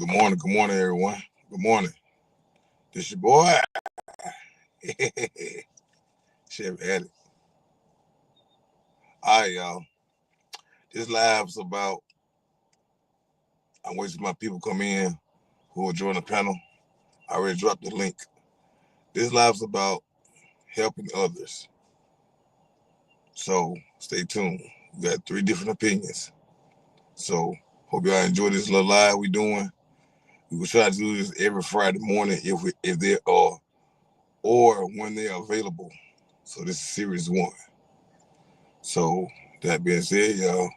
Good morning, everyone. Good morning. This your boy, Chef Addict. All right, y'all. This live's about. I'm waiting for my people come in who will join the panel. I already dropped the link. This live's about helping others. So stay tuned. We got 3 different opinions. So hope y'all enjoy this little live we doing. We will try to do this every Friday morning if they are or when they are available. So this is series 1. So that being said, y'all,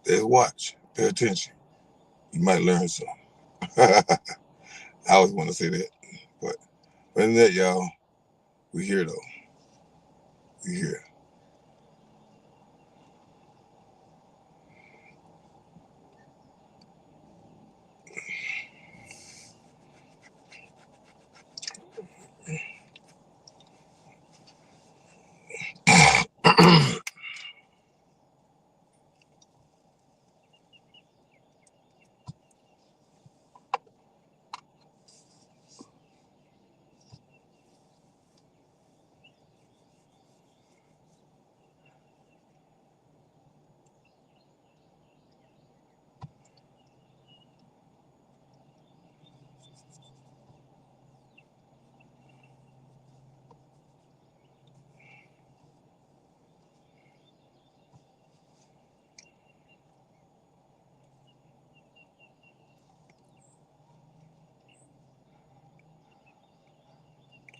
let's watch. Pay attention. You might learn something. I always want to say that. But other than that, y'all, we here though. We here.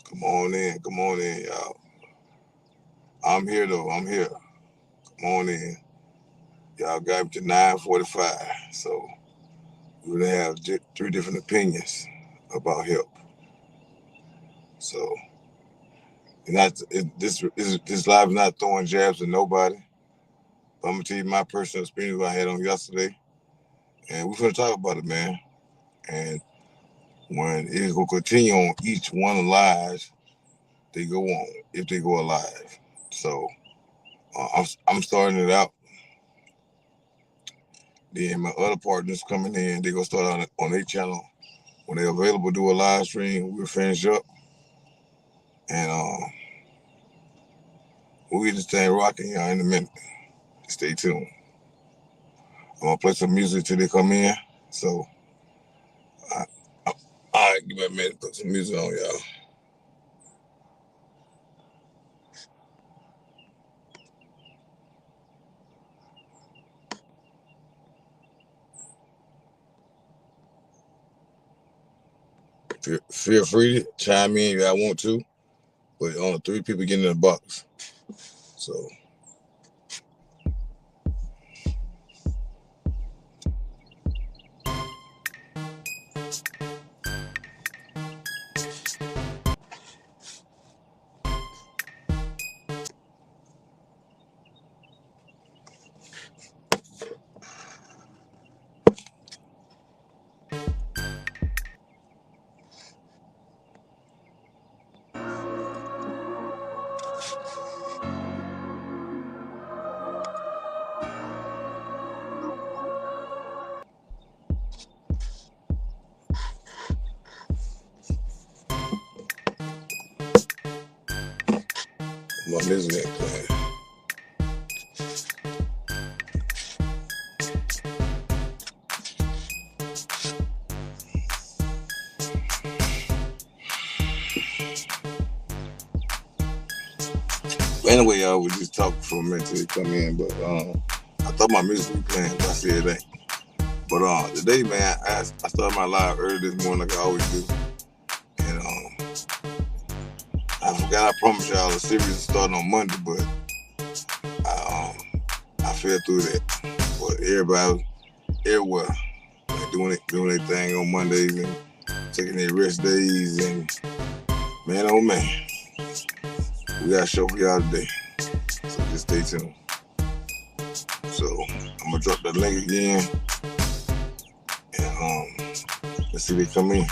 Come on in, y'all. I'm here though. I'm here. Come on in. Y'all got me to 9:45. So we're gonna have 3 different opinions about help. So this live is not throwing jabs at nobody. But I'm gonna tell you my personal experience I had on yesterday, and we're gonna talk about it, man. And when it's gonna continue on each one of lives, they go on if they go alive. So I'm starting it out. Then my other partners coming in, they gonna start on their channel when they're available. Do a live stream. We'll finish up, and we'll get this thing rocking, y'all, in a minute. Stay tuned. I'm gonna play some music till they come in. So, all right, give me a minute. Put some music on, y'all. Feel free to chime in if y'all want to, but only 3 people getting in the box. So. My music ain't playing. Anyway, y'all, we just talking for a minute till they come in, but I thought my music was playing, but I said it ain't. But today, man, I started my live early this morning like I always do. And I forgot I promised y'all the series is starting on Monday, but I fell through that. But everybody everywhere doing their thing on Mondays and taking their rest days, and man, oh man, we got a show for y'all today. So just stay tuned. So I'm gonna drop that link again, and let's see if they come in.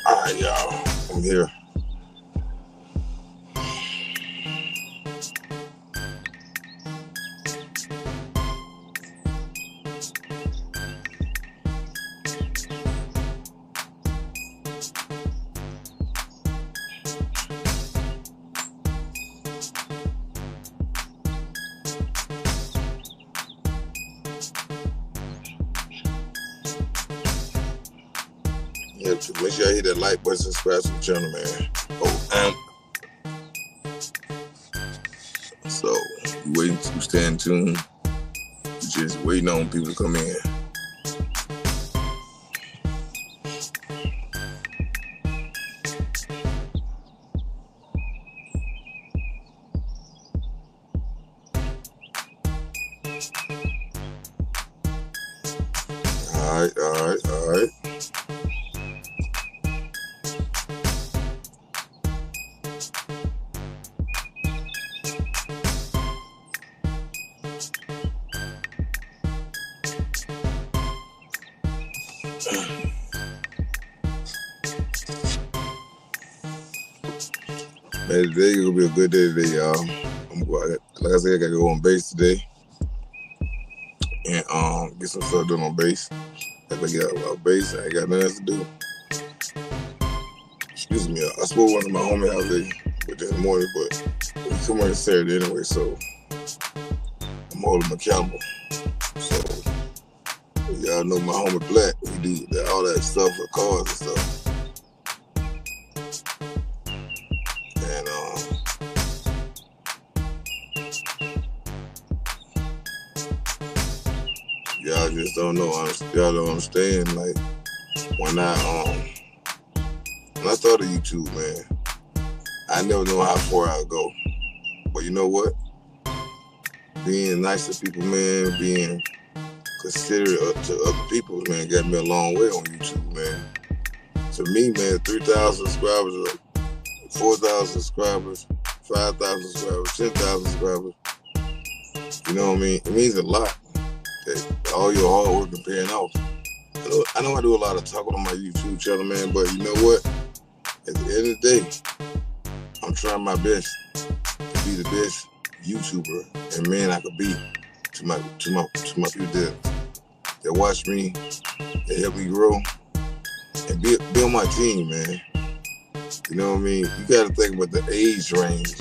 All right, y'all. I'm here. Yeah, make sure I hit that like button, subscribe to the channel, man. So we waiting to stand tuned. Just waiting on people to come in. All right. Man, today gonna be a good day today, y'all. Like I said, I gotta go on base today and get some stuff done on base. If I get out on base, I ain't got nothing else to do. Excuse me, I spoke one to my homie house in the morning, but he come on Saturday anyway, so I'm holding him accountable. So y'all know my homie Black, he do all that stuff for cars and stuff. And y'all just don't know. Y'all don't understand. Like when I started YouTube, man, I never know how far I'll go. But you know what? Being nice to people, man, being considerate to other people, man, got me a long way on YouTube, man. To me, man, 3,000 subscribers, 4,000 subscribers, 5,000 subscribers, 10,000 subscribers. You know what I mean? It means a lot. That all your hard work and paying off. I know I do a lot of talking on my YouTube channel, man, but you know what? At the end of the day, I'm trying my best to be the best YouTuber and man I could be to my people that watch me, that help me grow, and build my team, man. You know what I mean? You got to think about the age range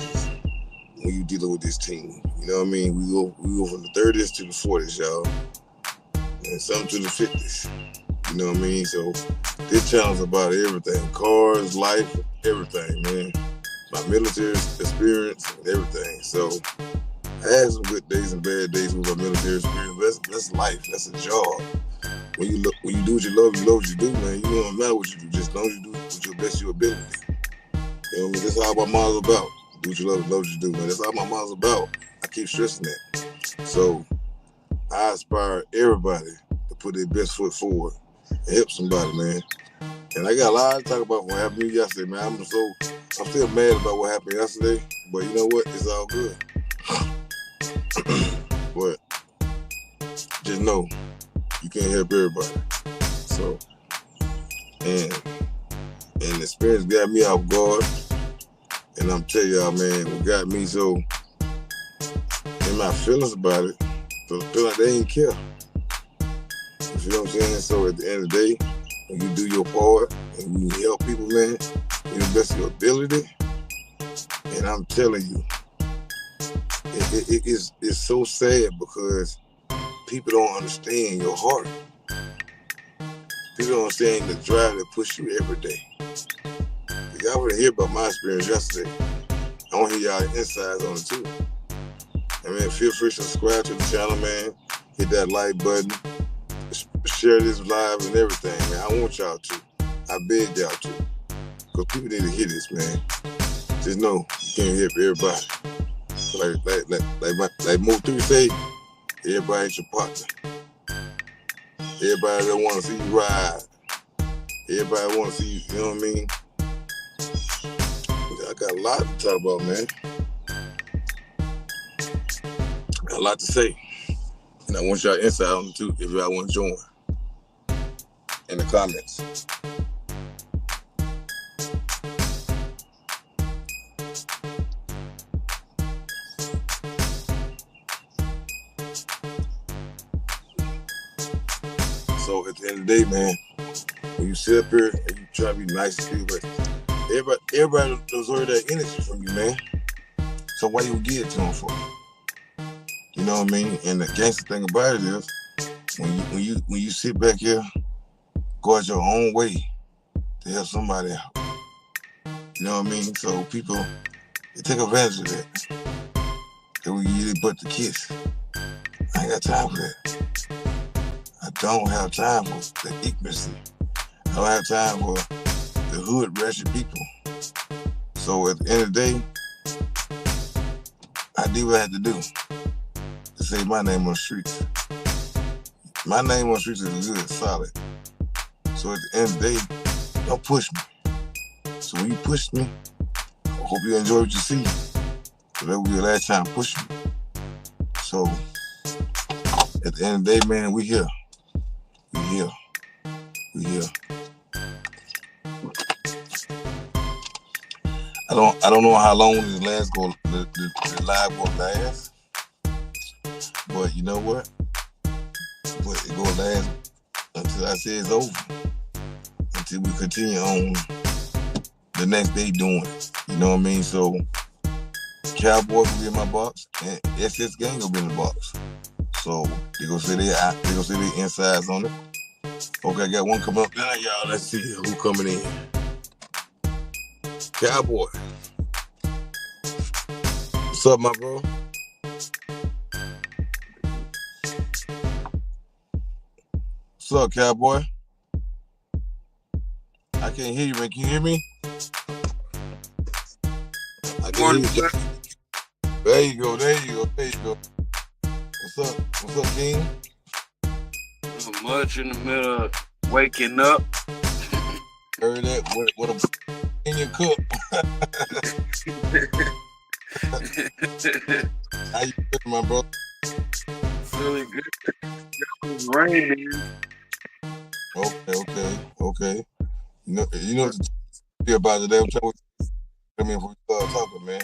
when you dealing with this team. You know what I mean? We go from the 30s to the 40s, y'all, and some to the 50s. You know what I mean? So this channel's about everything: cars, life, everything, man. My military experience and everything. So I had some good days and bad days with my military experience. That's life. That's a job. When you do what you love what you do, man. You don't matter what you do. Just long as you do with your best of your ability. You know what I mean? That's how my mom's about. Do what you love what you do, man. That's how my mom's about. I keep stressing that. So I aspire everybody to put their best foot forward and help somebody, man. And I got a lot to talk about what happened to me yesterday, man. I'm still mad about what happened yesterday, but you know what? It's all good. But just know you can't help everybody. So, and the experience got me off guard. And I'm telling y'all, man, what got me so in my feelings about it, so I feel like they ain't care. You feel what I'm saying? So at the end of the day, when you do your part and you help people, man, to the best of your ability, and I'm telling you, it's so sad because people don't understand your heart. People don't understand the drive that push you every day. Y'all want to hear about my experience yesterday. I want to hear y'all insides on it too. And man, feel free to subscribe to the channel, man. Hit that like button. Share this live and everything, man. I want y'all to. I beg y'all to. Because people need to hear this, man. Just know you can't help everybody. Like Mo 3 say, everybody ain't your partner. Everybody don't want to see you ride. Everybody want to see you, you know what I mean? I got a lot to talk about, man. Got a lot to say. And I want y'all insight on it too, if y'all want to join in the comments. So at the end of the day, man, when you sit up here and you try to be nice to people, everybody deserves that energy from you, man. So why you would give it to them for? You know what I mean? And the gangster thing about it is, when you sit back here, go out your own way to help somebody out. You know what I mean? So people, they take advantage of that. They will give you but the kiss. I ain't got time for that. I don't have time for the ignorance. I don't have time for the hood wretched people. So at the end of the day, I did what I had to do to save my name on the streets. My name on the streets is good, solid. So at the end of the day, don't push me. So when you push me, I hope you enjoy what you see. So that will be the last time pushing me. So at the end of the day, man, we here. We here. We here. I don't know how long this the live will last. But you know what? But it gonna last until I say it's over. Until we continue on the next day doing it. You know what I mean? So Cowboys will be in my box and SS Gang will be in the box. So they gonna say they insides on it. Okay, I got one coming up now, y'all. Let's see who coming in. Cowboy. What's up, my bro? What's up, Cowboy? I can't hear you, man. Can you hear me? I can hear you. There you go. There you go. There you go. What's up? What's up, King? Not much, in the middle of waking up. Heard that? What a in your cup. How you feeling, my brother? Feeling good. It was raining. Okay. You know what to be about today. I'm trying to come in before we start talking, man.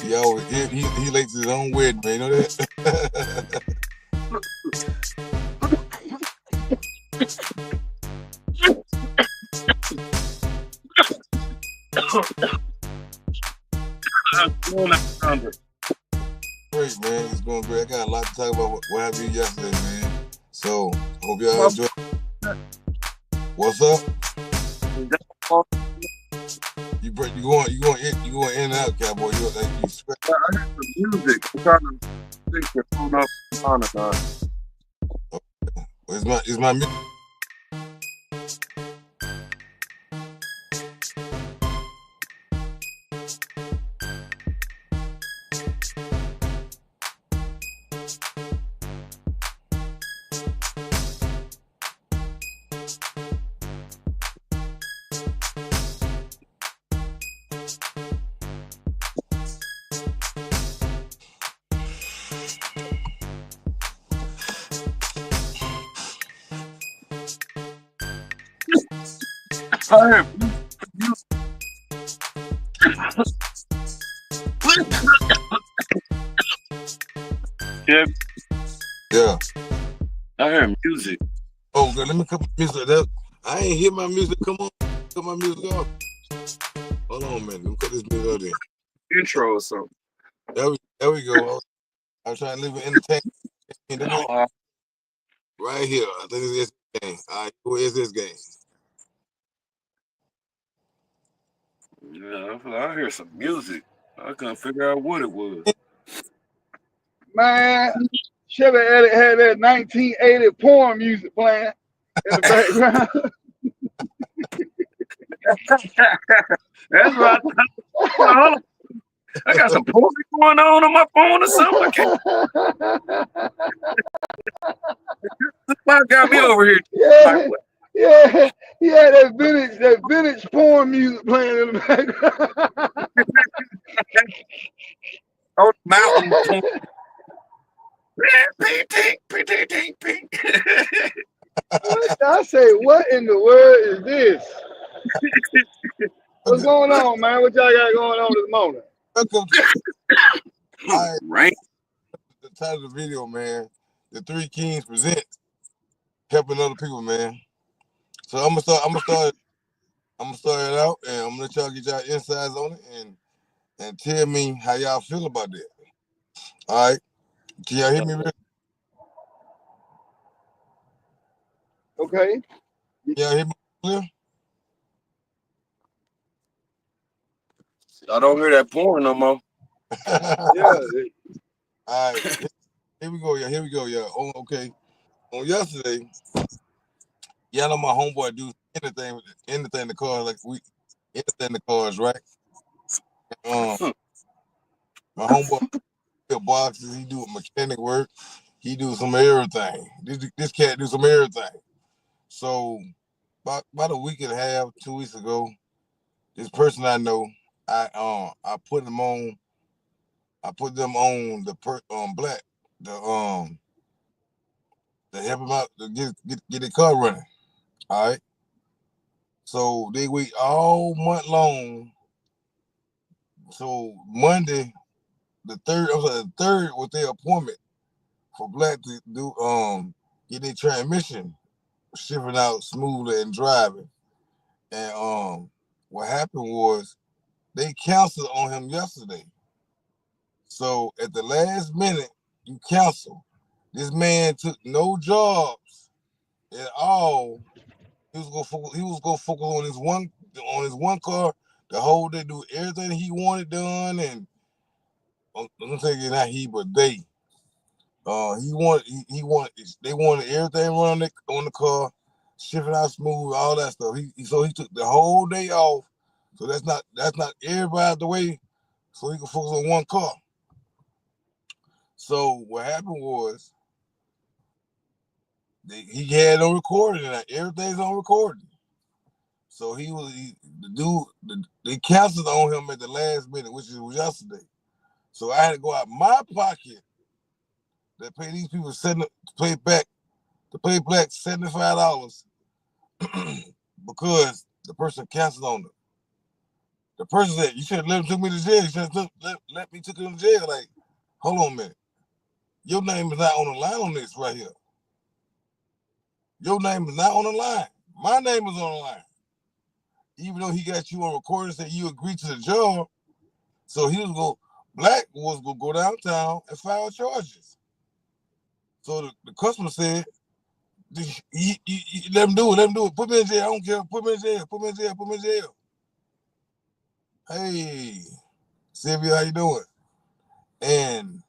He late to his own wedding, man. You know that? Great, man. It's going great. I got a lot to talk about what happened yesterday, man. So, hope y'all enjoy. What's up? You going in and out, Cowboy. I heard the music. I'm trying to think the phone up on it. Okay. Is my music? I heard music. Yeah, Yeah. I heard music. Oh, good. Let me cut my music. I ain't hear my music. Come on. Cut my music off. Hold on, man. Let me cut this music out there. Intro or something. There we go. I was trying to live in entertainment. Oh, Right here. I think it's this game. All right, who is this game? yeah, I heard some music. I couldn't figure out what it was. Man, Chevy Edit had that 1980 porn music playing in the background. That's right. Hold on. I got some porn going on my phone or something. I can't. This got me over here. Yeah, yeah, yeah, that vintage porn music playing in the background. On the mountain. I say, what in the world is this? What's going on, man? What y'all got going on this morning? Welcome to Right. the title of the video, man. The Three Kings present helping other people, man. So I'm gonna start it out, and I'm gonna let y'all get y'all insights on it, and tell me how y'all feel about that. All right, can y'all hear me? Okay. Y'all hear me clear? I don't hear that porn no more. Yeah. All right, here we go, yeah. Here we go, yeah. Oh, okay. On yesterday, y'all know my homeboy do anything the cars anything the cars, right? My homeboy build boxes. He do mechanic work. He do some everything. This cat do some everything. So about a week and a half, 2 weeks ago, this person I know, I put them on. I put them on Black to help him out to get their car running. All right. So they wait all month long. So Monday, the third was their appointment for Black to do get their transmission shifting out smoother and driving. And what happened was they canceled on him yesterday. So at the last minute, you cancel. This man took no jobs at all. He was gonna focus on his one car the whole day, do everything he wanted done, and I'm gonna tell you not he, but they. They wanted everything run on the car, shifting out smooth, all that stuff. So he took the whole day off. So that's not everybody out the way, so he could focus on one car. So what happened was he had on recording, and everything's on recording. So they canceled on him at the last minute, which was yesterday. So I had to go out my pocket to pay these people to pay Black $75 because the person canceled on them. The person said, "You should have let him took me to jail. You should have let me took him to jail." Like, hold on a minute. Your name is not on the line on this right here. Your name is not on the line. My name is on the line. Even though he got you on recording, said you agreed to the job, so Black was gonna go downtown and file charges. So the customer said, let him do it. Put me in jail. I don't care. Put me in jail. Hey, Sylvia, how you doing? And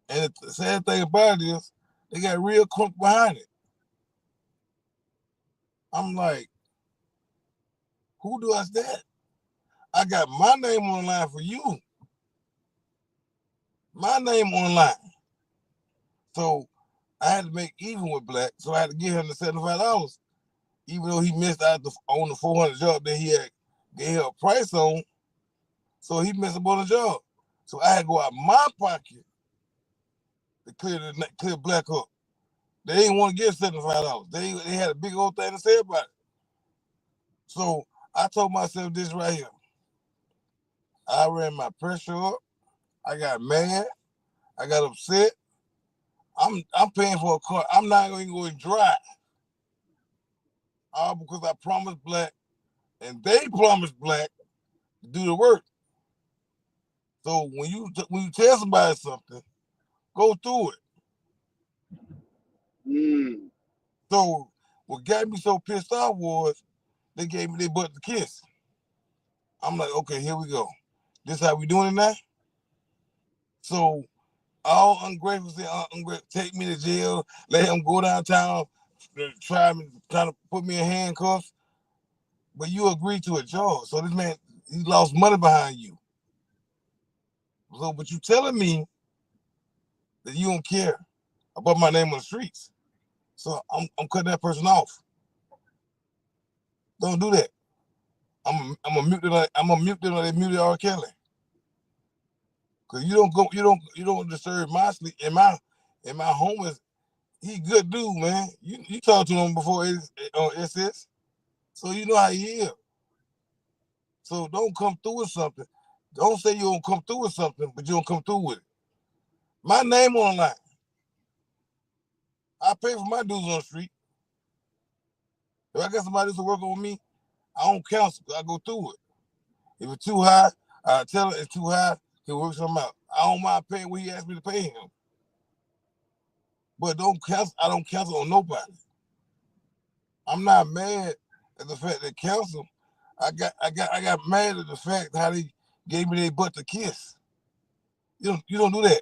the sad thing about it is, they got real crunk behind it. I'm like, who do I stand? I got my name on the line for you. My name on the line. So I had to make even with Black. So I had to give him the $75, even though he missed out on the 400 job that he had gave a price on. So he missed up on the job. So I had to go out my pocket to clear Black Hook. They didn't want to give $75. They had a big old thing to say about it. So I told myself this right here. I ran my pressure up. I got mad. I got upset. I'm paying for a car. I'm not going to go and drive. All because I promised Black, and they promised Black to do the work. So when you tell somebody something, go through it. So what got me so pissed off was they gave me their butt to kiss. I'm like, okay, here we go. This how we doing it now? So all ungrateful say, take me to jail, let him go downtown, trying to put me in handcuffs. But you agreed to a job. So this man, he lost money behind you. So, but you telling me that you don't care about my name on the streets. So I'm cutting that person off. Don't do that. I'm a mute that they muted R. Kelly. Cause you don't disturb my sleep and my home is he good dude, man. You talked to him before on SS, so you know how he is. So don't come through with something. Don't say you don't come through with something, but you don't come through with it. My name on the line. I pay for my dues on the street. If I got somebody to work on me, I don't counsel. I go through it. If it's too high, I tell her it's too high. He'll work something out. I don't mind paying what he asked me to pay him. But don't cancel. I don't cancel on nobody. I'm not mad at the fact that council. I got mad at the fact how they gave me their butt to kiss. You don't do that.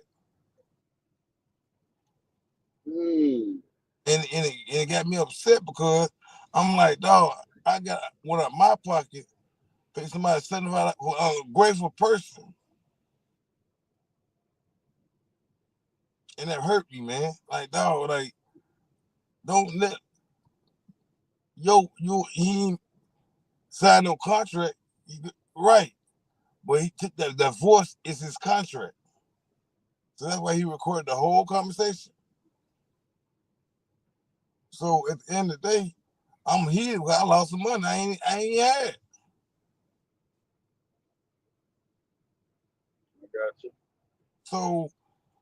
And it got me upset because I'm like, dog, I got one out of my pocket, pay somebody $75 for a grateful person. And that hurt me, man. Like, dog, like, don't let he signed no contract, right? But he took that divorce is his contract. So that's why he recorded the whole conversation. So at the end of the day, I'm here because I lost some money. I ain't had it. I got you. So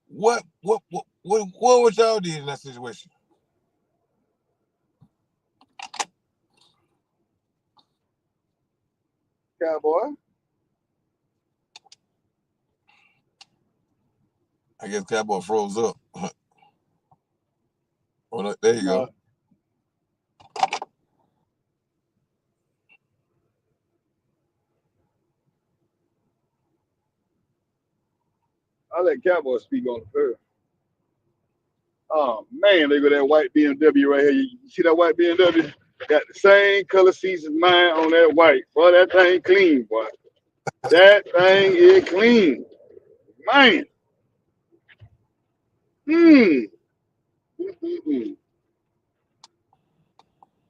what would y'all do in that situation? Cowboy. I guess Cowboy froze up. Well, there you go. I'll let Cowboy speak on it first. Oh man, look at that white BMW right here. You see that white BMW? Got the same color seats as mine on that white. Boy, that thing clean, boy. That thing is clean. Man.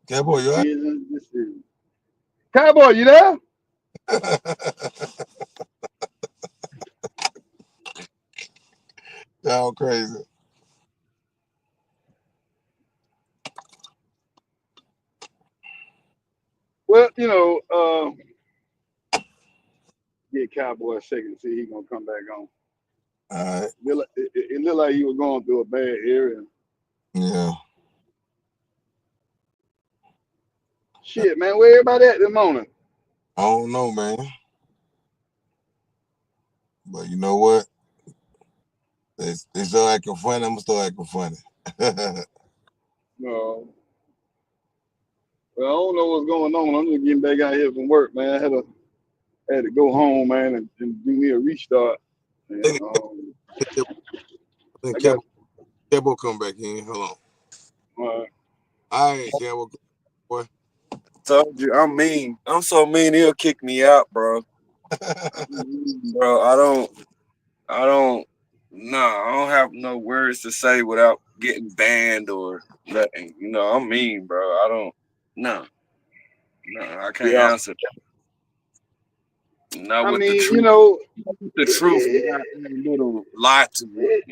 Cowboy, you all right? Cowboy, you there? Y'all crazy. Well, get Cowboy a second, see he gonna come back on. All right. It looked like he was going through a bad area. Yeah. Shit, man, where everybody at this morning? I don't know, man. But you know what? They start acting funny. I'm gonna start acting funny. No. Well, I don't know what's going on. I'm just getting back out here from work, man. I had to go home, man, and do me a restart. And, I think Cowboy come back in. Hold on. All right, Cowboy. Boy. Told you, I'm mean. I'm so mean he'll kick me out, bro. Bro, I don't have no words to say without getting banned or nothing. I'm mean, bro. I can't answer that. Not with the truth. The truth without any little lie to it,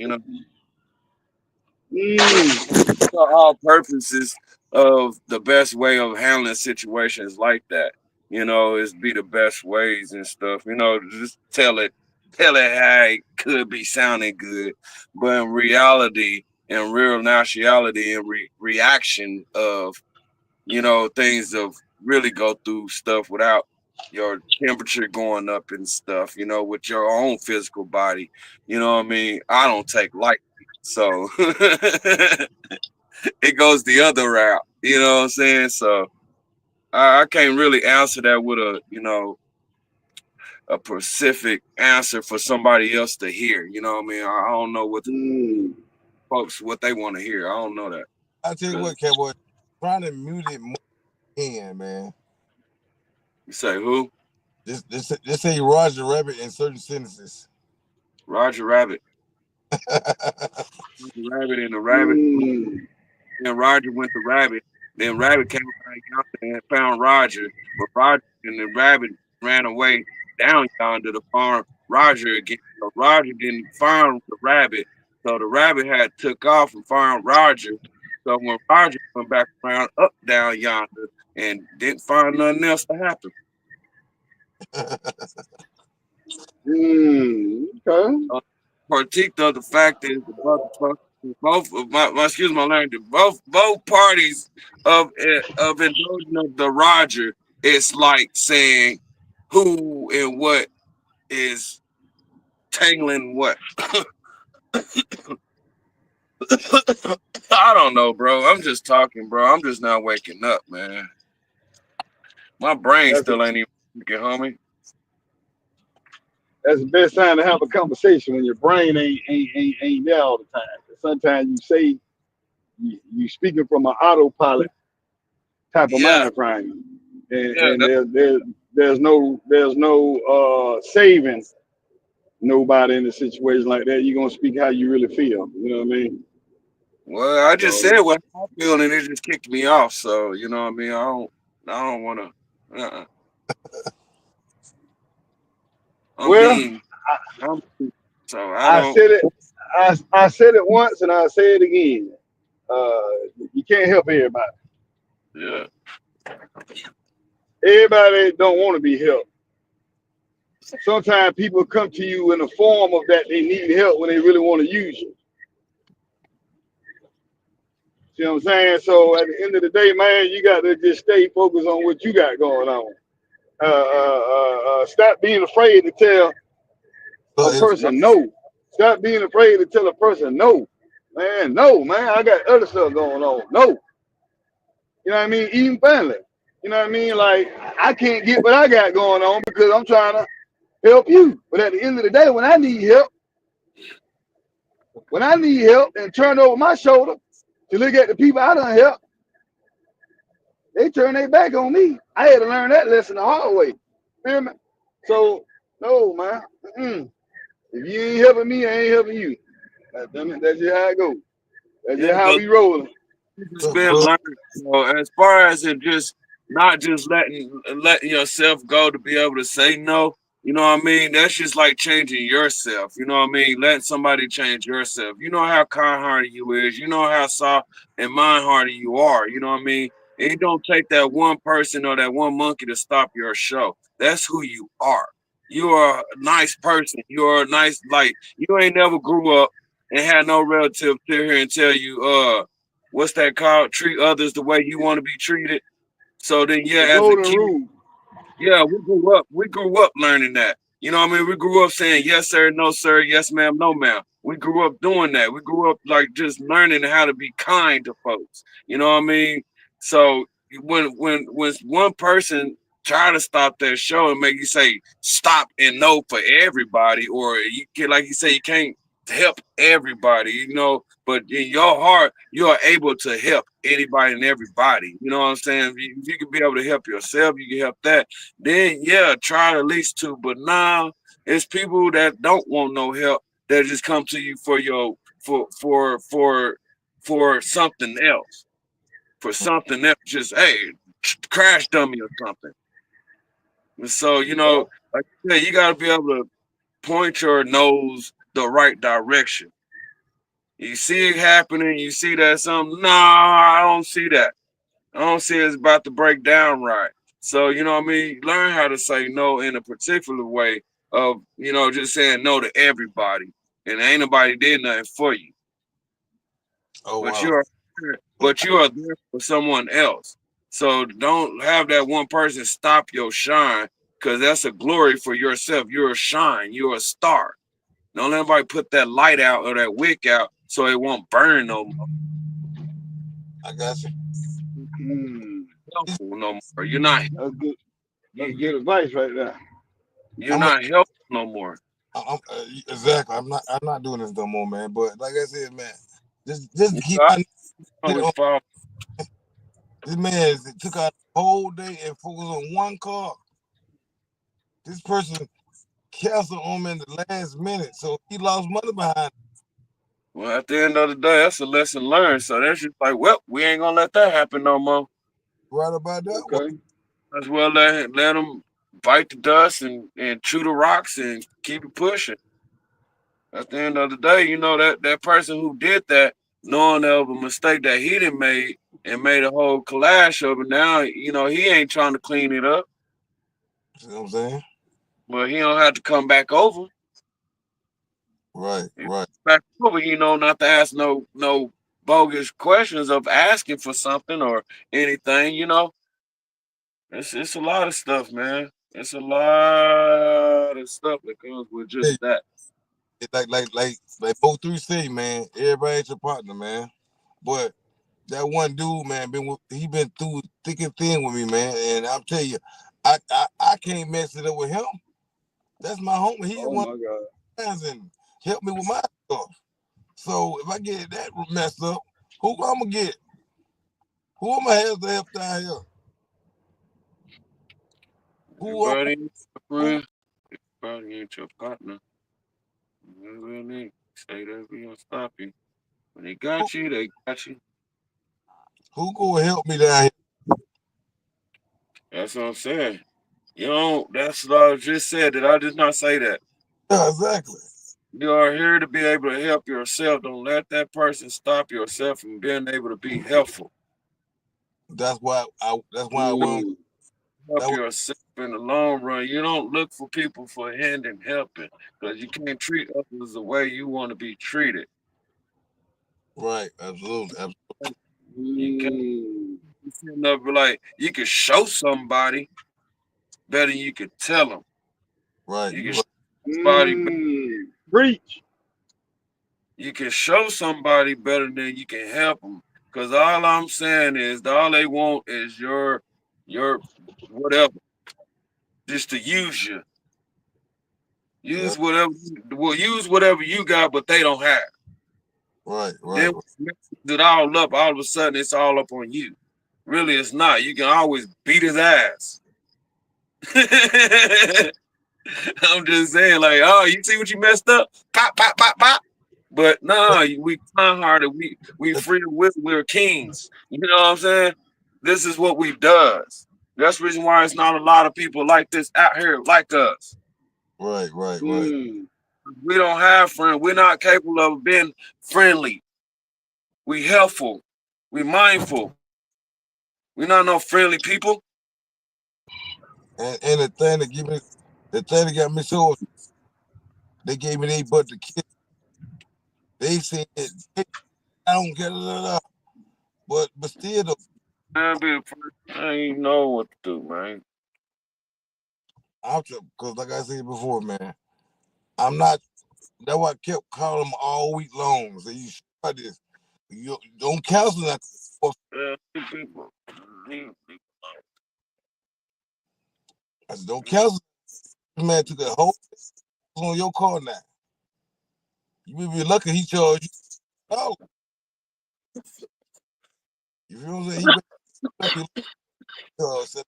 For all purposes of the best way of handling situations like that. Is be the best ways and stuff. Just tell it how it could be sounding good, but in reality, in real nationality, and reaction of things of really go through stuff without your temperature going up and stuff. With your own physical body. You know what I mean? I don't take lightly, so. It goes the other route. You know what I'm saying? So I can't really answer that with a specific answer for somebody else to hear. You know what I mean? I don't know folks what they want to hear. I don't know that. I tell you what, Cowboy, trying to mute it more man. You say who? Just say Roger Rabbit in certain sentences. Roger Rabbit. Roger Rabbit and the rabbit. Then Roger went to Rabbit. Then Rabbit came back yonder and found Roger. But Roger and the Rabbit ran away down yonder to farm Roger again. So Roger didn't find the Rabbit. So the Rabbit had took off and found Roger. So when Roger went back around up down yonder and didn't find nothing else to happen. Okay. Critique of the fact is both of my excuse my language, both parties of indulging of the Roger, it's like saying who and what is tangling what. I don't know, bro. I'm just talking, bro. I'm just not waking up, man. My brain still ain't even working, homie. That's the best time to have a conversation when your brain ain't there all the time. Sometimes you say you speaking from an autopilot type of Yeah, mind frame, yeah. and there's no saving nobody in a situation like that. You're gonna speak how you really feel. You know what I mean? Well, I just So said what I feel, and it just kicked me off. So you know what I mean. I don't want to. I'm well, mean. I'm mean. So I I don't. said it. I said it once and I say it again. You can't help everybody. Yeah. Everybody don't want to be helped. Sometimes people come to you in the form of that they need help when they really want to use you. See what I'm saying? So at the end of the day, man, you got to just stay focused on what you got going on. Stop being afraid to tell a So person no. Stop being afraid to tell a person no. Man, no, man, I got other stuff going on. No. You know what I mean? Even family. You know what I mean? Like, I can't get what I got going on because I'm trying to help you. But at the end of the day, when I need help and turn over my shoulder to look at the people I done help, they turn their back on me. I had to learn that lesson the hard way. Feel me? So, no, man. If you ain't helping me, I ain't helping you. That's just how it goes. That's Yeah, just how but we rolling. it's been learned. As far as it just not just letting yourself go to be able to say no. You know what I mean? That's just like changing yourself. You know what I mean? Letting somebody change yourself. You know how kind-hearted you is. You know how soft and mind-hearted you are. You know what I mean? And it don't take that one person or that one monkey to stop your show. That's who you are. You are a nice person. You're a nice, like, you ain't never grew up and had no relative sit here and tell you, what's that called? Treat others the way you want to be treated. So then, The yeah, as a golden kid, rule. yeah, we grew up learning that. You know what I mean? We grew up saying yes sir, no sir, yes ma'am, no ma'am. We grew up doing that. We grew up like just learning how to be kind to folks. You know what I mean? So when one person try to stop that show and make you say stop and no for everybody, or you can, like you say, you can't help everybody, but in your heart, you are able to help anybody and everybody. You know what I'm saying? If you can be able to help yourself, you can help that. Then yeah, try at least to. But now it's people that don't want no help that just come to you for your for something else. For something else, just hey, crash dummy or something. And so, Yeah. like you gotta be able to point your nose the right direction. You see it happening, you see that something. No, I don't see that. I don't see it's about to break down right. So, you know what I mean? Learn how to say no in a particular way of, just saying no to everybody. And ain't nobody did nothing for you. Oh But wow. you are but you are there for someone else. So don't have that one person stop your shine because that's a glory for yourself. You're a shine, you're a star. Don't let anybody put that light out or that wick out so it won't burn no more. I got you. Mm. Helpful no more. You're not That's good. That's you, good advice right there. you're I'm, not helpful no more. exactly. I'm not doing this no more, man. But like I said, man, just You keep know, my I shit always on. follow. This man took out the whole day and focused on one car. This person canceled on him in the last minute, so he lost money behind it. Well, at the end of the day, that's a lesson learned. So that's just like, well, we ain't gonna let that happen no more. Right about that one. Okay. As well let them bite the dust and chew the rocks and keep it pushing. At the end of the day, that person who did that, knowing of a mistake that he didn't made and made a whole collage of it. Now, he ain't trying to clean it up, You know what I'm saying? but he don't have to come back over. Right, right. Back over, not to ask no bogus questions of asking for something or anything. It's a lot of stuff, man. It's a lot of stuff that comes with Hey, just that. like both three say, man. Everybody ain't your partner, man. But that one dude, man, he been through thick and thin with me, man. And I'm telling you, I can't mess it up with him. That's my homie. He Oh one my God. of my friends and help me with my stuff. So if I get that messed up, who I'm gonna get? Who am I have to help down here? Who I'm Everybody ain't your who? friend. Everybody ain't your partner. You really say that we gonna stop you. When they Who, got you, they got you. who gonna help me down here? That's what I'm saying. That's what I just said. Did I just not say that? Yeah, exactly. You are here to be able to help yourself. Don't let that person stop yourself from being able to be helpful. That's why I went. Mm. That Help was, yourself in the long run. You don't look for people for hand in helping because you can't treat others the way you want to be treated. right, absolutely. You can't Mm. sitting up like you can show somebody better than you can tell them. Right, You you can right. show somebody Preach. you can show somebody better than you can help them. Because all I'm saying is all they want is your whatever, just to use you. Yeah, Use whatever you got, but they don't have. right, right, Then right, mix it all up. All of a sudden, it's all up on you. Really, it's not. You can always beat his ass. I'm just saying, like, oh, you see what you messed up? Pop, pop, pop, pop. But right. no, we kind hearted. We free to will. We're kings. You know what I'm saying? This is what we does. That's the reason why it's not a lot of people like this out here like us. Right, right, right. Mm. We don't have friends. We're not capable of being friendly. We helpful. We mindful. We're not no friendly people. And the thing that got me so they gave me they but the kid. They said "Hey, I don't get it, but still though, Man, be a person. I ain't know what to do, man. I'm because like I said before, man, I'm not. That's why I kept calling them all week long. So you try this. You don't cancel that. These people. These I said, don't cancel. This man took a whole on your car now. You may be lucky he charged you. Oh, you feel what I'm saying? He better be $75.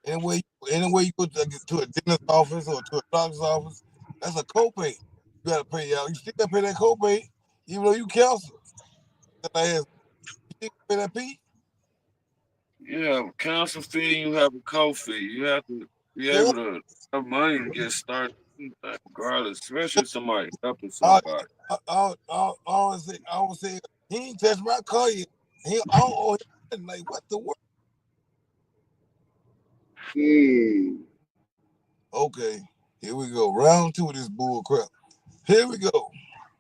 Anyway, anyway you go to a dentist office or to a doctor's office, that's a copay. You gotta pay out. You still gotta pay that copay, even though you cancel. You still pay that fee. You have a council fee, you have a co fee. You have to be Yeah, able to have money to get started. Regardless, especially somebody helping I, somebody. I always say, he ain't touched my car yet. I don't owe him nothing. Like, what the world? Okay, here we go. Round two of this bull crap. Here we go.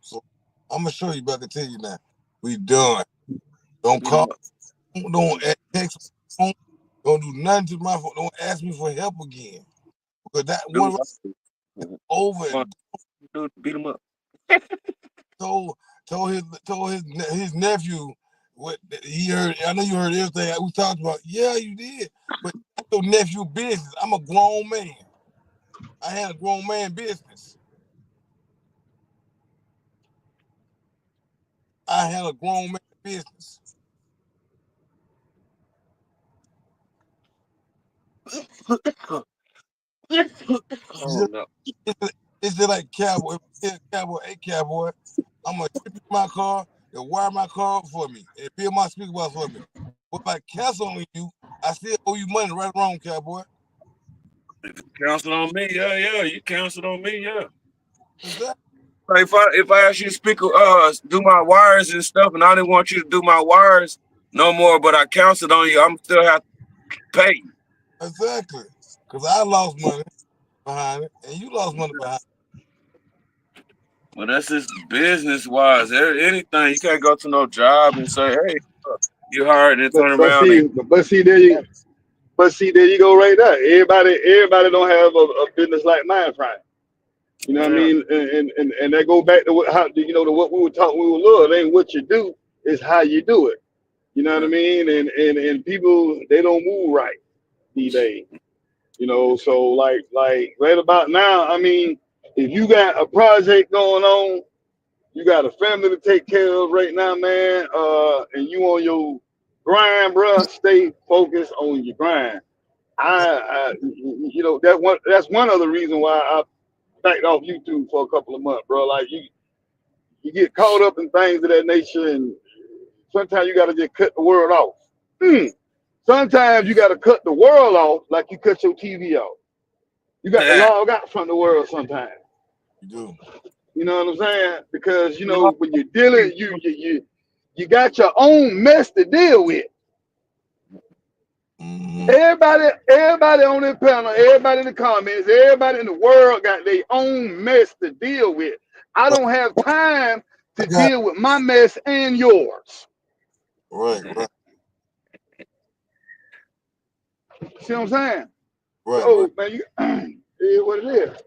So I'm gonna show you, but I can tell you now. We done. Don't Beat 'em call. up. Don't text. Don't do nothing to my phone. Don't ask me for help again. Because that one over and Dude, beat him up. told his nephew what he heard. I know you heard everything we talked about. Yeah, you did. But that's your nephew business. I'm a grown man. I had a grown man business. I had a grown man business. Oh no. It's just like cowboy. Hey cowboy, I'm gonna tip you my car and wire my car up for me and build my speaker box for me. But if I cancel on you, I still owe you money, right or wrong, cowboy. If you counseled on me, yeah. You counseled on me, yeah. Exactly. Like if I ask you to speak do my wires and stuff and I didn't want you to do my wires no more, but I counseled on you, I'm still have to pay you. Exactly. Because I lost money behind it and you lost money behind it. Well, that's just business wise. Anything you can't go to no job and say, "Hey, you hired," and turn But around and see, there you go, right there. Everybody don't have a business like mine, Frank. You know what I yeah, mean? And that go back to what we were talking. We were little. It ain't what you do, it's how you do it. You know what I yeah. mean? And people, they don't move right these days. So like right about now, I mean, if you got a project going on, you got a family to take care of right now, man. And you on your grind, bro. Stay focused on your grind. That's one other reason why I backed off YouTube for a couple of months, bro. Like you get caught up in things of that nature, and sometimes you got to just cut the world off. Hmm. Sometimes you got to cut the world off like you cut your TV off. You got to Yeah. log out from the world sometimes. You do. You know what I'm saying? Because when you're dealing, you got your own mess to deal with. Mm-hmm. Everybody on this panel, everybody in the comments, everybody in the world got their own mess to deal with. I don't have time I to got deal with my mess and yours. right. See what I'm saying? Right. So, man, it is what it is.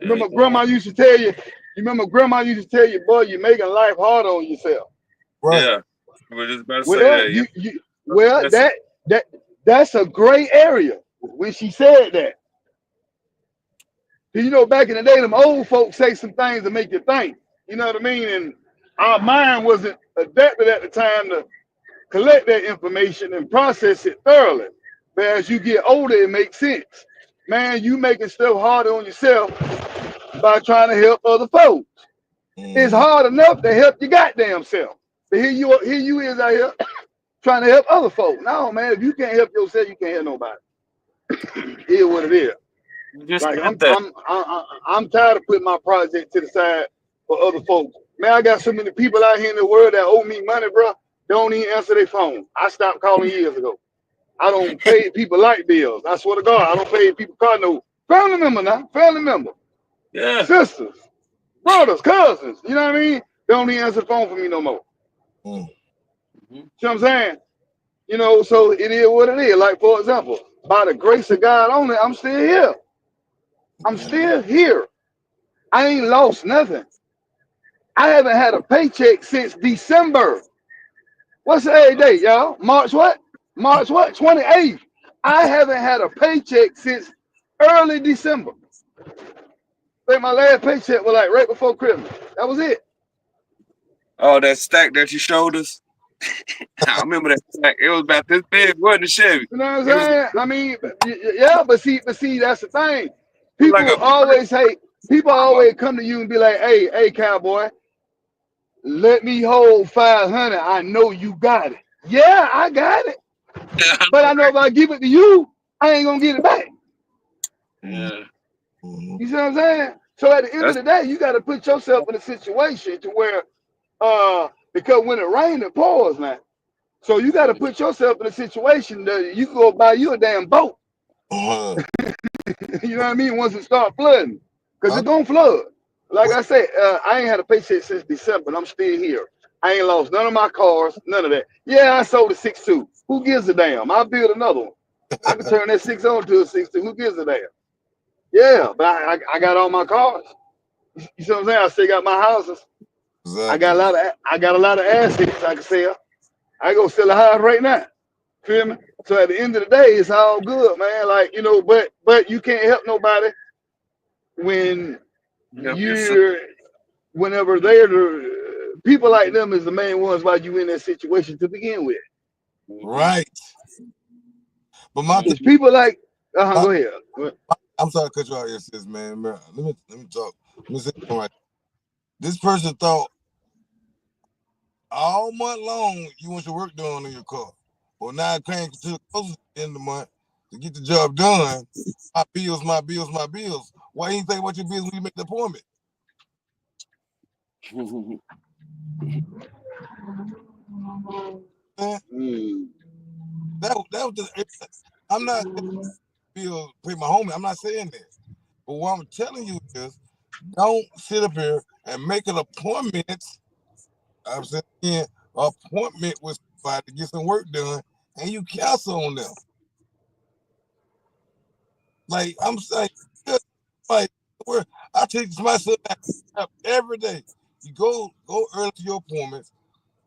Yeah, Remember, grandma used to tell you. Boy, you're making life harder on yourself. Right. yeah. We're just about to say Well, that. Yeah, well, that's it. that's a gray area when she said that. Back in the day, them old folks say some things to make you think. You know what I mean? And our mind wasn't adapted at the time to collect that information and process it thoroughly. But as you get older, it makes sense. Man, you making stuff harder on yourself by trying to help other folks. It's Mm-hmm. hard enough to help your goddamn self. But here you is out here trying to help other folks. No, man, if you can't help yourself, you can't help nobody. It is what it is. You just Like said that. I'm tired of putting my project to the side for other folks. Man, I got so many people out here in the world that owe me money, bro. They don't even answer their phone. I stopped calling years ago. I don't pay people light bills. I swear to God, I don't pay people car no family member now. Family member, Yeah. sisters, brothers, cousins. You know what I mean? They don't even answer the phone for me no more. Mm-hmm. Mhm. See what I'm saying? So it is what it is. Like, for example, by the grace of God only, I'm still here. I'm still here. I ain't lost nothing. I haven't had a paycheck since December. What's the date, y'all? March what? March what? 28th. I haven't had a paycheck since early December. I think my last paycheck was like right before Christmas. That was it. Oh, that stack that you showed us. I remember that stack. It was about this big, wasn't it, Chevy? You know what I'm It was saying? I mean, yeah, but see, that's the thing. like People a always say, people always come to you and be like, hey, cowboy, let me hold 500. I know you got it. Yeah, I got it. I But know, I know if I give it to you, I ain't gonna get it back. Yeah. Mhm. You see what I'm saying? So at the end of That's the day, you got to put yourself in a situation to where, because when it rains, it pours, man. So you got to put yourself in a situation that you can go buy you a damn boat. Uh-huh. You know what I mean? Once it start flooding, because I, it's gonna flood. Like well, I said, I ain't had a paycheck since December, and I'm still here. I ain't lost none of my cars, none of that. Yeah, I sold a 6.2. Who gives a damn? I'll build another one. I can turn that 6 on to a 6.2. Who gives a damn? Yeah, but I got all my cars. You see what I'm saying? I still got my houses. exactly. I got a lot of assets I can sell. I go sell a house right now. Feel me? So at the end of the day, it's all good, man. Like, but you can't help nobody when help yourself. you're whenever they're the people like them is the main ones why you in that situation to begin with. Mm-hmm. Right. But my thing, It's people like my, go ahead. I'm sorry to cut you out here, sis, man. Let me talk. Let me say something right. This person thought all month long you want your work done on your car. Well, now it came to the closest end of the month to get the job done. My bills, my bills, my bills. Why you ain't think about your bills when you make the appointment? Man, Mm. that was the. I'm not bill pay my homie. I'm not saying that. But what I'm telling you is, don't sit up here and make an appointment. I'm saying again, appointment with somebody to get some work done, and you cancel on them. Like I'm saying, like where I take my son out every day. You go early to your appointments.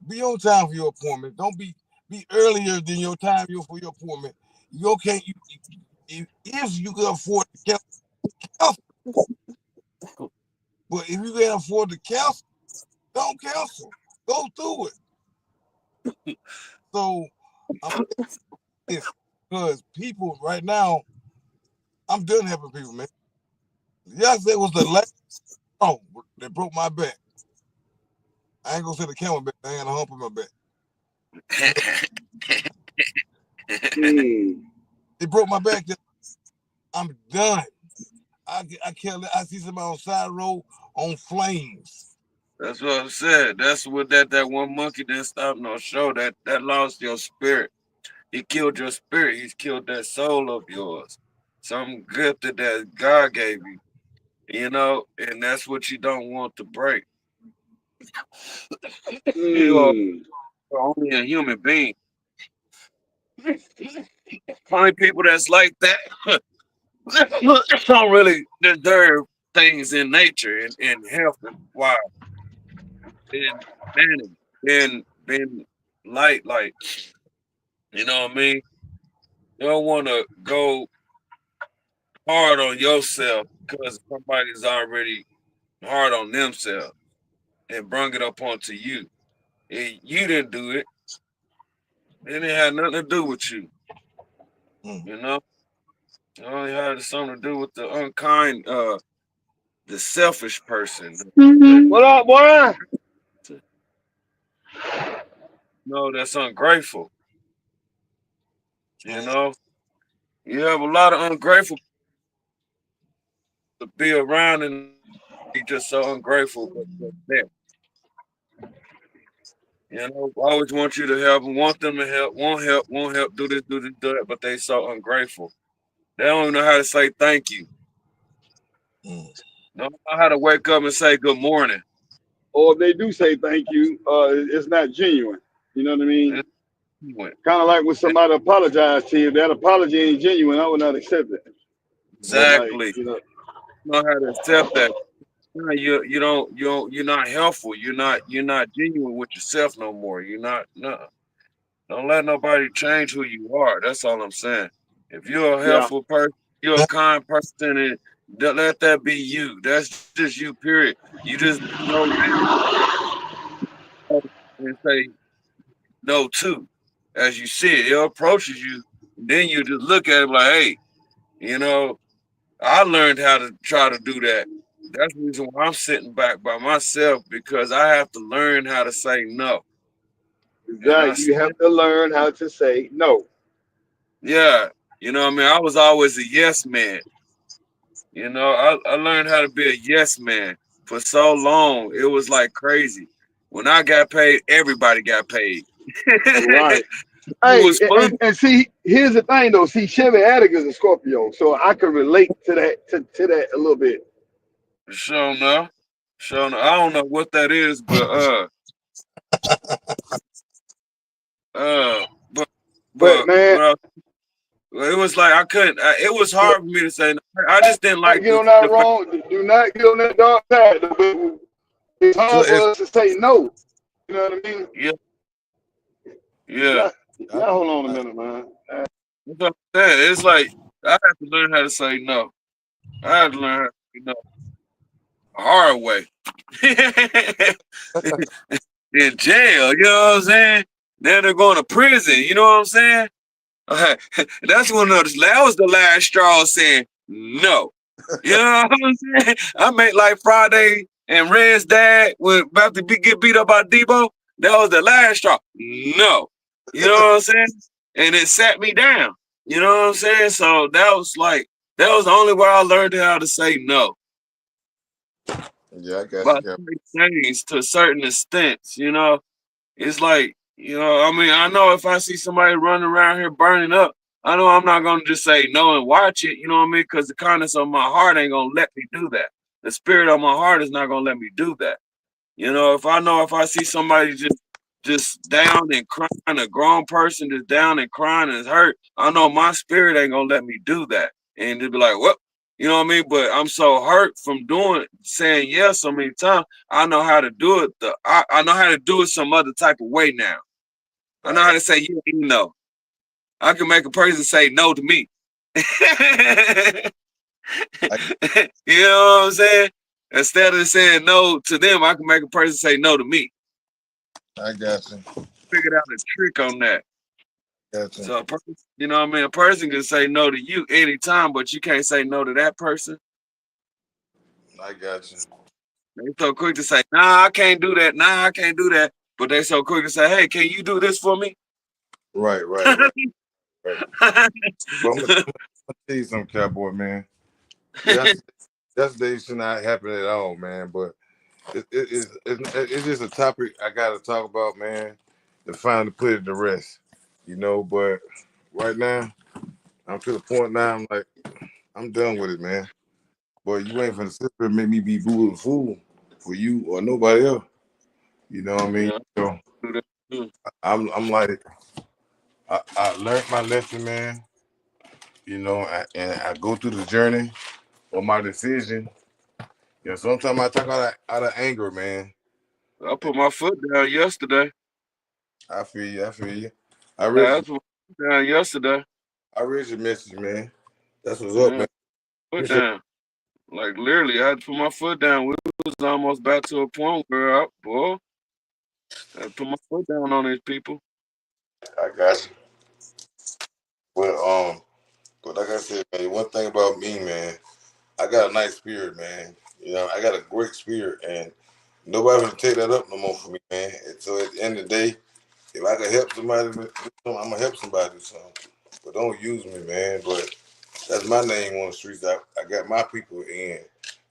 Be on time for your appointment. Don't be earlier than your time for your appointment. You okay? If you can afford to cancel, but if you can't afford to cancel, don't cancel. Go through it. So I'm this because people right now, I'm done helping people, man. Yesterday was the last song that broke my back. I ain't gonna say the camel back. I ain't gonna hump in my back. Mm. It broke my back. I'm done. I can't. I see somebody on the side of the road on flames. That's what I said. That's what that one monkey didn't stop no show. That lost your spirit. He killed your spirit. He's killed that soul of yours. Some gift that God gave you. And that's what you don't want to break. You are Mm. only a human being. Find people that's like that don't really deserve things in nature and health and wise and manning, being light. You know what I mean? You don't want to go hard on yourself because somebody's already hard on themselves and bring it up onto you. And you didn't do it. It didn't have nothing to do with you. Mm. You know? It only had something to do with the unkind, the selfish person. What up, boy? That's ungrateful. You Man, know? You have a lot of ungrateful to be around and be just so ungrateful but there. I always want you to help and want them to won't help, do this, do that, but they so ungrateful. They don't even know how to say thank you. mm. They don't know how to wake up and say good morning. Or if they do say thank you, it's not genuine. You know what I mean? It's genuine. Kind of like when somebody apologized to you, that apology ain't genuine. I would not accept it. Yep. Like, Exactly. You know how to accept that. You're not helpful. You're not genuine with yourself no more. You're not no. Don't let nobody change who you are. That's all I'm saying. If you're a yeah, helpful person, you're a kind person, and let that be you. That's just you, period. You just know and say no to. As you see it, it approaches you, then you just look at it like, hey, you know, I learned how to try to do that. That's the reason why I'm sitting back by myself because I have to learn how to say no. And I exactly. You still, have to learn how to say no. yeah, I mean, I was always a yes man. You know, I learned how to be a yes man for so long. It was like crazy. When I got paid, everybody got paid. Right. It Hey, was fun. and see, here's the thing though. See, Chevy Atticus is a Scorpio, so I can relate to that a little bit. Sure enough. Sure enough. I don't know what that is, but uh but But man, but it was like I couldn't. It was hard for me to say no. I just didn't not like get the on that fact. wrong. Do not get on that dark side. But it's So hard it's for us to say no. You know what I mean? Yeah, yeah. Yeah, hold on a minute, man. That's what I'm saying. It's like I have to learn how to say no. I have to learn how to say no the hard way. In jail, you know what I'm saying? Then they're going to prison, you know what I'm saying? That's one of that was the last straw saying no. You know what I'm saying? I made like Friday and Red's dad was about to get beat up by Debo. That was the last straw. No. You know what I'm saying? And it sat me down. You know what I'm saying? So that was the only way I learned how to say no. yeah, I got you. But Cap. things to certain extents, you know. It's like, I mean, I know if I see somebody running around here burning up, I know I'm not gonna just say no and watch it, you know what I mean? Because the kindness of my heart ain't gonna let me do that. The spirit of my heart is not gonna let me do that. If I see somebody just down and crying, a grown person just down and crying and is hurt, I know my spirit ain't gonna let me do that. And to be like, what? You know what I mean? But I'm so hurt from saying yes so many times. I know how to do it. I know how to do it some other type of way now. I know how to say yeah, no. I can make a person say no to me. I, You know what I'm saying? Instead of saying no to them, I can make a person say no to me. I got you. Figured out a trick on that. Got you. So a person, you know what I mean? A person can say no to you anytime, but you can't say no to that person. I got you. They so quick to say, nah, I can't do that. Nah, I can't do that. But they so quick to say, hey, can you do this for me? Right, right, right, right. But I'm gonna tell you something, cowboy man. Yesterday should not happen at all, man. But it's just a topic I got to talk about, man. To finally put it to rest, But right now, I'm to the point now. I'm like, I'm done with it, man. But you ain't finna sit there and make me be boo and fool for you or nobody else. You know what I mean? Yeah, So do that too. I'm like, I learned my lesson, man. And I go through the journey of my decision. Sometimes I talk out of anger, man. I put my foot down yesterday. I feel you. I feel you. I read I your, put my foot down yesterday. I read your message, man. That's what's up, Yeah, man. foot Appreciate down. Like literally, I had to put my foot down. We was almost back to a point where I had to put my foot down on these people. I got you. But like I said, man, one thing about me, man, I got a nice spirit, man. I got a great spirit, and nobody will take that up no more for me, man. And so at the end of the day, if I can help somebody, I'm gonna help somebody. So, but don't use me, man. But that's my name on the streets. I got my people in, and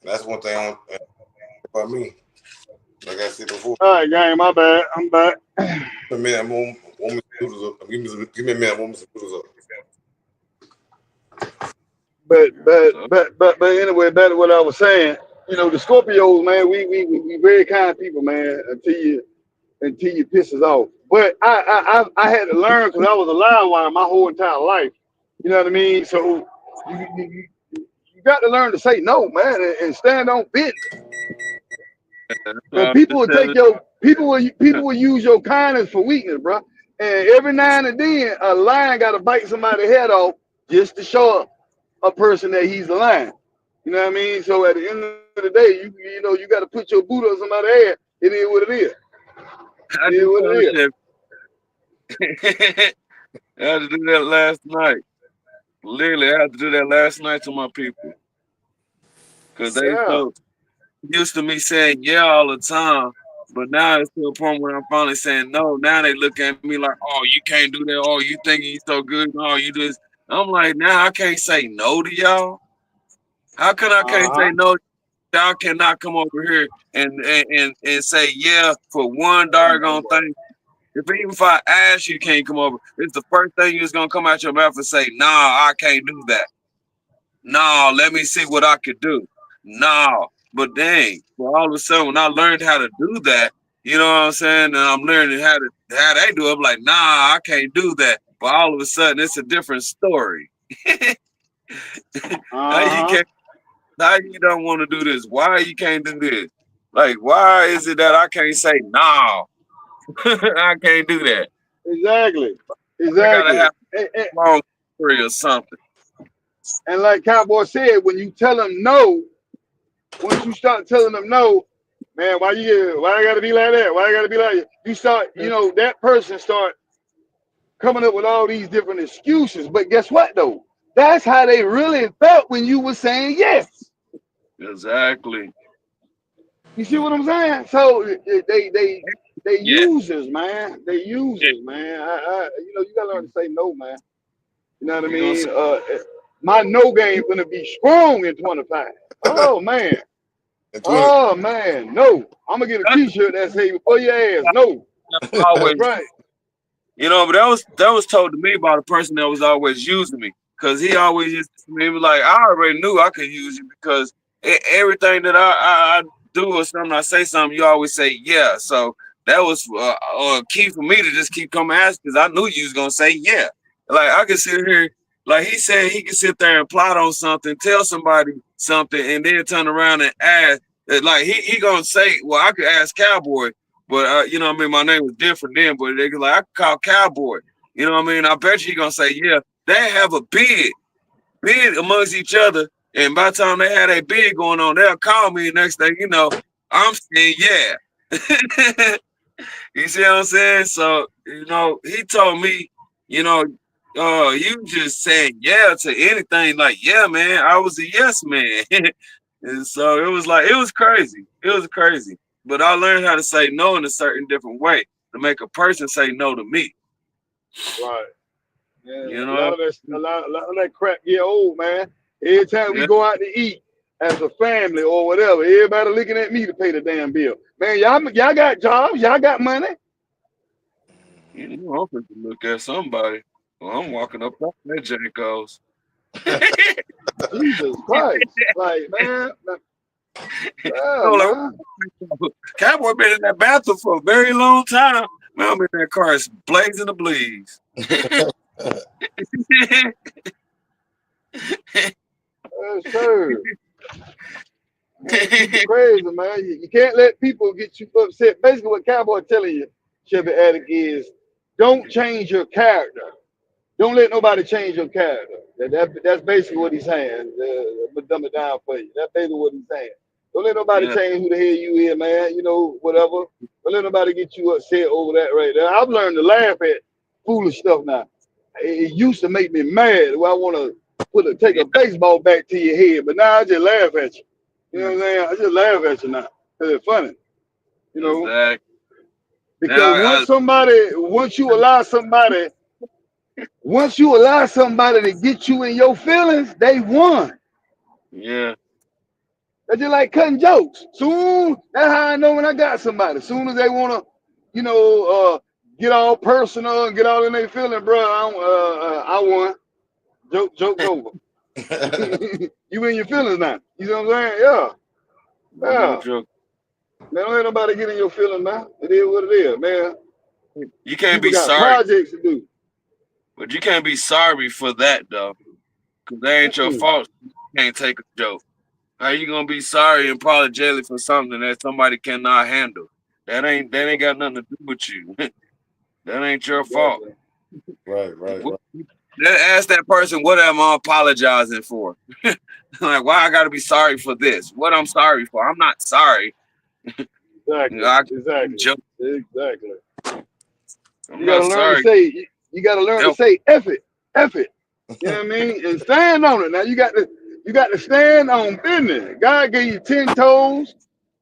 that's one thing about me. Like I said before, All right, gang, my bad. I'm back. a minute, I'm on, want me some noodles up. Give me a minute, I want me some noodles up. So But anyway, back to what I was saying. The Scorpios, man, we very kind people, man. Until you piss us off. But I had to learn because I was a live wire my whole entire life. You know what I mean? So you got to learn to say no, man, and stand on business. that's what Because I was telling. people will use your kindness for weakness, bro. And every now and then, a lion got to bite somebody's head off just to show a person that he's a lion. You know what I mean? So at the end of the day, you got to put your boot on somebody's head. It is what it is. I It is just what it told is. Chef. I had to do that last night. Literally, I had to do that last night to my people because they Yeah. so used to me saying yeah all the time. But now it's to a point where I'm finally saying no. Now they look at me like, oh, you can't do that. Oh, you thinking you so good. Oh, you just. I'm like, now I can't say no to y'all How can I can't say Uh-huh. no? Y'all cannot come over here and say yeah for one doggone thing. Even if I ask you, can't come over. It's the first thing you're gonna come out your mouth and say, "Nah, I can't do that. Nah, let me see what I could do. Nah." But dang, well, all of a sudden, when I learned how to do that, you know what I'm saying, and I'm learning how they do it, I'm like, nah, I can't do that. But all of a sudden, it's a different story. How you Uh-huh. can't? How you don't want to do this? Why you can't do this? Like, why is it that I can't say no? I can't do that. Exactly. I gotta Exactly. have a long story or something. And like Cowboy said, when you tell them no, once you start telling them no, man, why I gotta be like that? Why I gotta be like that? You start, that person start coming up with all these different excuses. But guess what though? That's how they really felt when you were saying yes. Exactly. You see what I'm saying? So they Yeah. users, man. They Yeah. users, man. You gotta learn to say no, man. You know what I You gonna say mean? My no game gonna be strong in 25. Oh man. And 20. Oh man. No. I'm gonna get a that's t-shirt that say before your ass. No. always, That's right. but that was told to me by the person that was always using me. Cause he always used to me, he was like, I already knew I could use you because everything that I do or something, I say something, you always say yeah. So that was key for me to just keep coming asking because I knew you was gonna say yeah. Like I could sit here, like he said, he could sit there and plot on something, tell somebody something, and then turn around and ask. Like he gonna say, well, I could ask Cowboy, but what I mean, my name was different then, but they could like I could call Cowboy. You know what I mean? I bet you he gonna say, yeah, they have a bid amongst each other. And by the time they had a bid going on, they'll call me. Next thing you know, I'm saying yeah. You see what I'm saying? So, he told me, you know, you just saying yeah to anything. Like, yeah, man, I was a yes man. And so it was crazy. It was crazy. But I learned how to say no in a certain different way to make a person say no to me. Right. Yeah, You a lot know? of that, a lot of that crap get old, man. Every time we Yeah. go out to eat as a family or whatever, everybody looking at me to pay the damn bill. Man, y'all got jobs, y'all got money. I'm supposed to look at somebody. Well, I'm walking up that Jankos. Jesus Christ. Like, man, yeah, Like, man. Cowboy been in that bathroom for a very long time. Man, I'm in that car, it's blazing the bleeds. Yes, sir. Man, people crazy, man. You can't let people get you upset. Basically, what Cowboy telling you, Chevy Addict, is don't change your character. Don't let nobody change your character. That's basically what he's saying. I'm gonna dumb it down for you. That's basically what he's saying. Don't let nobody Yeah, change who the hell you is, man. Whatever. Don't let nobody get you upset over that right there. I've learned to laugh at foolish stuff now. It used to make me mad where I want to take yeah, a baseball bat to your head, but now I just laugh at you. You know yeah. what I'm saying? I just laugh at you now. 'Cause it's funny, you know. Exactly. Because Now, once you allow somebody to get you in your feelings, they won. yeah, That's just like cutting jokes. That's how I know when I got somebody. Soon as they wanna, get all personal and get all in their feeling, bro, I won. Joke's over. You in your feelings now. You know what I'm saying? Yeah, no yeah. joke. Man, don't let nobody get in your feelings now. It is what it is, man. You can't People be got sorry, projects to do. but you can't be sorry for that though, because that ain't your Mm-mm. fault. You can't take a joke. How you gonna be sorry and apologetic for something that somebody cannot handle? That ain't got nothing to do with you. That ain't your fault. Exactly. Right. Ask that person, what am I apologizing for? Like, why I gotta be sorry for this? What I'm sorry for? I'm not sorry. Exactly. I can Exactly. joke. Exactly. I'm You not gotta learn to sorry. say. You gotta learn to Help. say F it, F it. You know what I mean? And stand on it. Now you got to stand on business. God gave you 10 toes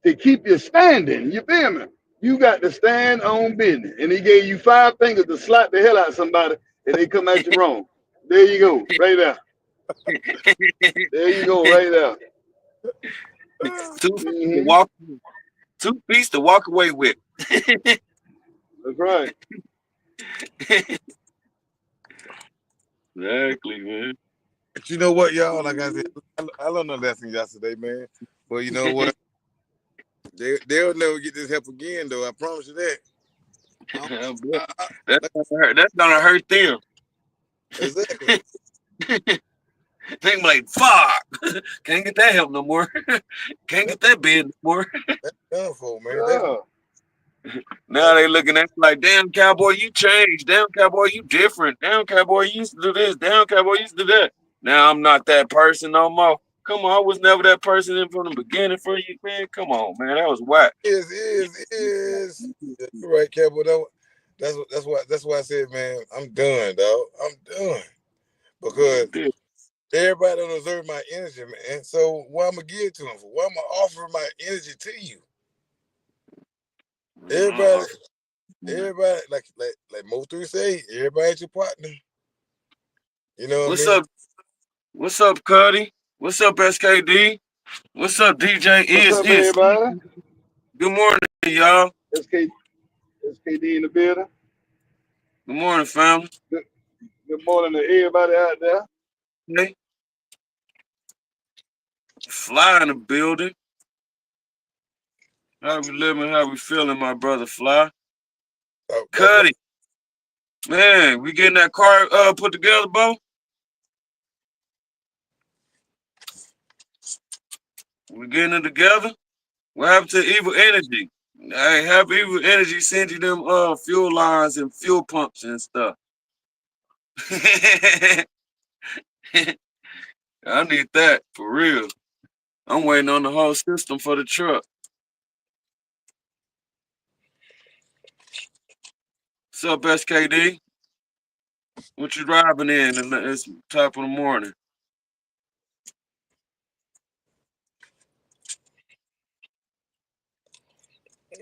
to keep you standing. You feel me? You got to stand on business. And he gave you 5 fingers to slap the hell out of somebody and they come at you wrong. There you go, right there. There you go, right there. 2 feet to Mm-hmm. walk, 2 feet to walk away with. That's right. Exactly, man. But you know what, y'all? Like I said, I learned a lesson yesterday, man. But you know what? They'll never get this help again, though. I promise you that. I, That's gonna hurt. That's gonna hurt them. exactly. They be like, fuck, can't get that help no more. Can't That's get that bed no more. done for, man. That's Yeah. Now they looking at me like, damn cowboy, you changed. Damn cowboy, you different. Damn cowboy, you used to do this. Damn cowboy, you used to do that. Now I'm not that person no more. Come on, I was never that person in from the beginning for you, man. Come on, man, that was whack. is. Yeah, you're right, Cowboy. That's why I said, man, I'm done, dog. I'm done because everybody don't deserve my energy, man. So why I'm gonna give it to them for? Why I'm gonna offer my energy to you? Everybody, everybody, like Mo3 say, everybody your partner. You know what I What's mean? up? What's up, Cuddy? What's up, SKD? What's up, DJ? What's up, everybody? Good morning, y'all. SK, SKD in the building. Good morning, family. Good morning to everybody out there. Hey, Fly in the building. How we living? How we feeling, my brother Fly? Cuddy, man, we getting that car put together, Bo? We getting it together? What happened to Evil Energy? I have Evil Energy send you them fuel lines and fuel pumps and stuff. I need that for real. I'm waiting on the whole system for the truck. What's up, SKD? What you driving in? It's top of the morning.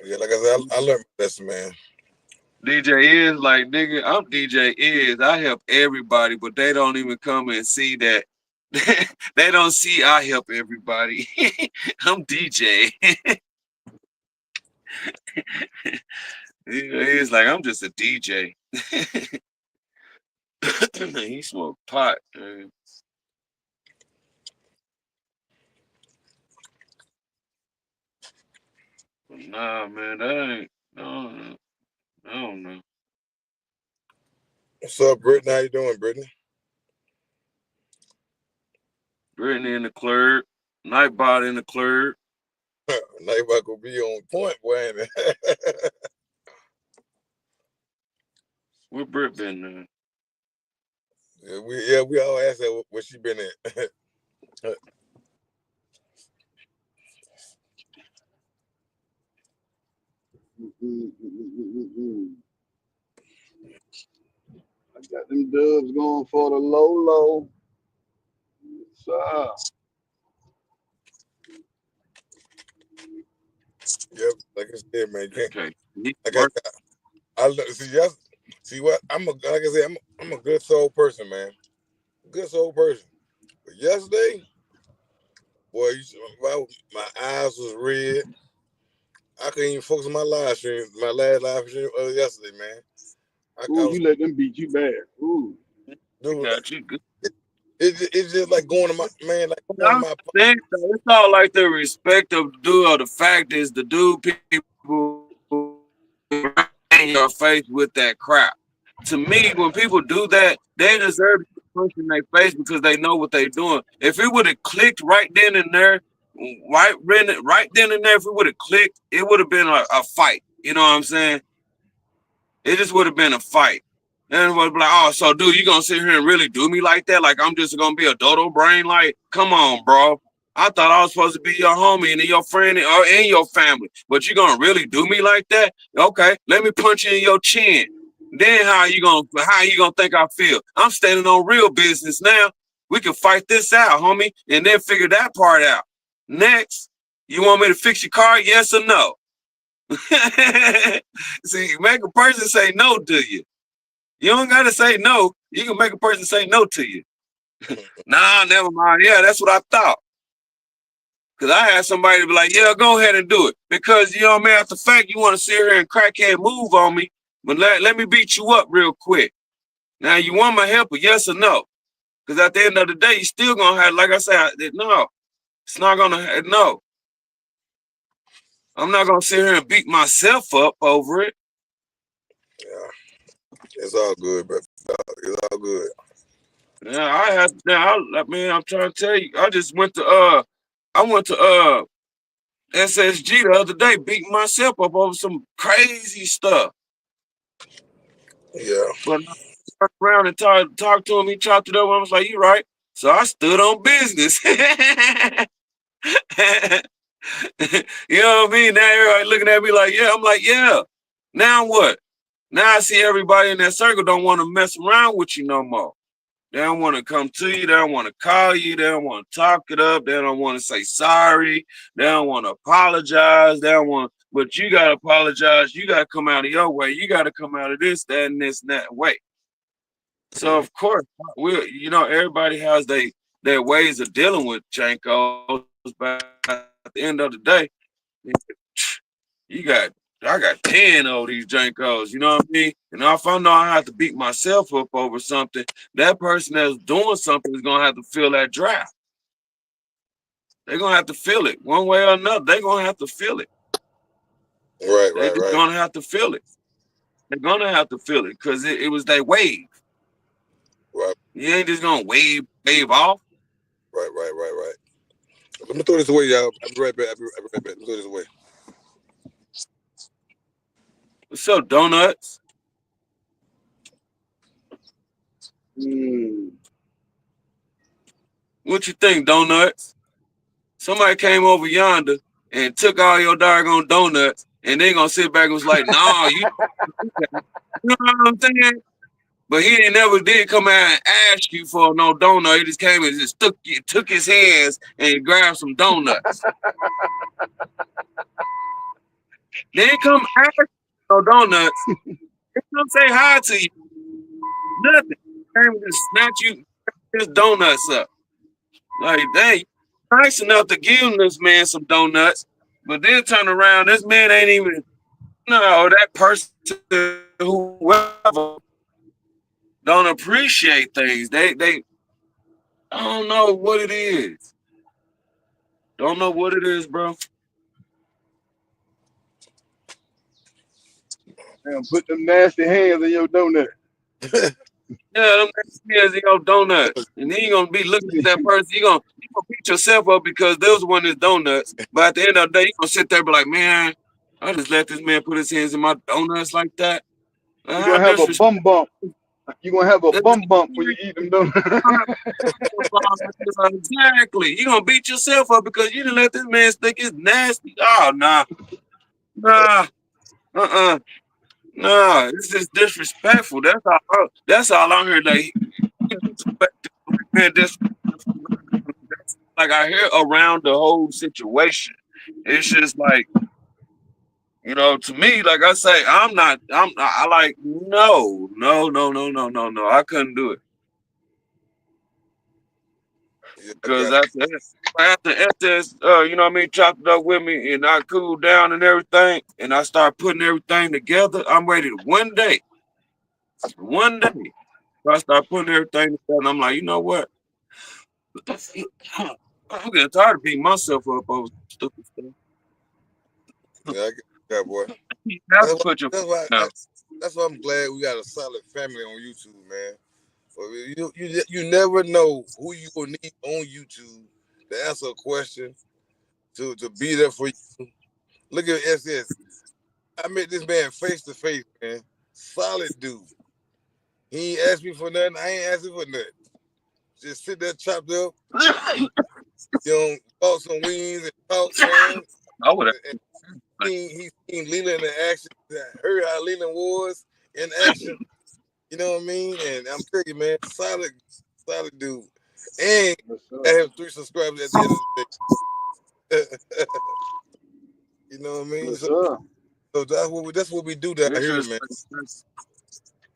Yeah, like I said, I learned my lesson, man. DJ is like, nigga, I'm DJ is. I help everybody, but they don't even come and see that. They don't see I help everybody. I'm DJ. He's like, I'm just a DJ. He smoke pot. Man. Nah, man, that ain't. I don't know. What's up, Brittany? How you doing, Brittany? Brittany in the club, Nightbot in the club. Nightbot gonna be on point, boy. Where Britt been? We all asked her where she been at. I got them dubs going for the low. So, Yep, like I said, man. Okay. Like I see what like I said, I'm a good soul person, man. Good soul person. But yesterday, boy, my eyes was red. I couldn't even focus on my live stream, my last live stream yesterday, man. I was, you let them beat you bad. Ooh. dude, Got you good. it's just like going to my man, like going to I my. think so. It's all like the respect of the dude. Or the fact is, the dude people in your face with that crap. To me, when people do that, they deserve to punch in their face because they know what they're doing. If it would have clicked right then and there, right then and there, if it would have clicked, it would have been a fight. You know what I'm saying? It just would have been a fight. And it would be like, oh, so dude, you gonna sit here and really do me like that? Like I'm just gonna be a dodo brain? Like, come on, bro. I thought I was supposed to be your homie and your friend or in your family, but you gonna really do me like that? Okay, let me punch you in your chin. Then how you gonna think I feel? I'm standing on real business now. We can fight this out, homie, and then figure that part out. Next, you want me to fix your car? Yes or no? See, make a person say no to you. You don't gotta say no. You can make a person say no to you. Nah, never mind. Yeah, that's what I thought. Because I had somebody be like, yeah, go ahead and do it. Because, you know, man, after the fact, you want to sit here and crackhead move on me, but let me beat you up real quick. Now, you want my help, yes or no? Because at the end of the day, you still going to have, like I said, no, it's not going to, no. I'm not going to sit here and beat myself up over it. Yeah, it's all good, bro. It's all good. Yeah, I had, man, I'm trying to tell you, I went to SSG the other day, beating myself up over some crazy stuff. Yeah. But I turned around and talked to him. He chopped it up. I was like, "You right?" So I stood on business. You know what I mean? Now everybody looking at me like, "Yeah." I'm like, "Yeah." Now what? Now I see everybody in that circle don't want to mess around with you no more. They don't want to come to you. They don't want to call you. They don't want to talk it up. They don't want to say sorry. They don't want to apologize. They don't want, but you got to apologize. You got to come out of your way. You got to come out of this, that, and this, and that way. So, of course, everybody has their ways of dealing with Jankos, but at the end of the day, you got I got 10 of these Jankos, you know what I mean? And if I know I have to beat myself up over something, that person that's doing something is gonna have to feel that draft. They're gonna have to feel it one way or another. They're gonna have to feel it. They're just Right. gonna have to feel it. They're gonna have to feel it because it was that wave. Right. You ain't just gonna wave off. Right. Let me throw this away, y'all. I'll be right back. I'll be right back. Let me throw this away. What's up, donuts? What you think, donuts? Somebody came over yonder and took all your doggone donuts, and they gonna sit back and was like, "No, you know what I'm saying?" But he never did come out and ask you for no donut. He just came and just took his hands and grabbed some donuts. They didn't come ask you for no donuts. They come say hi to you. Nothing. They came and just snatch his donuts up. Like, dang, nice enough to give this man some donuts, but then turn around, this man ain't even, that person, whoever, don't appreciate things. They I don't know what it is. Don't know what it is, bro. And put them nasty hands in your donut. Yeah, them hands in your donuts. And then you're gonna be looking at that person. You gonna beat yourself up because there was one of his donuts. But at the end of the day, you're gonna sit there and be like, man, I just let this man put his hands in my donuts like that. You're How gonna have a disrespectful. bum bump. You're gonna have a bum bump when you eat them donuts. Exactly. You're gonna beat yourself up because you didn't let this man think it's nasty. Oh nah. Nah. Nah. It's just disrespectful. That's all I'm here. Like man, like I hear around the whole situation. It's just like, to me, like I say, I like no. I couldn't do it. Yeah, Because after you know what I mean, chopped it up with me and I cooled down and everything, and I start putting everything together, I'm ready to one day, I start putting everything together, and I'm like, you know what? I'm getting tired of beating myself up over stupid stuff. I get that, boy. You have That's to why, put your that's why, foot down. that's why I'm glad we got a solid family on YouTube, man. But you never know who you gonna need on YouTube to answer a question, to be there for you. Look at SS. I met this man face to face, man. Solid dude. He ain't asked me for nothing. I ain't asking for nothing. Just sit there chopped up, bought some wings and talk, man. I would And he seen Leland in action, heard how Leland was in action. You know what I mean? And I'm telling you, man, solid dude. And I have 3 subscribers at the end of the day. You know what I mean? So that's what we do down here, man.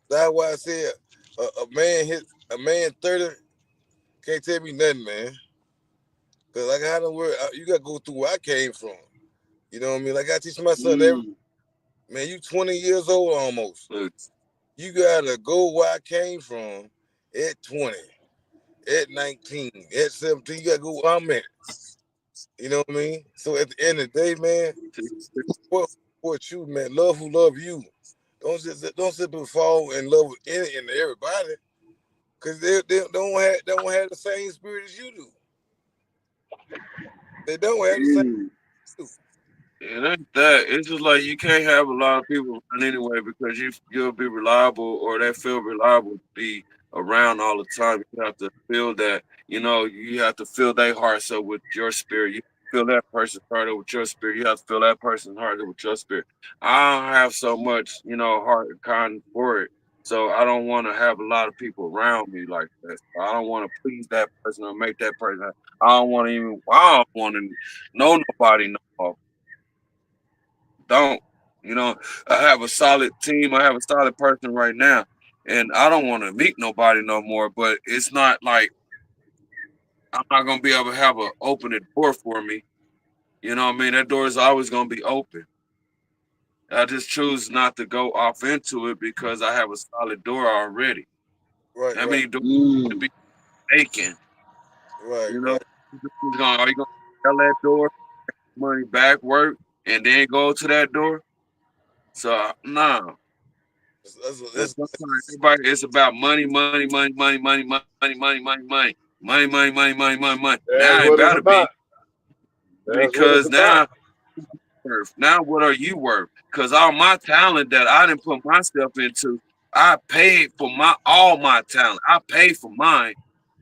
That's why I said a man 30 can't tell me nothing, man. Cause like I don't worry, you gotta go through where I came from. You know what I mean? Like I teach my son every Mm. man. You 20 years old almost. Look, You gotta go where I came from at 20, at 19, at 17. You gotta go where I'm at. You know what I mean? So at the end of the day, man, support you, man. Love who love you. Don't simply fall in love with any and everybody, cause they don't have the same spirit as you do. They don't have the same. Mm. Spirit. it ain't that. It's just like you can't have a lot of people around anyway because you'll be reliable or they feel reliable to be around all the time. You have to feel that, you have to fill their hearts up with your spirit. You feel that person's heart up with your spirit. You have to feel that person's heart up with your spirit. I don't have so much, heart and kind for it. So I don't want to have a lot of people around me like that. So I don't want to please that person or make that person. I don't want to know nobody no more. Don't. You know, I have a solid team. I have a solid person right now. And I don't want to meet nobody no more. But it's not like I'm not gonna be able to have an open door for me. You know what I mean? That door is always gonna be open. I just choose not to go off into it because I have a solid door already. Right, How right, many doors to Mm. be taken? right, You know, right. are you gonna sell that door, money back, work, and then go to that door? So no. That's, Sometimes everybody it's about money, money, money, money, money, money, money, money, money, money, money, money, money, money, money, money. That's Now it what it's better be about. That's what it's because about. now worth. Now what are you worth? Because all my talent that I didn't put myself into, I paid for all my talent. I paid for mine.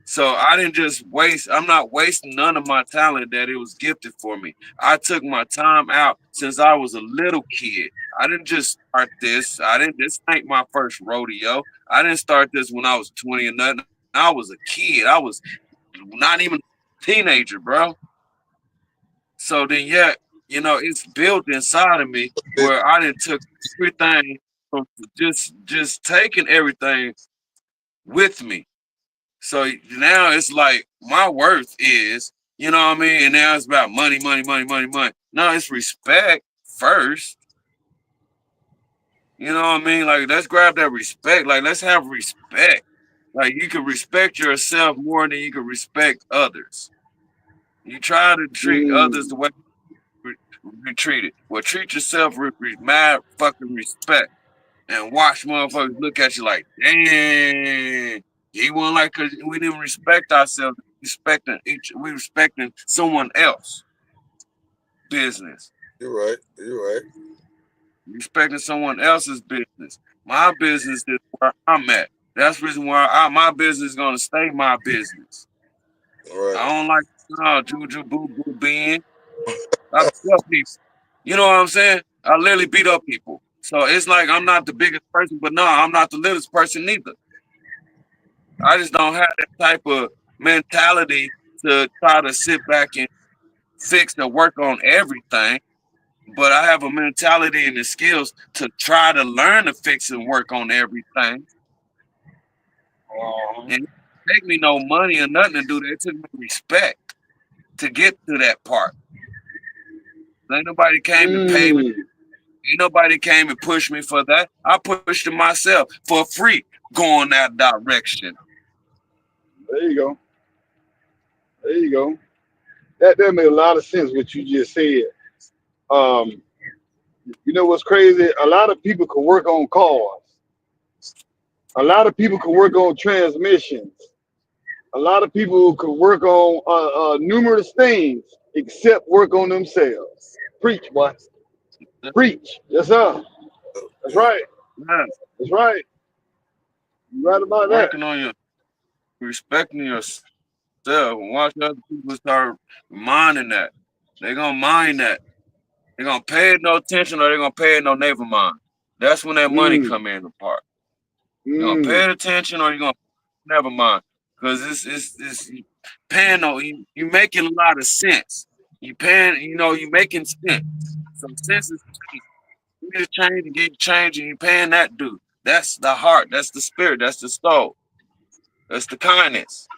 So I didn't just waste, I'm not wasting none of my talent that it was gifted for me. I took my time out since I was a little kid. I didn't just start this. This ain't my first rodeo. I didn't start this when I was 20 or nothing. I was a kid. I was not even a teenager, bro. So then, yeah, it's built inside of me it. where I didn't took everything from just taking everything with me. So now it's like my worth is, you know what I mean? And now it's about money, money, money, money, money. No, it's respect first. You know what I mean? Like let's grab that respect. Like let's have respect. Like you can respect yourself more than you can respect others. You try to treat others Mm. the way be treated. Well, treat yourself with mad fucking respect and watch motherfuckers look at you like, dang, he wasn't like, cause we didn't respect ourselves, we respecting someone else business, You're right. You're right. respecting someone else's business. My business is where I'm at. That's the reason why my business is gonna stay my business. Right. I don't like juju boo boo being. I beat up people. You know what I'm saying? I literally beat up people. So it's like I'm not the biggest person, but no, I'm not the littlest person neither. I just don't have that type of mentality to try to sit back and fix or work on everything. But I have a mentality and the skills to try to learn to fix and work on everything. Uh, And it didn't take me no money or nothing to do that. It took me respect to get to that part. Ain't nobody came and paid me. mm. Ain't nobody came and pushed me for that. I pushed it myself for free going that direction. There you go. There you go. That made a lot of sense what you just said. Um, you know what's crazy? A lot of people can work on cars. A lot of people can work on transmissions. A lot of people can work on numerous things except work on themselves. Preach, boy. Preach. Yes, sir. That's Yeah. right. Yeah, That's right. You right about that. working on your respecting yourself and watch other people start minding that. They're gonna mind that. They're gonna pay it no attention or they're gonna pay it no never mind. That's when that money Mm, come in the part. You're gonna pay mm, it attention or you're gonna never mind. Because it's paying no you making a lot of sense. You paying, you making sense. So sense is change. You get a change and get change and you paying that dude. That's the heart, that's the spirit, that's the soul, that's the kindness.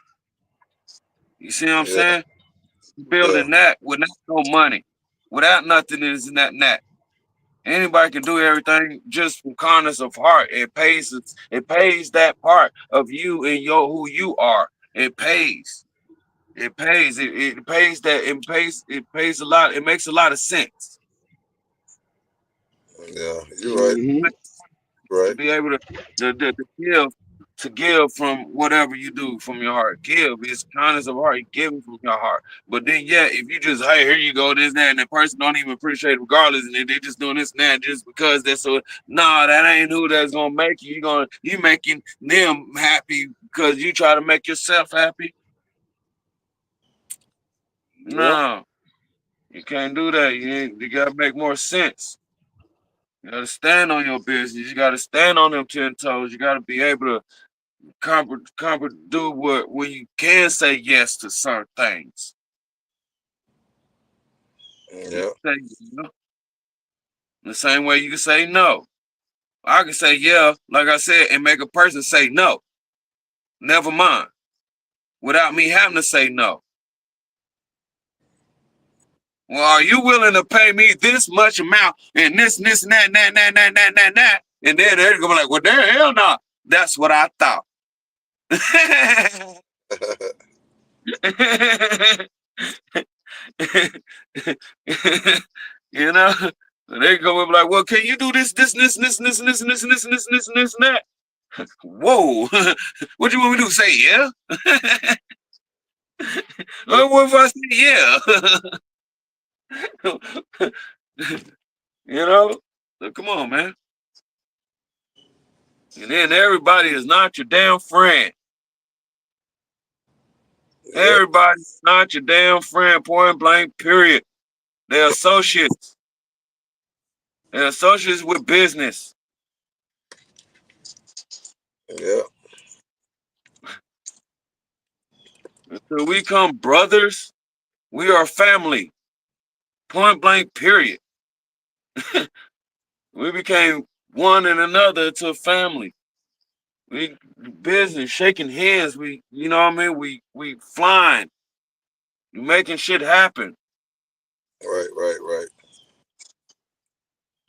You see what I'm Yeah. saying? Yeah. Building that without no money, without nothing is in that. Anybody can do everything just from kindness of heart. It pays. It pays that part of you and your who you are. It pays. It pays. It pays that. It pays. It pays a lot. It makes a lot of sense Yeah. You're right. Mm-hmm. to Right. be able to give from whatever you do from your heart. Give. It's kindness of heart. You give from your heart. But then, yeah, if you just, hey, here you go, this, that, and the person don't even appreciate it regardless, and they just doing this and that just because they're so, nah, that ain't who that's gonna make you. You making them happy because you try to make yourself happy. Yep. No, you can't do that. You gotta make more sense. You gotta stand on your business. You gotta stand on them 10 toes. You gotta be able to do what when you can say yes to certain things. You Yeah. can say no. The same way you can say no. I can say yeah, like I said, and make a person say no. Never mind. Without me having to say no. Well, are you willing to pay me this much amount and this, and that? And then they're gonna be like, well, the hell no. That's what I thought. You know, they go up like, well, can you do this, and that? Whoa, what you want me to do? Say yeah? What if I say yeah? You know, so come on, man. And then everybody is not your damn friend. Yep. Everybody's not your damn friend. Point blank. Period. They're associates. They're associates with business. Yep. Until we come brothers, we are family. Point blank. Period. We became one and another to a family. We business, shaking hands. We, you know what I mean? We flying, making shit happen. Right. Right. Right.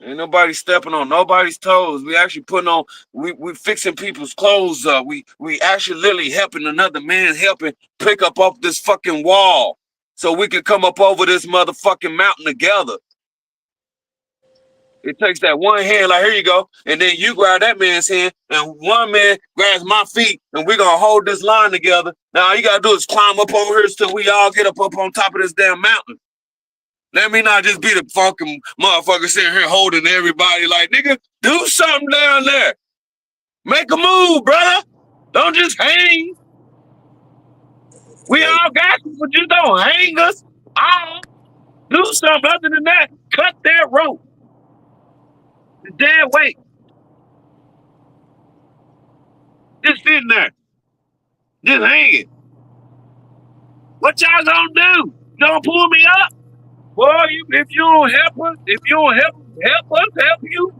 Ain't nobody stepping on nobody's toes. We actually putting on. We fixing people's clothes up. We actually literally helping another man helping pick up off this fucking wall, so we can come up over this motherfucking mountain together. It takes that one hand, like here you go, and then you grab that man's hand, and one man grabs my feet, and we're gonna hold this line together. Now all you gotta do is climb up over here till we all get up on top of this damn mountain. Let me not just be the fucking motherfucker sitting here holding everybody like, nigga, do something down there. Make a move, brother. Don't just hang. We Right. all got you, but you don't hang us. All do something other than that. Cut that rope. The dead weight. Just sitting there. Just hanging. What y'all gonna do? You gonna pull me up? Boy, if you don't help us, if you don't help us, help you.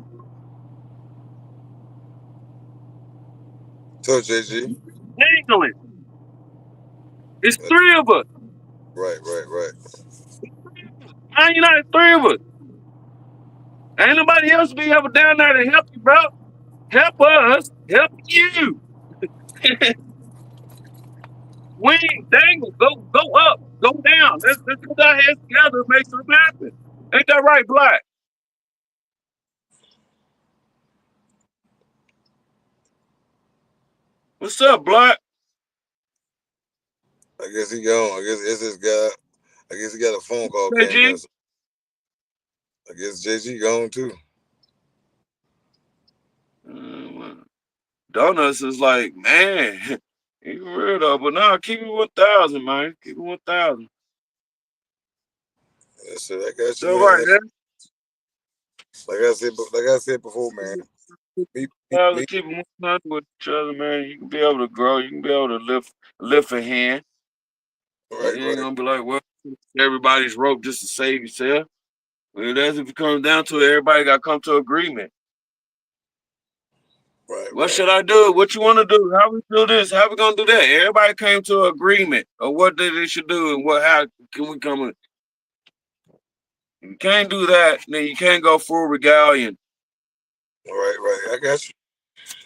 So JG. Dangling. It's three of us. Right. Right. Right. I ain't not three of us. Ain't nobody else be ever down there to help you, bro. Help us, help you. We ain't dangle. Go up, go down. Let's put our heads together and make something happen. Ain't that right, Black? What's up, Black? I guess he gone. I guess it's this guy. I guess he got a phone call came in. KG? So I guess JG gone too. Donuts is like, man, you real though, but nah, keep it 1,000, man. Keep it 1,000. That's it. I got you, So man. right there. Like I said before, man. Me. Keep it 100 with each other, man. You can be able to grow. You can be able to lift a hand. Right. You ain't Right. gonna be like, well, everybody's rope just to save yourself. Well, that's if it comes down to it, everybody got to come to agreement. What should I do? What you want to do? How we do this? How we gonna do that? Everybody came to an agreement of what they should do and how can we come in. You can't do that, then you can't go full regalia. Right. I got you.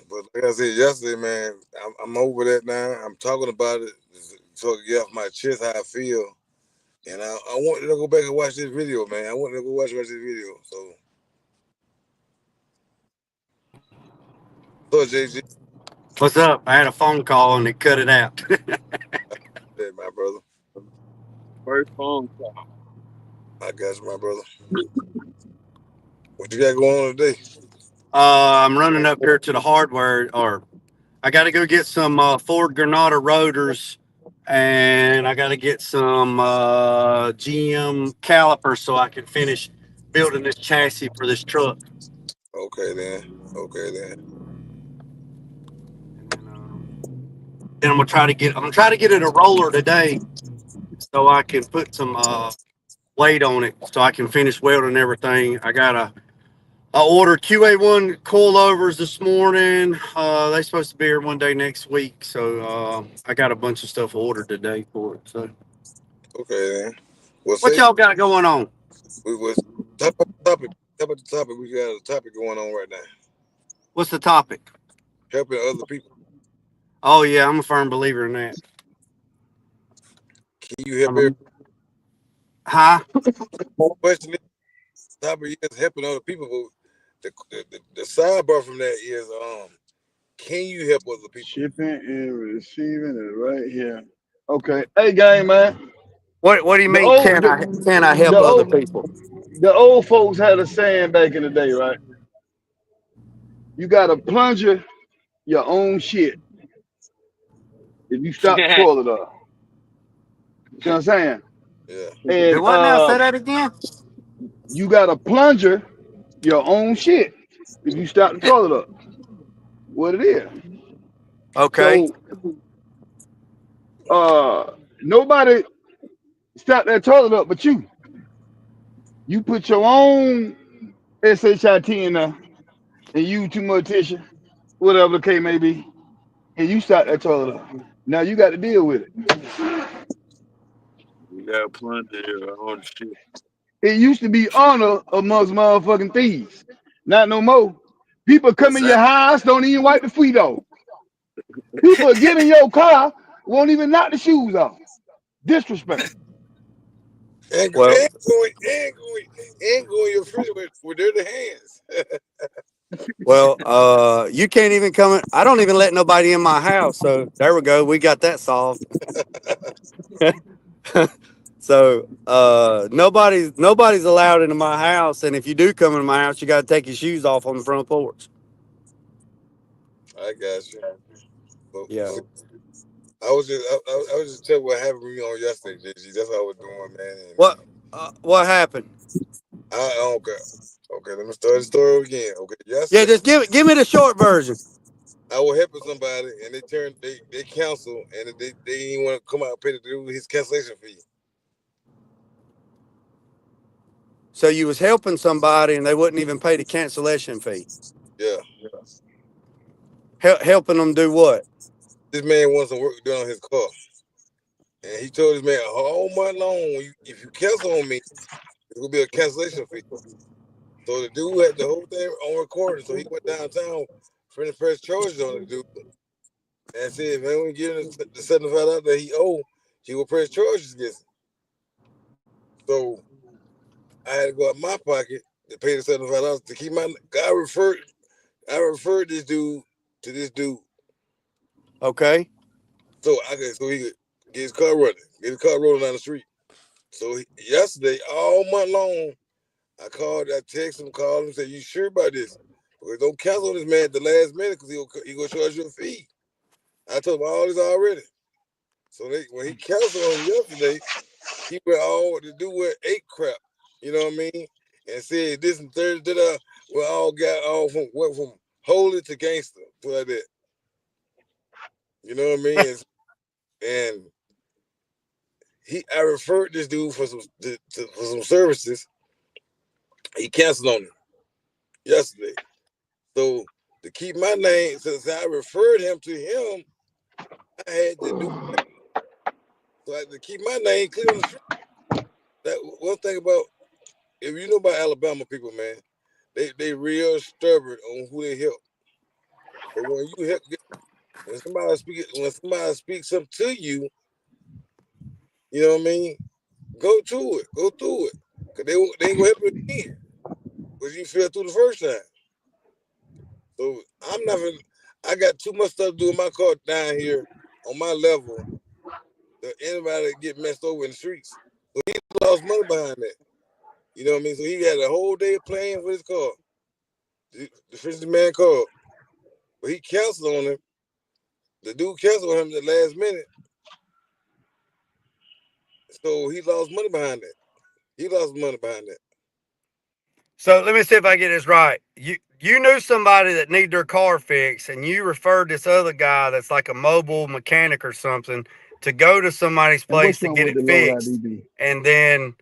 But like I said yesterday, man, I'm over that now. I'm talking about it so I can get off my chest how I feel. And I wanted to go back and watch this video, man. I wanted to go watch this video. So JG. What's up? I had a phone call and it cut it out. Hey, my brother. First phone call. I got you, my brother. What you got going on today? I'm running up here to the hardware, or I got to go get some Ford Granada rotors, and I got to get some GM calipers so I can finish building this chassis for this truck. Okay then. Then I'm gonna try to get it a roller today, so I can put some weight on it, so I can finish welding everything. I ordered QA1 coilovers this morning. They're supposed to be here one day next week, so I got a bunch of stuff ordered today for it. So Okay then. Well, what y'all got going on? We was talk about the topic. We got a topic going on right now. What's the topic? Helping other people. Oh yeah, I'm a firm believer in that. Can you help everybody? Huh? Question is, the topic is helping other people. But the sidebar from that is, can you help other people? Shipping and receiving it right here. Okay. Hey, gang, man. What do you mean? Can I help other people? The old folks had a saying back in the day, right? You got to plunger your own shit if you stop the toilet up. You know what I'm saying? Yeah. And What now? Say that again. you got to plunger your own shit if you stop the toilet up. What it is. Okay. So, nobody stop that toilet up but you. You put your own SHIT in there and use too much tissue, whatever the case may be, and you start that toilet up. Now you got to deal with it. You got plenty on shit. It used to be honor amongst motherfucking thieves. Not no more. People come in your house, don't even wipe the feet off. People get in your car, won't even knock the shoes off. Disrespect. And go in your refrigerator with dirty hands. Well, you can't even come in. I don't even let nobody in my house. So there we go. We got that solved. So nobody's allowed into my house. And if you do come into my house, you got to take your shoes off on the front porch. I got you. But Yeah. I was just telling what happened with me on yesterday, JG. That's what I was doing, man. And what happened? Okay, let me start the story again. Okay, yesterday. Yeah, just give me the short version. I was helping somebody, and they canceled, and they didn't want to come out and pay to do his cancellation fee. So you was helping somebody, and they wouldn't even pay the cancellation fee. Yeah. Helping them do what? This man wants some work done on his car, and he told this man all month long, if you cancel on me, it's gonna be a cancellation fee. So the dude had the whole thing on recording, so he went downtown for the press charges on the dude, and said, "Man, when we get him the $75 that he owed, he will press charges against him." So I had to go out my pocket to pay the $75 to keep my. I referred this dude to this dude. Okay. So he could get his car rolling down the street. So yesterday, all month long, I texted him, called him, said, "You sure about this? Because don't cancel on this man at the last minute because he gonna charge you a fee." I told him all this already. So when he canceled on him yesterday, he went all to do with ape crap. You know what I mean? And said this and third, we all got all went from holy to gangster, like that. You know what I mean? And I referred this dude for some services. He canceled on him yesterday. So to keep my name, since I referred him to him, I had to do that. So I had to keep my name clear on the street. That one thing about, if you know about Alabama people, man, they real stubborn on who they help. But when you help, when somebody speaks something to you, you know what I mean? Go to it, go through it, cause they ain't gonna help you again, cause you fell through the first time. So I'm not. I got too much stuff to do in my car down here on my level that anybody get messed over in the streets. So he lost money behind that. You know what I mean? So he had a whole day playing for his car. The 50-man called, but he canceled on him. The dude canceled on him at the last minute. So he lost money behind that. He lost money behind that. So let me see if I get this right. You knew somebody that needed their car fixed, and you referred this other guy that's like a mobile mechanic or something to go to somebody's place to get it fixed. And then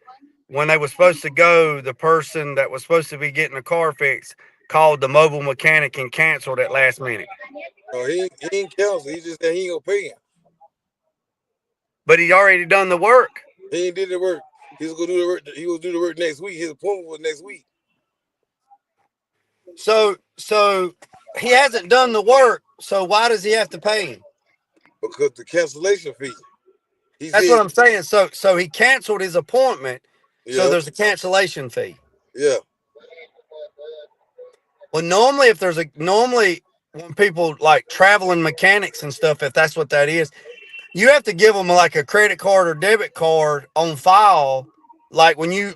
when they were supposed to go, the person that was supposed to be getting the car fixed called the mobile mechanic and canceled at last minute. No, he ain't canceled. He just said he ain't gonna pay him. But he already done the work. He ain't did the work. He was gonna do the work. He will do the work next week. His appointment was next week. So he hasn't done the work. So why does he have to pay him? Because the cancellation fee. That's what I'm saying. So he canceled his appointment. Yeah. So there's a cancellation fee. Yeah. Well, normally when people like traveling mechanics and stuff, if that's what that is, you have to give them like a credit card or debit card on file. Like when you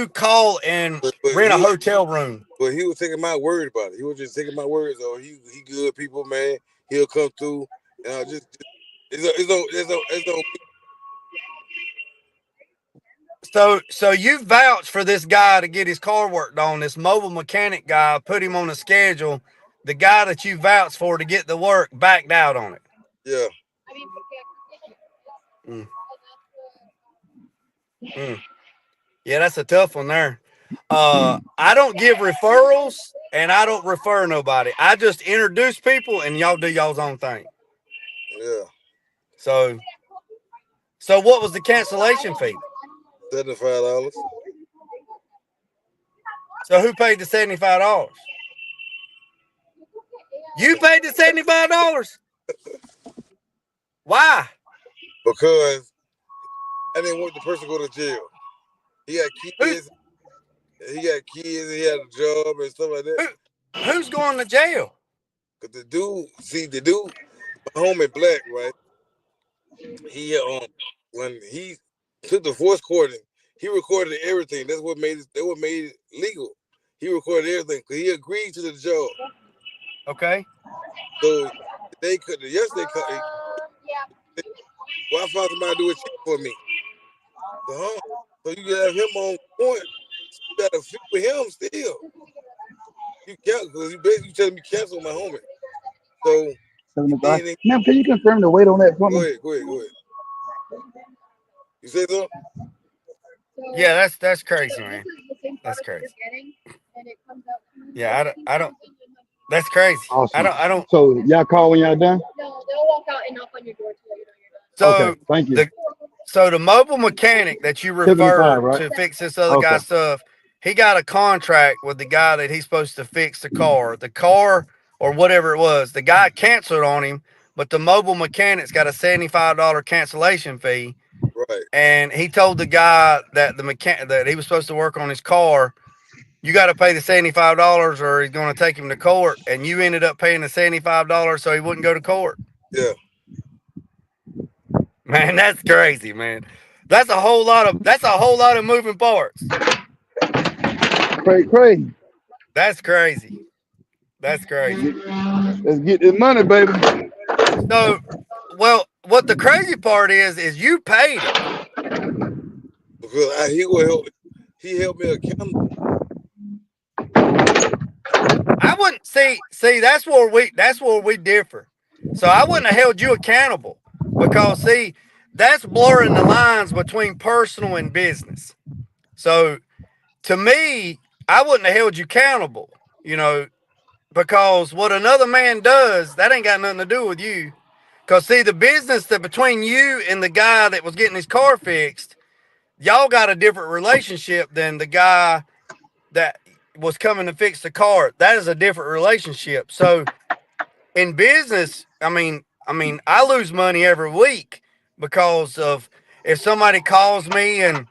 call and rent a hotel room. But he was taking my word about it. He was just taking my words. Oh, he good people, man. He'll come through, and I just it's on. So you vouched for this guy to get his car worked on. This mobile mechanic guy, put him on a schedule. The guy that you vouched for to get the work backed out on it. Yeah. Yeah, that's a tough one there. I don't give referrals and I don't refer nobody. I just introduce people and y'all do y'all's own thing. Yeah. So what was the cancellation fee? $75. So who paid the $75? You paid the $75? Why? Because I didn't want the person to go to jail. He had kids. He had a job and stuff like that. Who's going to jail? Cause the dude, my homie Black, right? He when he took the voice recording, he recorded everything. That's what made it legal. He recorded everything because he agreed to the job. Okay. So yesterday. Well, I found somebody to do a check for me. So you have him on point. You gotta fit with him still. You can't, because you basically telling me cancel my homie. So ma'am, can you confirm the weight on that for me? Go ahead. You say so? Yeah, that's crazy, man. That's crazy. Yeah, I don't. That's crazy. Awesome. I don't. So y'all call when y'all done? No, they'll walk out and knock on your door to let you know you're done. So okay, thank you. So the mobile mechanic that you referred right? to fix this other guy's stuff, he got a contract with the guy that he's supposed to fix the car or whatever it was. The guy canceled on him, but the mobile mechanic's got a $75 cancellation fee. Right. And he told the guy that that he was supposed to work on his car, you got to pay the $75 or he's going to take him to court. And you ended up paying the $75 so he wouldn't go to court. Yeah. Man, that's crazy, man. That's a whole lot of moving parts. Crazy. That's crazy. That's crazy. Let's get this money, baby. So, well, what the crazy part is you paid him. Because he helped me accountable. I wouldn't see that's where we differ. So I wouldn't have held you accountable because that's blurring the lines between personal and business. So to me, I wouldn't have held you accountable. You know, because what another man does, that ain't got nothing to do with you. Because, see, the business that between you and the guy that was getting his car fixed, y'all got a different relationship than the guy that was coming to fix the car. That is a different relationship. So in business, I lose money every week because of if somebody calls me and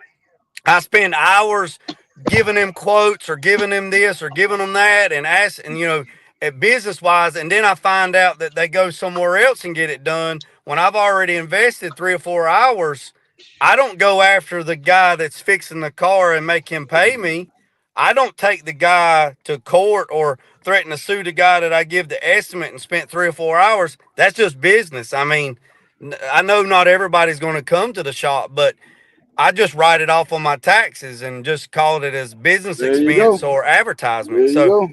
I spend hours giving them quotes or giving them this or giving them that and asking, at business wise, and then I find out that they go somewhere else and get it done when I've already invested 3 or 4 hours. I don't go after the guy that's fixing the car and make him pay me. I don't take the guy to court or threaten to sue the guy that I give the estimate and spent 3 or 4 hours. That's just business. I mean, I know not everybody's going to come to the shop, but I just write it off on my taxes and just call it as business There you go. expense or There advertisement. you So go.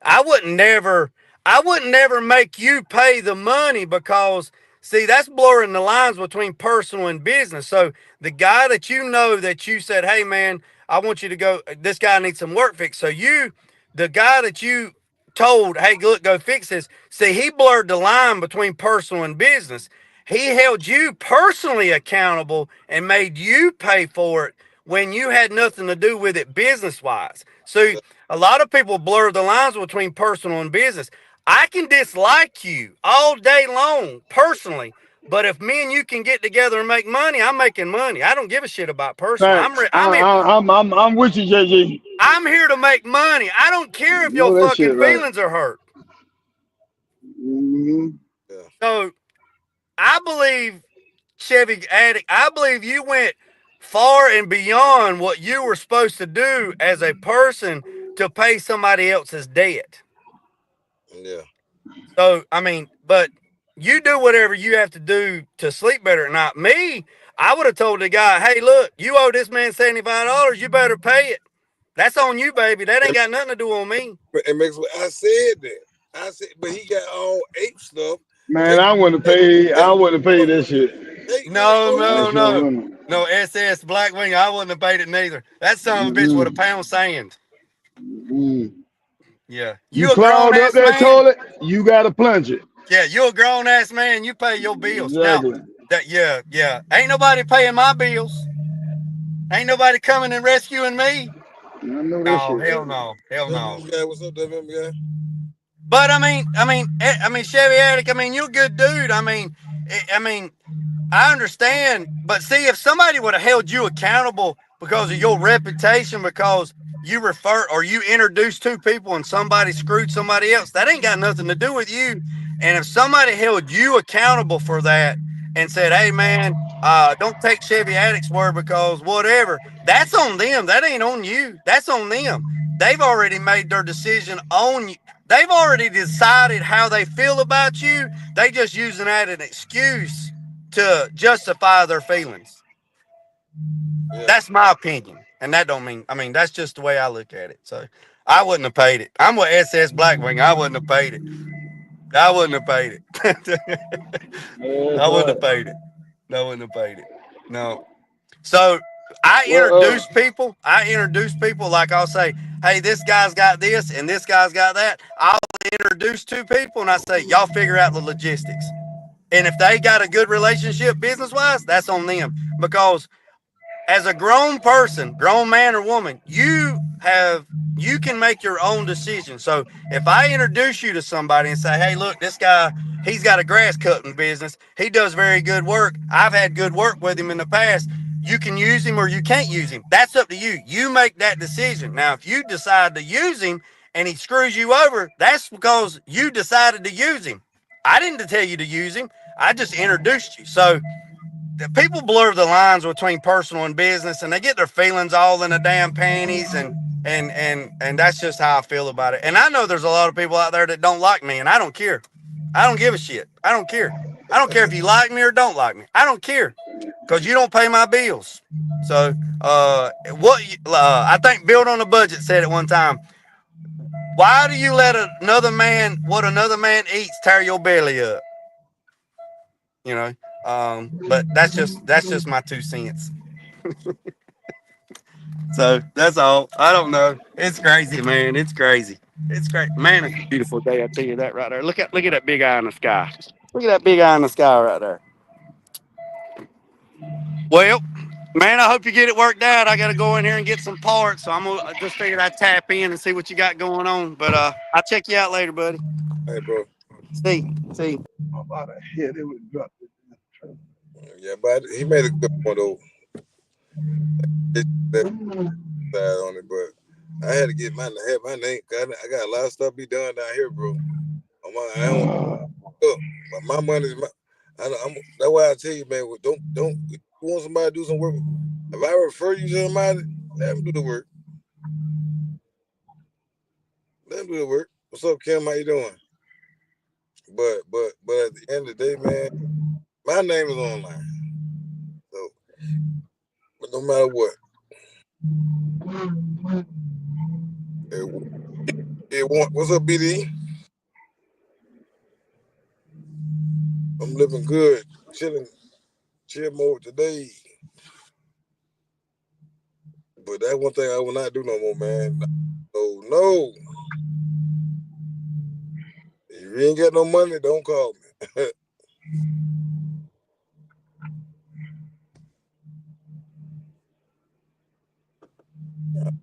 I wouldn't never I wouldn't never make you pay the money because see that's blurring the lines between personal and business. So the guy that you know that you said, "Hey man, I want you to go this guy needs some work fixed." So the guy that you told, "Hey, look, go fix this." See, he blurred the line between personal and business. He held you personally accountable and made you pay for it when you had nothing to do with it business wise. So a lot of people blur the lines between personal and business. I can dislike you all day long personally, but if me and you can get together and make money, I'm making money. I don't give a shit about personal. Thanks. I'm with you, JJ. I'm here to make money. I don't care if You your know that shit, fucking right? feelings are hurt. Mm-hmm. Yeah. So I believe Chevy Addict, I believe you went far and beyond what you were supposed to do as a person to pay somebody else's debt. Yeah. So, but you do whatever you have to do to sleep better at night. Me, I would have told the guy, hey, look, you owe this man $75. You better pay it. That's on you, baby. That ain't got nothing to do on me. And makes I said that. I said, but he got all ape stuff. Man, I wouldn't pay. I wouldn't pay Take that shit. No, oh I yeah. no, sure no. wouldn't. No, SS Blackwing, I wouldn't have paid it neither. That son of a bitch with a Mm-mm. pound sand. Mm. Yeah. You You a grown clogged up ass that man? toilet, you gotta plunge it. Yeah, you a grown ass man. You pay your bills. Now, Exactly. yeah. Ain't nobody paying my bills. Ain't nobody coming and rescuing me. I know that No, shit. hell no. Hell no. WM guy, what's up, WM guy? But Chevy Attic, you're a good dude. I understand, but see, if somebody would have held you accountable because of your reputation, because you refer or you introduced two people and somebody screwed somebody else, that ain't got nothing to do with you. And if somebody held you accountable for that and said, "Hey, man, don't take Chevy Addict's word because whatever," that's on them. That ain't on you. That's on them. They've already made their decision on you. They've already decided how they feel about you. They just using that as an excuse to justify their feelings. Yeah. That's my opinion. And that don't mean, that's just the way I look at it. So I wouldn't have paid it. I'm with SS Blackwing. I wouldn't have paid it. I wouldn't have paid it. That's I wouldn't right. have paid it. I wouldn't have paid it. No. So I Well, introduce people like I'll say, hey, this guy's got this and this guy's got that. I'll introduce two people and I say, y'all figure out the logistics. And if they got a good relationship business wise, that's on them. Because as a grown person, grown man or woman, you can make your own decision. So if I introduce you to somebody and say, hey, look, this guy, he's got a grass cutting business. He does very good work. I've had good work with him in the past. You can use him or you can't use him. That's up to you. You make that decision. Now, if you decide to use him and he screws you over, that's because you decided to use him. I didn't tell you to use him. I just introduced you. So people blur the lines between personal and business and they get their feelings all in the damn panties and that's just how I feel about it. And I know there's a lot of people out there that don't like me and I don't care. I don't give a shit. I don't care. I don't care if you like me or don't like me. I don't care because you don't pay my bills. So I think Build on a Budget said it one time. Why do you let what another man eats tear your belly up? You know, but that's just my 2 cents. So that's all. I don't know. It's crazy, man. It's crazy. It's great, man. It's a beautiful day. I tell you that right there. Look at that big eye in the sky. Look at that big eye in the sky right there. Well, man, I hope you get it worked out. I got to go in here and get some parts, so I just figured I'd tap in and see what you got going on. But I'll check you out later, buddy. Hey, bro. See. I'm about to hit it with drop it. Yeah, but he made a good point though. That side on it, but I had to get my name. I got a lot of stuff be done down here, bro. I don't look, but my money's my. That's why I tell you, man. Don't. If you want somebody to do some work? If I refer you to somebody, let them do the work. Let them do the work. What's up, Kim? How you doing? But at the end of the day, man, my name is online. So, but no matter what, what's up, BD? I'm living good, chill mode today. But that's one thing I will not do no more, man. No. If you ain't got no money, don't call me.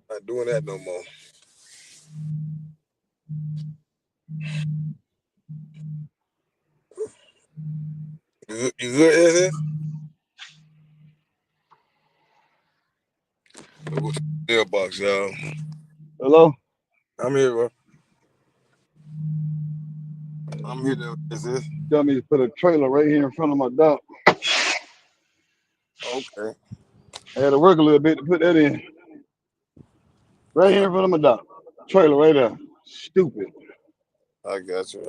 Not doing that no more. You good, SS? Go to the mailbox, y'all. Hello? I'm here, bro. I'm here, SS. Tell me to put a trailer right here in front of my dock. Okay. I had to work a little bit to put that in. Right here in front of my dock. Trailer right there. Stupid. I got you.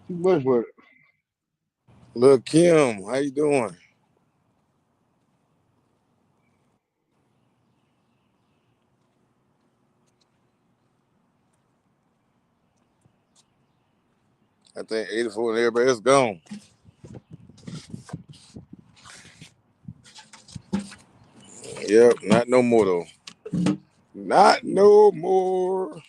Too much work. Look, Kim, how you doing? I think 84 and everybody else gone. Yep, not no more though. Not no more.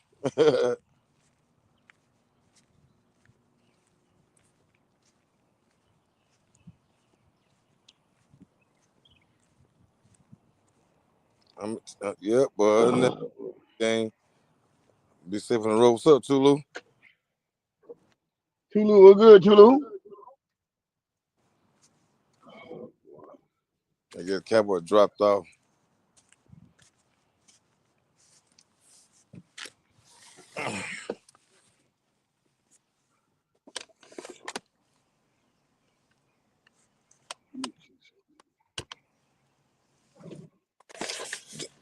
Yep, but other than that thing, be safe on the road. What's up, Tulu? Tulu, we're good, Tulu. I guess Cowboy dropped off.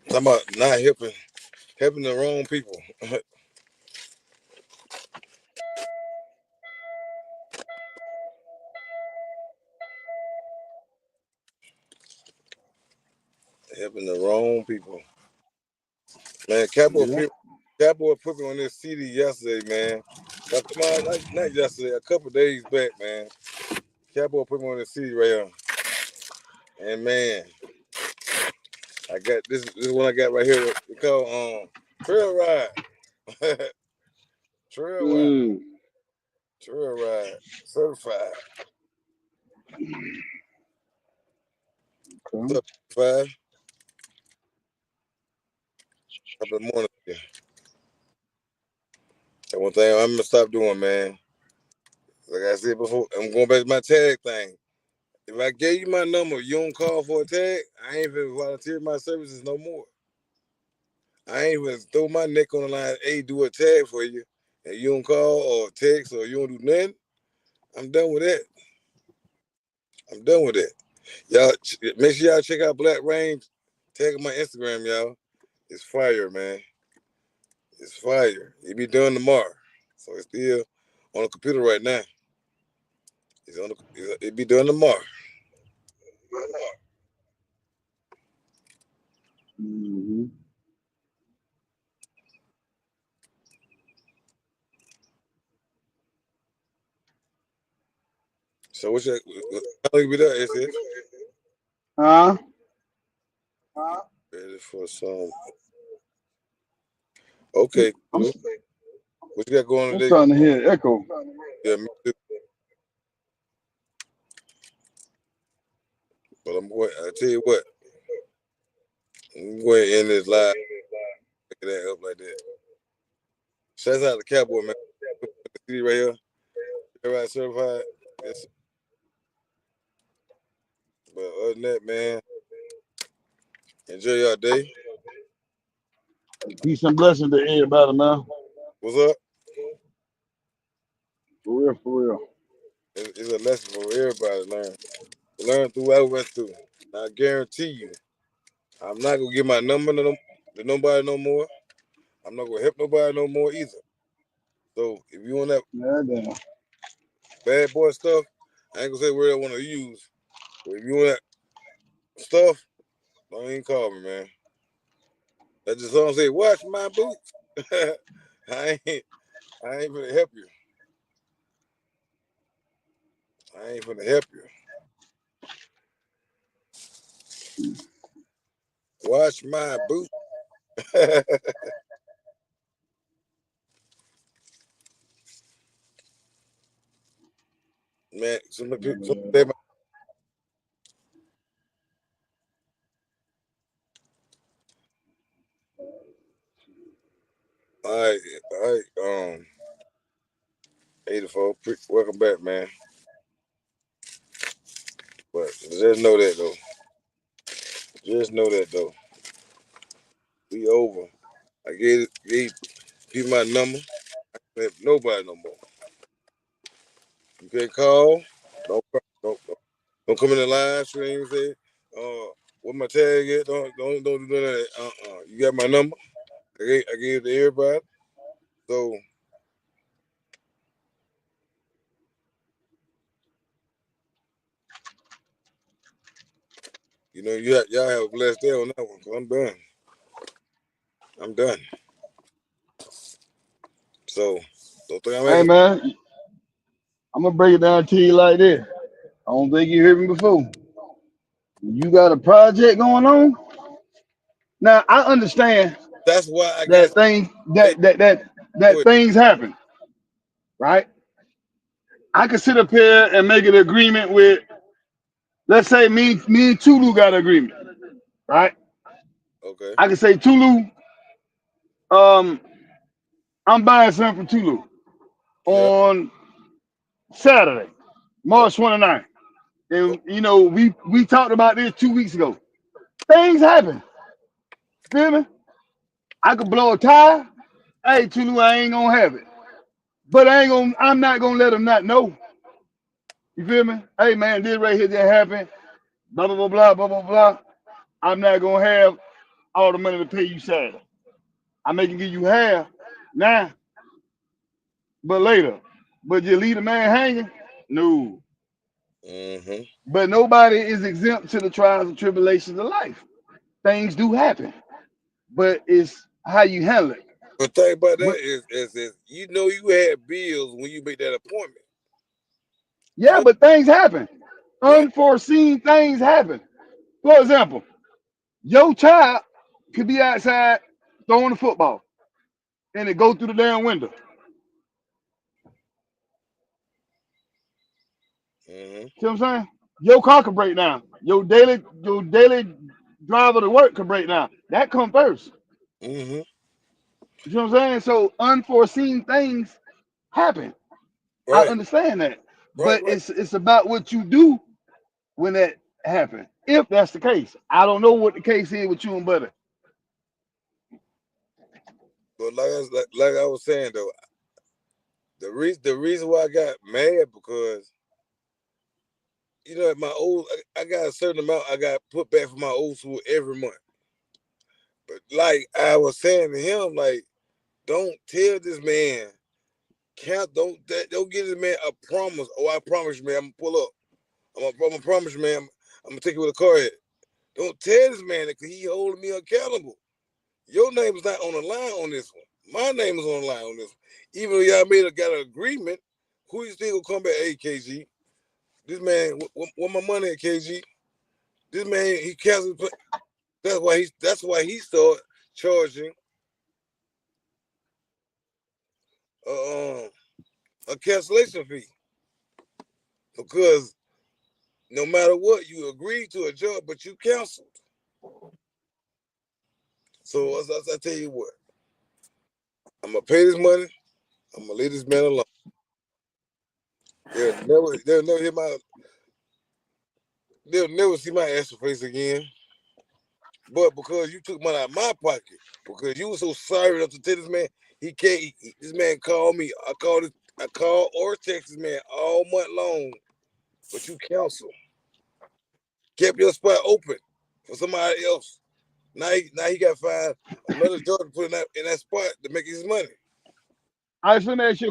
Talking about not helping the wrong people. Helping the wrong people. Man, Yeah. Cowboy put me on this CD yesterday, man. Not yesterday, a couple days back, man. Cowboy put me on this CD right here. And man, I got this one I got right here. It's called Trail Ride. Trail Ride. Mm. Trail Ride. Certified. Okay. What's up, 5? Top of the morning. Yeah. That one thing I'm gonna stop doing, man. Like I said before, I'm going back to my tag thing. If I gave you my number, you don't call for a tag, I ain't gonna volunteer my services no more. I ain't even throw my neck on the line, hey, do a tag for you, and you don't call or text or you don't do nothing. I'm done with that. I'm done with that. Y'all, make sure y'all check out Black Range. Tag my Instagram, y'all. It's fire, man. It's fire. It be done tomorrow. So it's still on the computer right now. It be done tomorrow. Mm-hmm. So how long you be there, SS? Huh? Ready for some. Okay, I'm, cool. What you got going I'm today? starting to hear echo. Yeah, me too. But I tell you what, I'm going to end this live. Pick that up like that. Shouts out to Cowboy, man. See right here. Everybody certified. Yes. But other than that, man, enjoy your day. Peace and blessings to everybody, man. What's up? For real, for real. It's a lesson for everybody to learn. Learn through what I went through. I guarantee you, I'm not gonna give my number to nobody no more. I'm not gonna help nobody no more either. So if you want that Yeah, damn. bad boy stuff, I ain't gonna say where I want to use. But if you want that stuff, don't even call me, man. That just song say, "Watch my boots." I ain't gonna help you. I ain't gonna help you. Watch my boots. Man, some people, all right, 84. Welcome back, man. But just know that though. Just know that though. We over. I gave people my number. I don't have nobody no more. You can't call. Don't come in the live stream and say, what my tag is. Don't do none of that. You got my number. I gave it to everybody. So y'all have a blessed day on that one. Cause I'm done. I'm done. So don't think I'm Hey, acting. man, I'm going to break it down to you like this. I don't think you heard me before. You got a project going on? Now, I understand That's why I got that things hey, that wait, things happen, right? I could sit up here and make an agreement with, let's say me and Tulu got an agreement, right? okay. I could say Tulu, um, I'm buying something from Tulu Yeah, on Saturday, yeah, March 29th. oh, And we talked about this 2 weeks ago. Things happen. Feel me? I could blow a tire. Hey, Tulu, I ain't gonna have it. But I'm not gonna let them not know. You feel me? Hey man, this right here just happened. Blah blah blah blah blah blah blah. I'm not gonna have all the money to pay you Saturday. I may can give you half now, but later. But you leave the man hanging? No. mm-hmm. But nobody is exempt to the trials and tribulations of life. Things do happen, but it's how you handle it. The thing about that But is you had bills when you make that appointment. yeah, So but things happen. right, Unforeseen things happen. For example, your child could be outside throwing the football and it go through the damn window. mm-hmm, See what I'm saying? Your car could break down. Your daily driver to work could break down. That come first. mm-hmm, You know what I'm saying? So unforeseen things happen. I right, understand that. right, But right. it's about what you do when that happens. If that's the case. I don't know what the case is with you and Buddy. But like I was saying though, the reason why I got mad because at my old I got a certain amount I got put back from my old school every month. But like I was saying to him, like, don't tell this man, don't give this man a promise. Oh, I promise you, man, I'm gonna pull up. I'm gonna promise you, man, I'm gonna take you with a car hit. Don't tell this man that he holding me accountable. Your name is not on the line on this one. My name is on the line on this one. Even though y'all got an agreement, who you think will come back? Hey, KG, this man, what my money at, KG? This man, he canceled. That's why he started charging a cancellation fee, because no matter what, you agreed to a job, but you canceled. So as I tell you what, I'm gonna pay this money. I'm gonna leave this man alone. They'll never see my ass face again. But because you took money out of my pocket, because you were so sorry enough to tell this man he can't. This man called me. I called or text this man all month long, but you canceled. Kept your spot open for somebody else. Now he got to find another job to put in that spot to make his money. All right, so let me ask you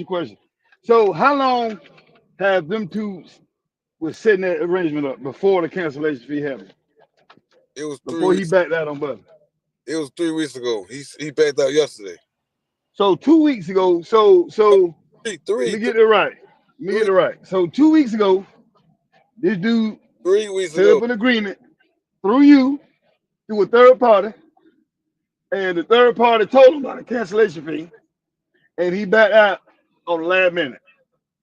a question. So how long have them two was setting that arrangement up before the cancellation fee happened? It was 3 Before weeks. he backed out on Butler. It was 3 weeks ago. He backed out yesterday. So 2 weeks ago. So Three. let me get it right. So 2 weeks ago, this dude 3 weeks set ago. up an agreement through a third party, and the third party told him about the cancellation fee, and he backed out on the last minute.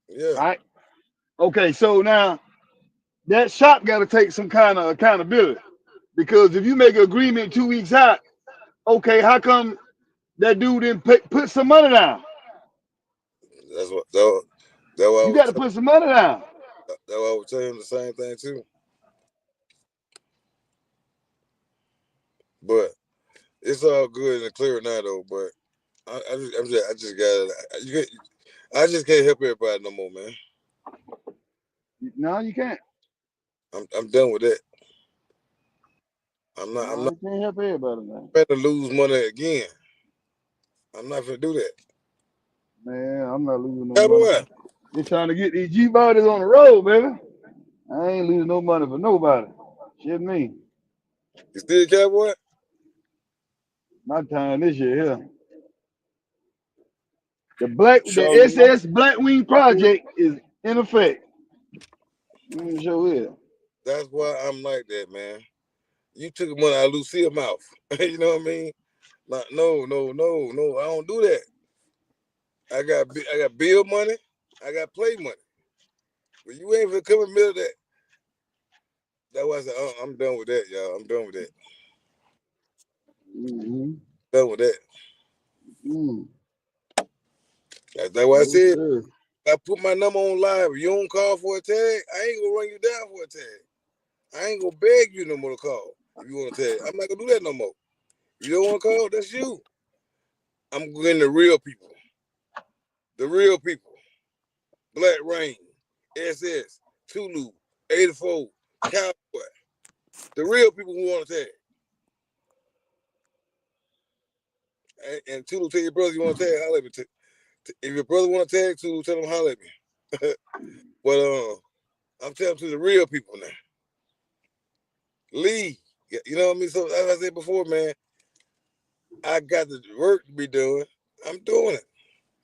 Yeah. Right? Okay, so now that shop got to take some kind of accountability, because if you make an agreement 2 weeks out, okay, how come that dude didn't put some money down? That's what I You was got to put some money down. That's why I was telling him the same thing too. But it's all good and clear now though. But I just can't help everybody no more, man. No, you can't. I'm done with that. I'm not You can't help everybody, man. to lose money again. I'm not gonna do that. Man, I'm not losing no Hey, money. boy. They're trying to get these G bodies on the road, baby. I ain't losing no money for nobody. Shit me. You still cowboy? My time this year, yeah. The Sure. SS Blackwing project is in effect. Sure is. That's why I'm like that, man. You took money out of Lucia's mouth. You know what I mean? Like, no. I don't do that. I got bill money. I got play money. But you ain't gonna come in the middle of that. That's why I said, I'm done with that, y'all. I'm done with that. Mm-hmm. Done with that. Mm. That's why I Yes, said, sir. I put my number on live. If you don't call for a tag, I ain't gonna run you down for a tag. I ain't gonna beg you no more to call if you want to tag. I'm not gonna do that no more. If you don't want to call, that's you. I'm getting the real people. The real people. Black Rain, SS, Tulu, 84, Cowboy. The real people who want to tag. And Tulu, tell your brother you want to tag, holler at me. If your brother want to tag Tulu, tell him holler at me. But I'm telling to the real people now. Lee, you know what I mean? So as I said before, man, I got the work to be doing. I'm doing it.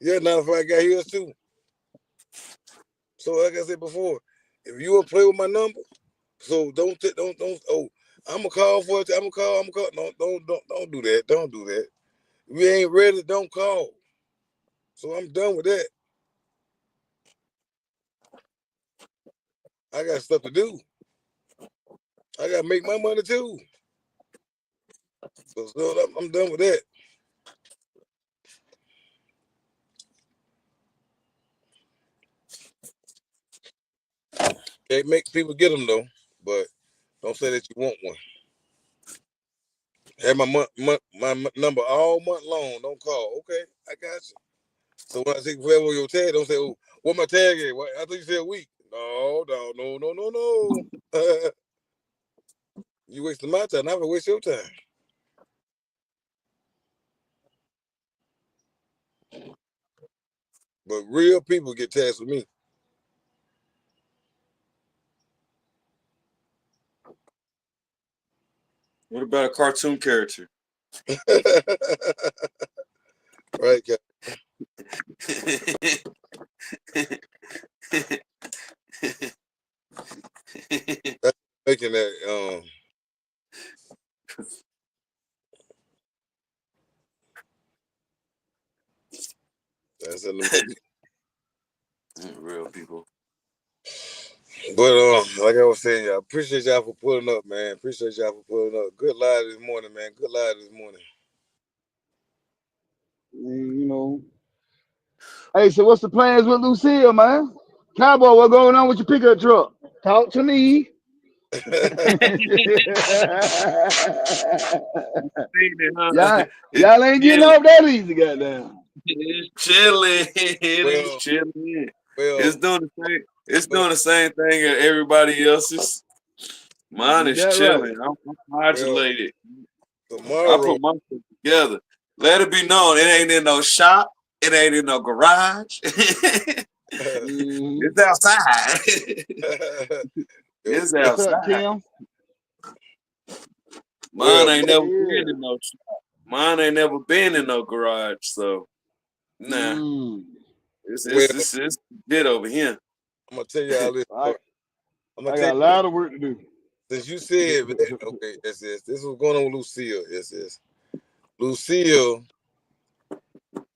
Yeah, 95 got his too. So like I said before, if you want to play with my number, so don't. Oh, I'm gonna call for it. I'm gonna call. No, don't do that. Don't do that. If you ain't ready, don't call. So I'm done with that. I got stuff to do. I gotta make my money too. So I'm done with that. Can't make people get them though, but don't say that you want one. Have my number all month long. Don't call. Okay, I got you. So when I say forever on your tag, don't say, "Oh, what my tag is?" What? I thought you said a week. No. You wasting my time. I'm gonna waste your time. But real people get tagged with me. What about a cartoon character? Right, Cap. That's making that. That's in the making. Real people. But like I was saying, y'all appreciate y'all for pulling up, man. Appreciate y'all for pulling up. Good live this morning, man. Good live this morning. You know. Hey, so what's the plans with Lucille, man? Cowboy, what going on with your pickup truck? Talk to me. y'all, It's y'all ain't getting chilling. off that easy, goddamn. It's chilling. It's well, chilling. well, It's doing the same. It's doing the same thing as everybody else's. Mine is That right. chilling. I'm well, modulated. I tomorrow. put my stuff together. Let it be known, it ain't in no shop. It ain't in no garage. Mm-hmm. It's outside. Yo, It's What's up, outside. Kim? Mine well, ain't Yeah, never yeah. been in no shop. Mine ain't never been in no garage. So nah, Mm. it's well, it's it's, it's good over here. I'm gonna tell y'all this I story. I'm gonna I tell got a you lot of work to do. since you said that. Okay, this was going on with Lucille. Lucille.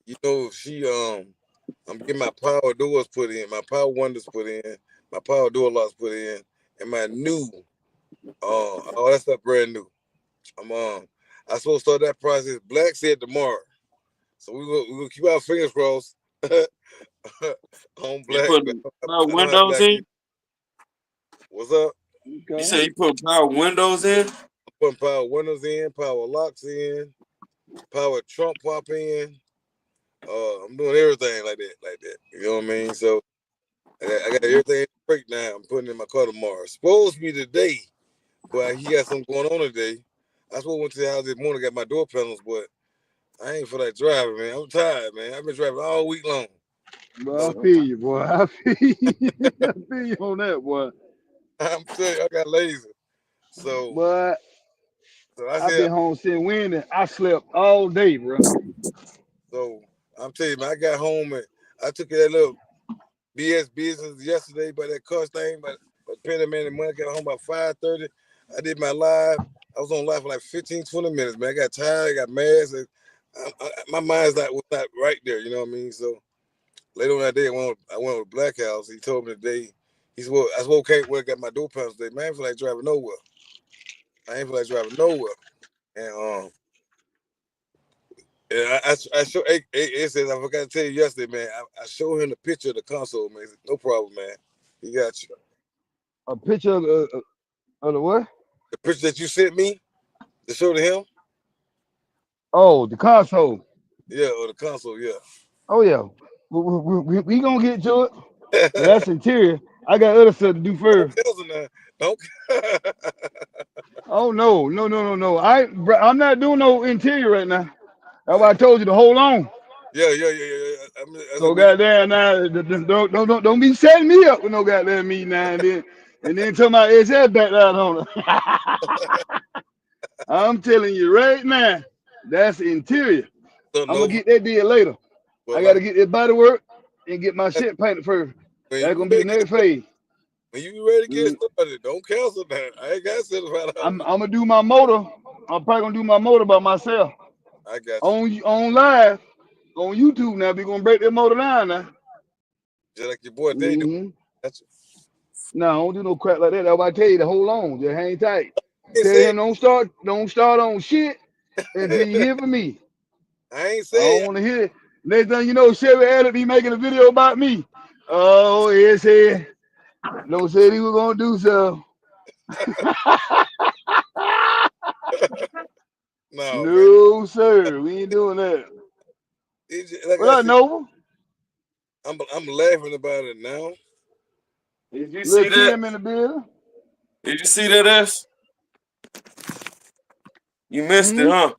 You know, I'm getting my power doors put in, my power windows put in, my power door locks put in, and my new, all that stuff brand new. I supposed to start that process. Black said tomorrow, so we gonna keep our fingers crossed on You Black. put power I don't have windows Black. in. What's up? You Okay. say you put power windows in. I'm putting power windows in, power locks in, power trunk pop in. I'm doing everything like that. You know what I mean? So I got everything straight now. I'm putting in my car tomorrow. Supposed to be today, but he got something going on today. I supposed to went to the house this morning, got my door panels, but I ain't feel like driving, man. I'm tired, man. I've been driving all week long. Boy, I So feel you, boy. I feel you. I feel you on that, boy. I'm telling you, I got lazy. So, But so I I've said, been home since Wednesday. I slept all day, bro. so I'm telling you, man, I got home and I took that little BS business yesterday by that cuss thing, but paying that man the money. I got home about 5:30. I did my live. I was on live for like 15, 20 minutes, man. I got tired, I got mad. So my mind's was not right there, you know what I mean? So later on that day, I went with Black House. He told me today, he said, well, I said, okay, well, I got my door panels today. Man, I ain't feel like driving nowhere. I ain't feel like driving nowhere. And I show it says I forgot to tell you yesterday, man. I showed him the picture of the console, man. He said, no problem, man. He got you. A picture of the what? The picture that you sent me to show to him, Oh, the console. yeah, or the console, yeah. Oh yeah. We gonna get to it. But that's interior. I got other stuff to do Don't first. cancel now. Don't. Oh no. I'm not doing no interior right now. That's why I told you to hold on. Yeah. I So said we. goddamn now, don't be setting me up with no goddamn meeting now and then tell my SF back out on her. I'm telling you right now, that's interior. Don't I'm gonna know, get that deal later. but I like gotta get that body work and get my shit painted first. when That's you gonna be the ready to get next phase. when you ready to get Mm, started, don't cancel that. I ain't got $75 I'm now. gonna do my motor. I'm probably gonna do my motor by myself I got you. on live on YouTube now. Be gonna break that motor down now. Just like your boy Day do. Mm-hmm. That's No, I don't do no crap like that. That's why I tell you to hold on, just hang tight. I ain't Tell saying him don't start on shit until you hear from me. I ain't I don't saying want to hear it. Next thing you know, Chevy Elliott be making a video about me. Oh, he said, don't say he was gonna do so. no, man. No, sir, we ain't doing that. Like What I up, said, Nova? I'm laughing about it now. Did you Little see that? Kim in the building. Did you see that? S? You missed it, Hmm? huh?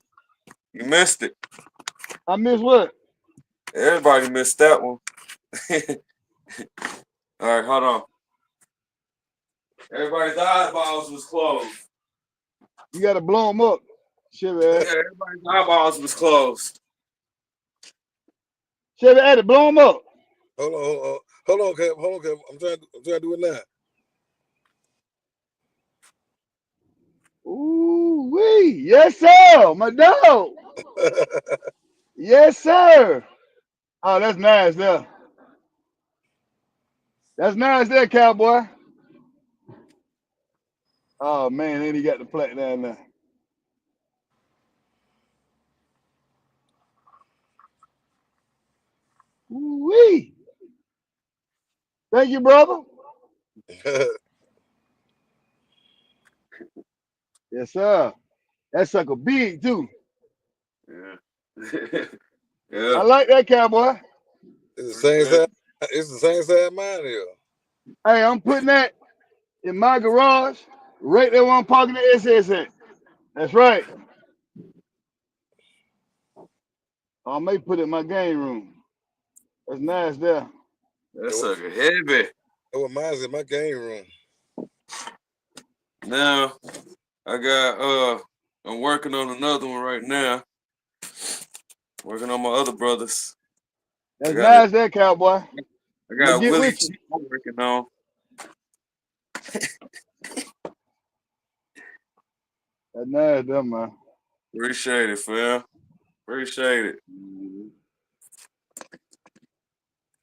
You missed it. I miss what? Everybody missed that one. All right, hold on. Everybody's eyeballs was closed. You gotta blow him up. Chevy Yeah, Elliott. everybody's eyeballs was closed. Chevy Elliott, blow him up. Hold on, Kev. I'm trying to do it now. Ooh wee. Yes, sir. My dog. Yes, sir. Oh, that's nice there. That's nice there, cowboy. Oh man, then he got the plaque down there. Ooh wee. Thank you, brother. Yes, sir. That sucker big too. Yeah. Yeah. I like that cowboy. It's the same Appreciate side. It's the same side mine here. Hey, I'm putting that in my garage, right there where I'm parking the SS at. That's right. I may put it in my game room. That's nice there. that sucker heavy. That what mine's in my game room. Now I got I'm working on another one right now. Working on my other brothers. I That's got it. nice there, cowboy. I I'm gonna got get Willie with you. G I'm working on. That's nice there, man. Appreciate it, fam. Appreciate it.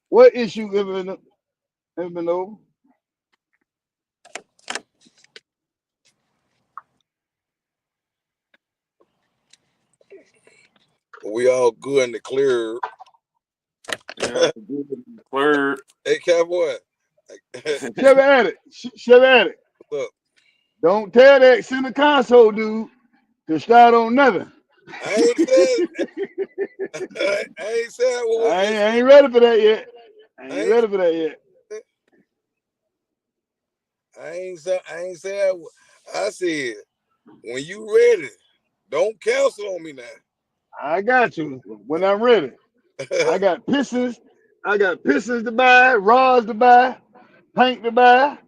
What issue ever been over? We all good in the clear. Yeah, third. Hey, cowboy. Chevy at it. Chevy at it. What's up? Don't tell that center console dude to start on nothing. I ain't said. I ain't said what I issue. ain't ready for that yet. I I ain't ain't. ready for that yet. I ain't said. I said when you ready, don't cancel on me now. I got you when I'm ready. I got pistons. I got pistons to buy, rods to buy, paint to buy.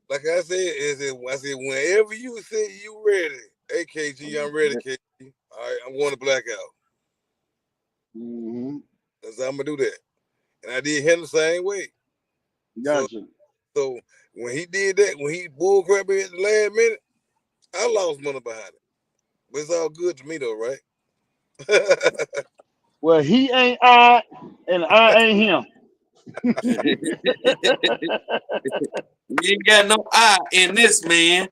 Like I said, I said whenever you say you ready, hey KG, I'm ready, KG. All right, I'm going to blackout. That's how I'm gonna do that. And I did him the same way. So Gotcha. so when he did that, when he bullcrap me at the last minute, I lost money behind it. But it's all good to me though, right? Well, he ain't I, and I ain't him. You ain't got no eye in this, man.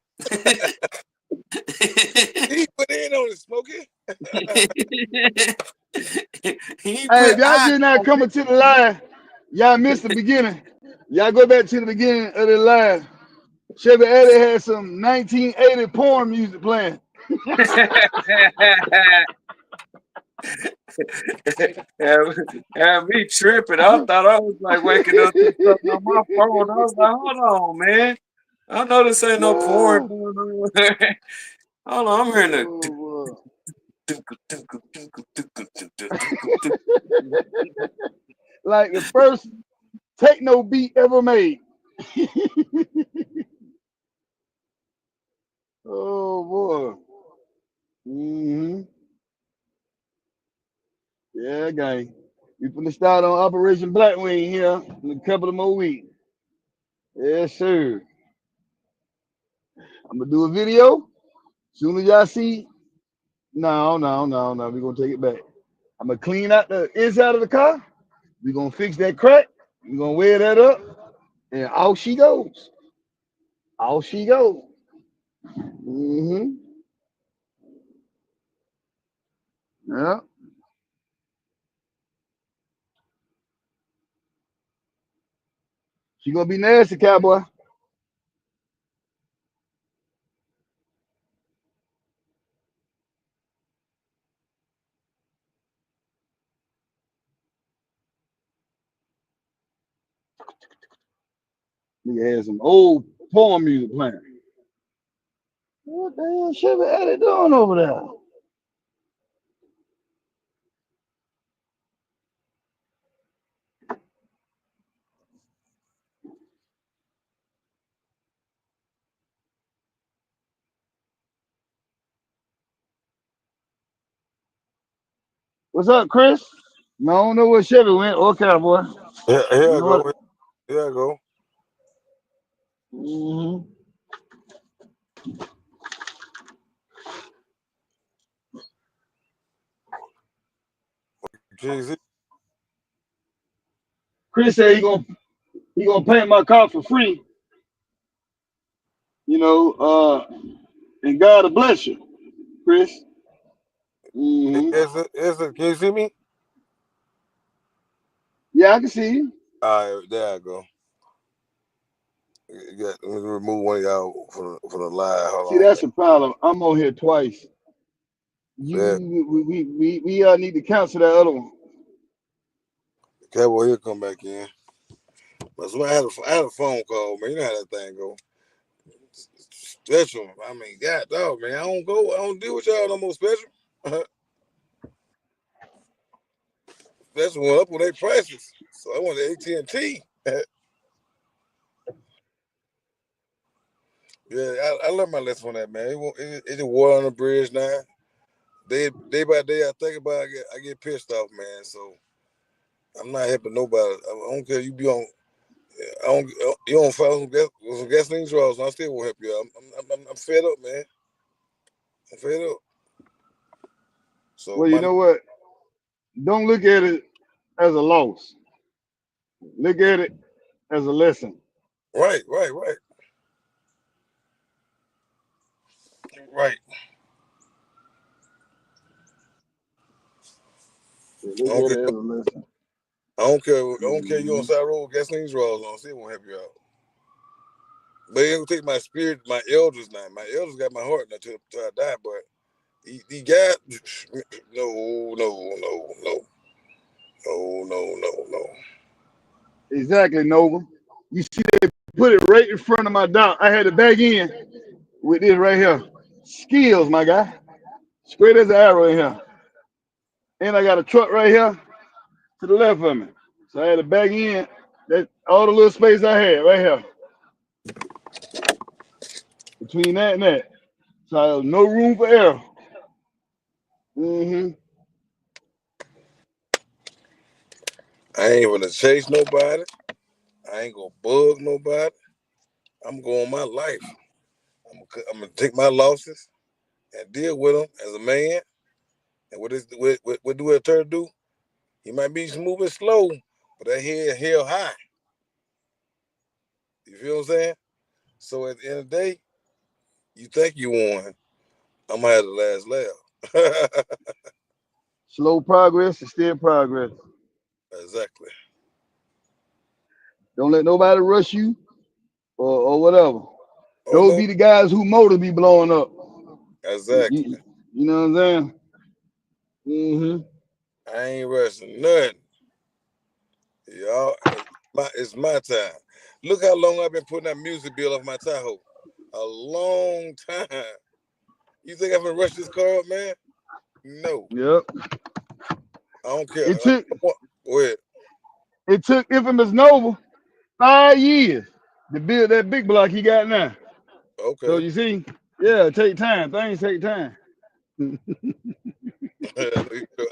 He put in on it, Smokey. He Hey, put if y'all eye just not on coming to the live, y'all missed the beginning. Y'all go back to the beginning of the live. Chevy Eddie had some 1980 porn music playing. have me tripping. I thought I was like waking up to something on my phone. I was like, hold on, man. I know this ain't no porn Oh, going on. Hold on, I'm hearing the boy. Like the first techno beat ever made. Oh boy. Yeah, gang. We finna start on Operation Blackwing here in a couple of more weeks. Yes, sir. I'm gonna do a video. Soon as y'all see, no. We're gonna take it back. I'm gonna clean out the inside of the car. We're gonna fix that crack. We're gonna wear that up. And off she goes. Off she goes. Yeah. She gonna be nasty, cowboy. Nigga had some old porn music playing. What the hell Chevy Eddie doing over there? What's up, Chris? No, I don't know where Chevy went or cowboy. Here You I know go. what? Here I go. Jeez, Chris said he gonna paint my car for free. You know, and God will bless you, Chris. can you see me? Yeah, I can see you. All right, there I go. Let me remove one of y'all from the live. Hold See, on, that's the problem. I'm on here twice. man. We need to cancel that other one. Cowboy, he'll come back in. But so I had a phone call, man. You know how that thing go. Special. I mean, God dog, man. I don't deal with y'all no more special. Special went up with their prices. So I went to AT&T. Yeah, I learned my lesson on that, man. It's a water on the bridge now. Day by day, I think about it, I get pissed off, man. So I'm not helping nobody. I don't care. You be on. I don't. You don't follow some gasoline draws. I still won't help you. I'm fed up, man. I'm fed up. So Well, you know what? Don't look at it as a loss. Look at it as a lesson. right. I Look don't at care. it as a lesson. I don't care. I don't care. You on Mhm. side road with gasoline draws on. Still won't help you out. But it ain't gonna take my spirit. My elders now. My elders got my heart now till I die. But he got no. Exactly, Nova. You see, they put it right in front of my dock. I had to back in with this right here. Skills, my guy. Straight as an arrow in here. And I got a truck right here to the left of me. So I had to back in. That all the little space I had right here. Between that and that. So I have no room for error. Mm-hmm. I ain't gonna chase nobody. I ain't gonna bug nobody. I'm going my life. I'm gonna take my losses and deal with them as a man. And what do a turtle do? He might be moving slow, but that head held high. You feel what I'm saying? So at the end of the day, you think you won. I'm gonna have the last laugh. Slow progress is still progress. Exactly. Don't let nobody rush you or whatever. Oh Those no. be the guys who motor be blowing up. Exactly. You know what I'm saying? Mm-hmm. I ain't rushing nothing. Y'all, it's my time. Look how long I've been putting that music bill off my Tahoe. A long time. You think I'm gonna rush this car up, man? No. Yep. I don't care. It took Go ahead. Infamous Nova 5 years to build that big block he got now. So Okay. you see, yeah, it take time. Things take time. I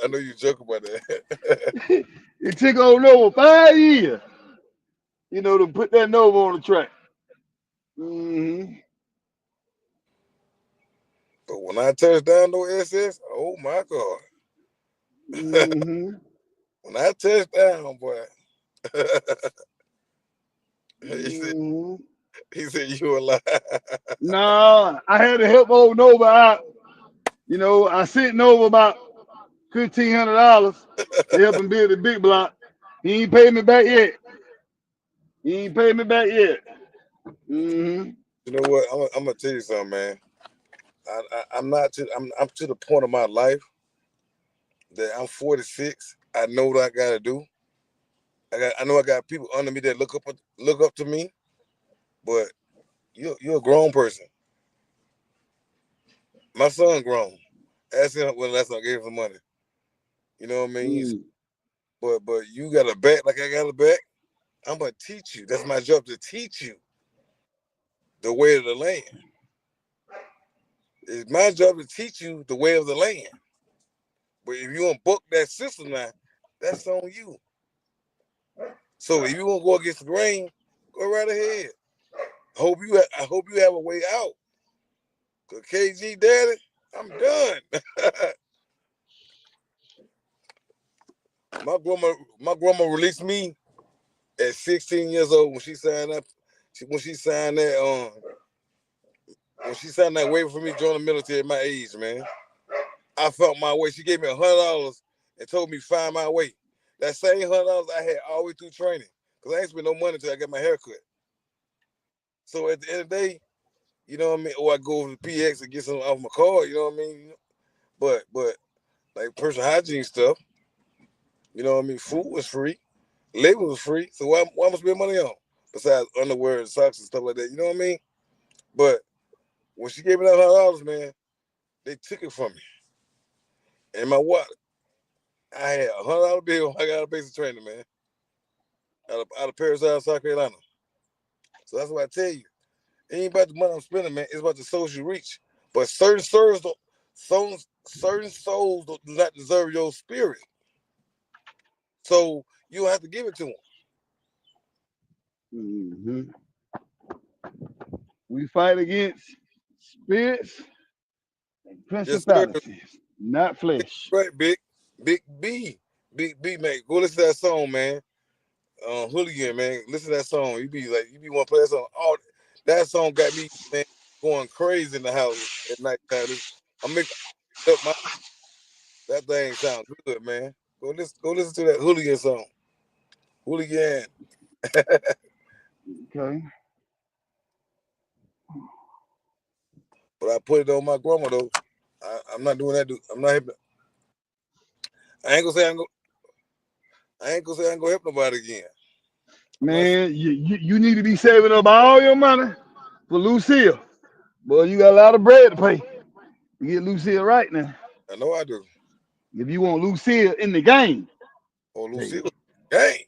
know you joke about that. It took old Nova 5 years, to put that Nova on the track. Mm-hmm. But when I touch down no SS, oh my God. Mm-hmm. When I touch down, boy. he said Mm-hmm. he said you a lie. Nah, I had to help old Nova out. I sent Nova about $1,500 to help him build the big block. He ain't paid me back yet. Mm-hmm. You know what? I'm gonna tell you something, man. I'm to the point of my life that I'm 46. I know what I gotta do. I know I got people under me that look up to me, but you're a grown person. My son grown. Ask him when last time I gave him some money. You know what I mean? Mm. But you got a back like I got a back. I'm gonna teach you. That's my job to teach you the way of the land. It's my job to teach you the way of the land. But if you want to book that system now, that's on you. So if you want to go against the grain, go right ahead. I hope you have a way out. 'Cause KG daddy, I'm done. my grandma released me at 16 years old when she signed up. When she signed that waiver for me to join the military at my age, man. I felt my way. She gave me $100 and told me find my way. That same $100 I had all the way through training. Because I ain't spent no money until I got my hair cut. So at the end of the day, you know what I mean? Or I go over to PX and get something off my card, you know what I mean? But like personal hygiene stuff, you know what I mean? Food was free. Labor was free. So why am I spend money on? Besides underwear and socks and stuff like that, you know what I mean? But when she gave me that $100, man, they took it from me. And my wallet, I had $100 bill. I got a basic training, man, out of Paris, South Carolina. So that's why I tell you, it ain't about the money I'm spending, man. It's about the social reach. But certain souls do not deserve your spirit. So you have to give it to them. Mm-hmm. We fight against spirits and Yes, sir. principalities, not flesh. Right, Big B, man. Go listen to that song, man. Hooligan, man. Listen to that song. You be want to play that song. Oh, that song got me, man, going crazy in the house at nighttime. I mix up my that thing sound good, man. Go listen to that Hooligan song. Hooligan. Okay. But I put it on my grandma though. I'm not doing that. I'm not helping. I ain't gonna say I'm gonna help nobody again. Man, you need to be saving up all your money for Lucille. Boy, you got a lot of bread to pay. You get Lucille right now. I know I do. If you want Lucille in the game, Oh, hey, Lucille, game.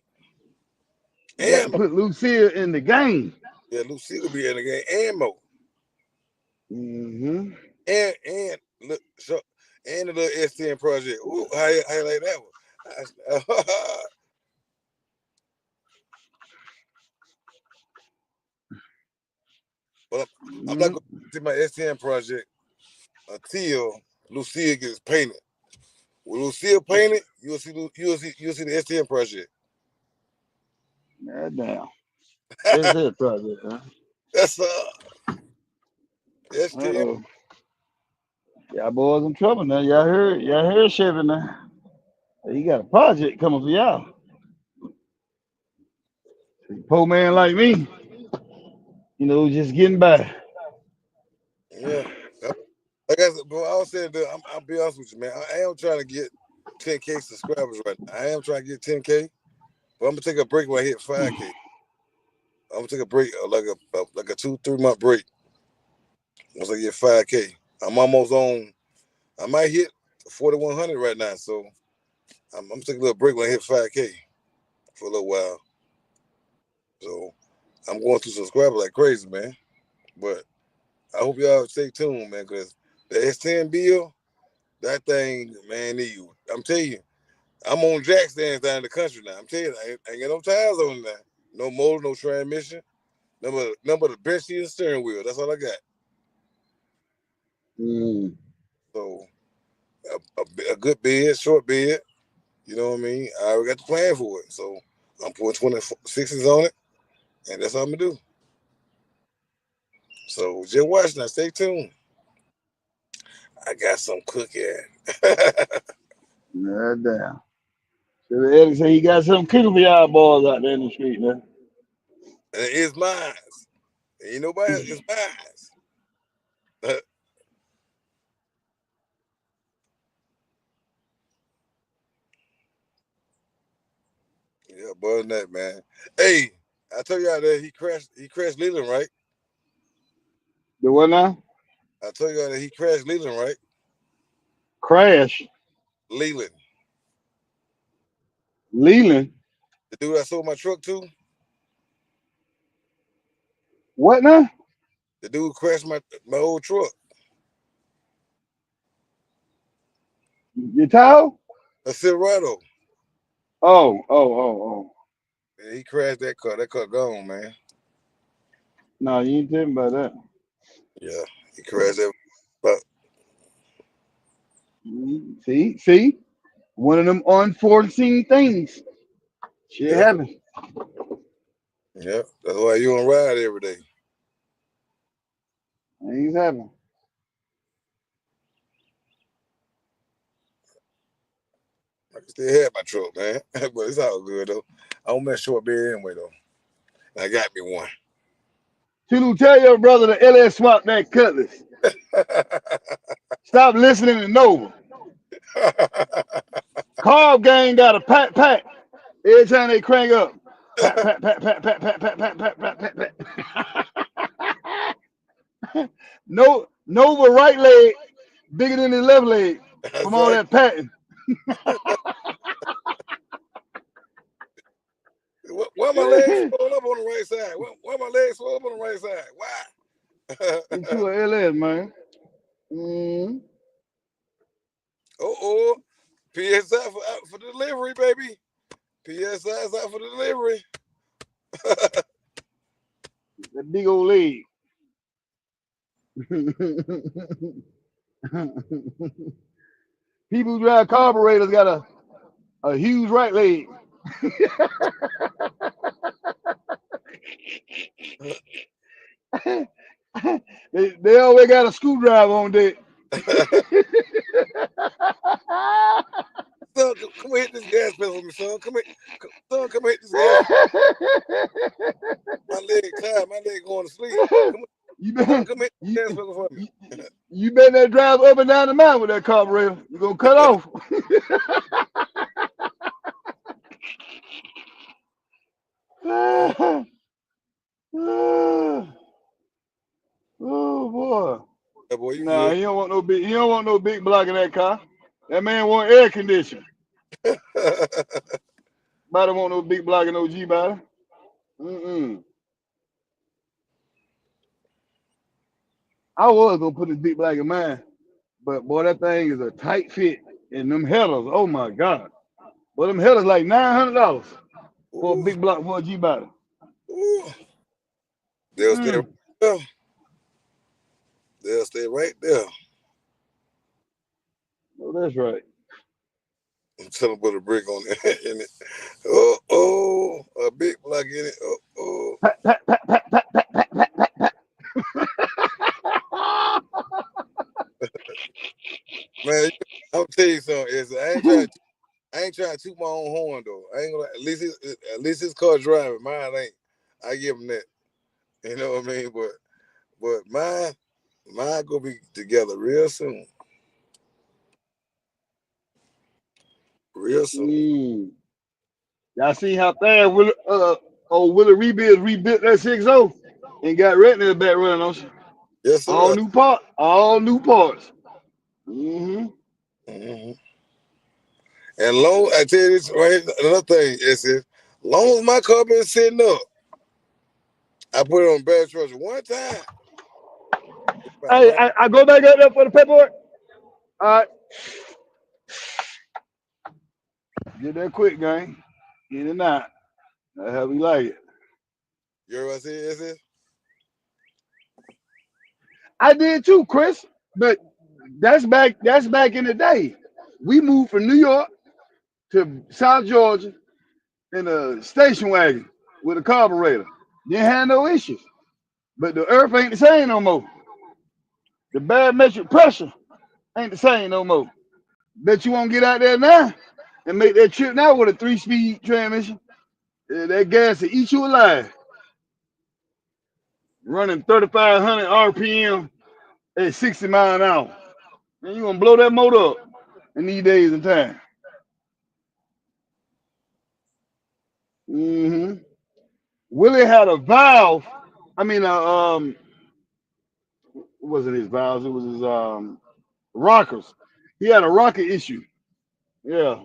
you got to Ammo. put Lucille in the game. Yeah, Lucille be in the game. Ammo. Mm-hmm. And look, so, and the little S10 project. Ooh, how you like that one? But I'm not Mm-hmm. going to see my S10 project until Lucille gets painted. When Lucille painted, you'll see the S10 project. God damn. It's his project, huh? That's S10. Uh-oh. Y'all boys in trouble now. Y'all heard Chevy now. He got a project coming for y'all. Poor man like me, just getting by. Yeah. Like I said, bro, I was saying, I'll be honest with you, man. I am trying to get 10K subscribers right now. I am trying to get 10K, but I'm gonna take a break when I hit 5K. I'm gonna take a break, like a 2-3 month break once I get 5K. I'm almost on. I might hit 4,100 right now, so I'm gonna take a little break when I hit 5K for a little while. So I'm going through subscribers like crazy, man. But I hope y'all stay tuned, man, because the S10 bill, that thing, man, I'm telling you, I'm on jack stands down in the country now. I'm telling you, I ain't got no tires on it now. No motor, no transmission. Number the bench seat and steering wheel. That's all I got. Mm. So a good bed, short bed. You know what I mean? I already got the plan for it. So I'm putting 26s on it, and that's all I'm gonna do. So just watch now. Stay tuned. I got some cooking. God damn. So Eddie say he got something cooking for y'all boys out there in the street now. And it's mine. Ain't nobody else. It's mine. Yeah, boy, that man. Hey, I told y'all that he crashed Leland, right? The what now? I told y'all that he crashed Leland, right? Crash. Leland. Leland. The dude I sold my truck to, What now? the dude crashed my old truck. Your towel? A Silverado. Oh. Yeah, he crashed that car. That car gone, man. No, you ain't telling about that. Yeah, he crashed that. See, one of them unforeseen things. Shit Yeah, happens. yeah. That's why you don't ride every day. Things happen. I can still have my truck, man. But it's all good though. I don't mess short bed anyway though. And I got me one. Tulu, tell your brother to LS swap that cutlass. Stop listening to Nova. Carb gang got a pat. Every time they crank up. Pat. No, Nova right leg bigger than his left leg from That's all right. that patting. Why my legs swell up on the right side? Why my legs swell up on the right side? Why? Get you a LS, man. Mm. Oh, PSI out for delivery, baby. PSI is out for delivery. That big old leg. People who drive carburetors got a huge right leg. they always got a screwdriver on deck. Son, come hit this gas pedal for me, son. Come hit this gas. My leg tired. My leg going to sleep. You Son, better come hit you, this gas pedal for me. you better not drive up and down the mountain with that carburetor. You're gonna cut off. Oh boy. Yeah, boy, you Nah, good. he don't want no big block in that car. That man want air conditioning. Nobody want no big block in no G body. Mm-mm. I was gonna put this big block in mine, but boy, that thing is a tight fit. And them headers, oh my God. Well, them headers like $900 for a Ooh, big block for a G body. ooh. They'll stay right Mm. there. They'll stay right there. Oh, that's right. Tell them put a brick on it. In it. A big block in it. Pat, pat, pat, pat, pat, pat, pat, pat, pat, pat. Man, I'm tell you something. I ain't trying to toot my own horn though. I ain't gonna. At least his car driving. Mine ain't. I give him that. You know what I mean? But mine gonna be together real soon. Real soon. Mm. Y'all see how fast Willie rebuilt that 6.0 and got Redner back running on you. Yes, All sir. new parts. Mm-hmm. Mm-hmm. And long, I tell you this right. Another thing is this: long as my car been sitting up, I put it on bad trust one time. Hey, Right. I go back out there for the paperwork. All right, get that quick, gang. Get it out. That's how we like it. You heard what I said? Is it? I did too, Chris. But that's back. That's back in the day. We moved from New York to South Georgia in a station wagon with a carburetor. Didn't have no issues. But the earth ain't the same no more. The barometric pressure ain't the same no more. Bet you won't get out there now and make that trip now with a 3-speed transmission. That gas will eat you alive. Running 3,500 RPM at 60 miles an hour. Man, you gonna blow that motor up in these days and time. Mm-hmm. Willie had a valve. I mean, it wasn't his valves. It was his rockers. He had a rocker issue. Yeah,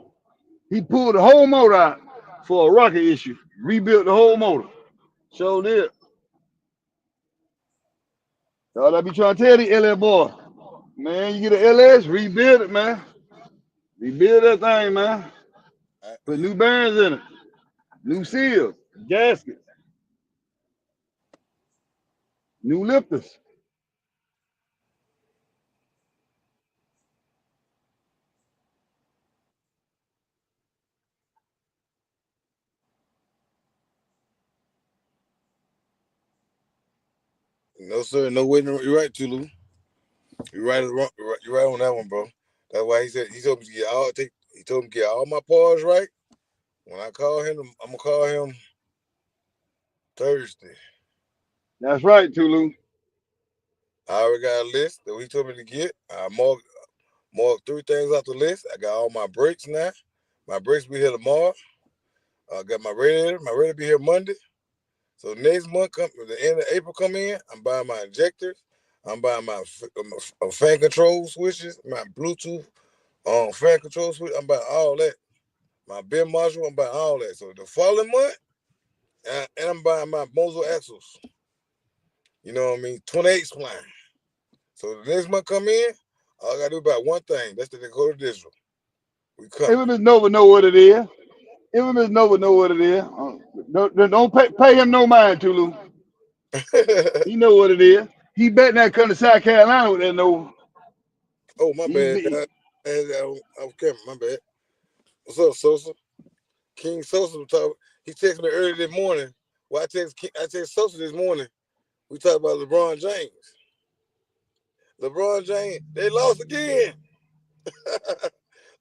he pulled the whole motor out for a rocker issue. Rebuilt the whole motor. So did. All I be trying to tell the LA boy, man, you get an LS, rebuild it, man. Rebuild that thing, man. I, Put new bearings in it, new seals, gaskets, new lifters. No, sir. No waiting. You're right, Tulu. You're right. You're right on that one, bro. That's why he told me to get all he told me to get all my parts right. When I call him, I'm gonna call him Thursday. That's right, Tulu. I already got a list that he told me to get. I marked 3 things off the list. I got all my brakes now. My brakes be here tomorrow. I got my radiator. My radiator be here Monday. So next month, the end of April come in, I'm buying my injectors. I'm buying my fan control switches, my Bluetooth fan control switch. I'm buying all that. My bin module, I'm buying all that. So the following month, and I'm buying my Mosul axles. You know what I mean? 28 spline. So the next month come in, all I gotta do about one thing. That's the Dakota Digital. We coming. If Miss Nova know what it is. If Miss Nova know what it is. Don't pay him no mind, Tulu. He know what it is. He bet that come to South Carolina with that Nova. Oh, my bad. I was camping. My bad. What's up, Sosa? King Sosa was talking. He texted me early this morning. Well, I text Sosa this morning. We talked about LeBron James. LeBron James, they lost again.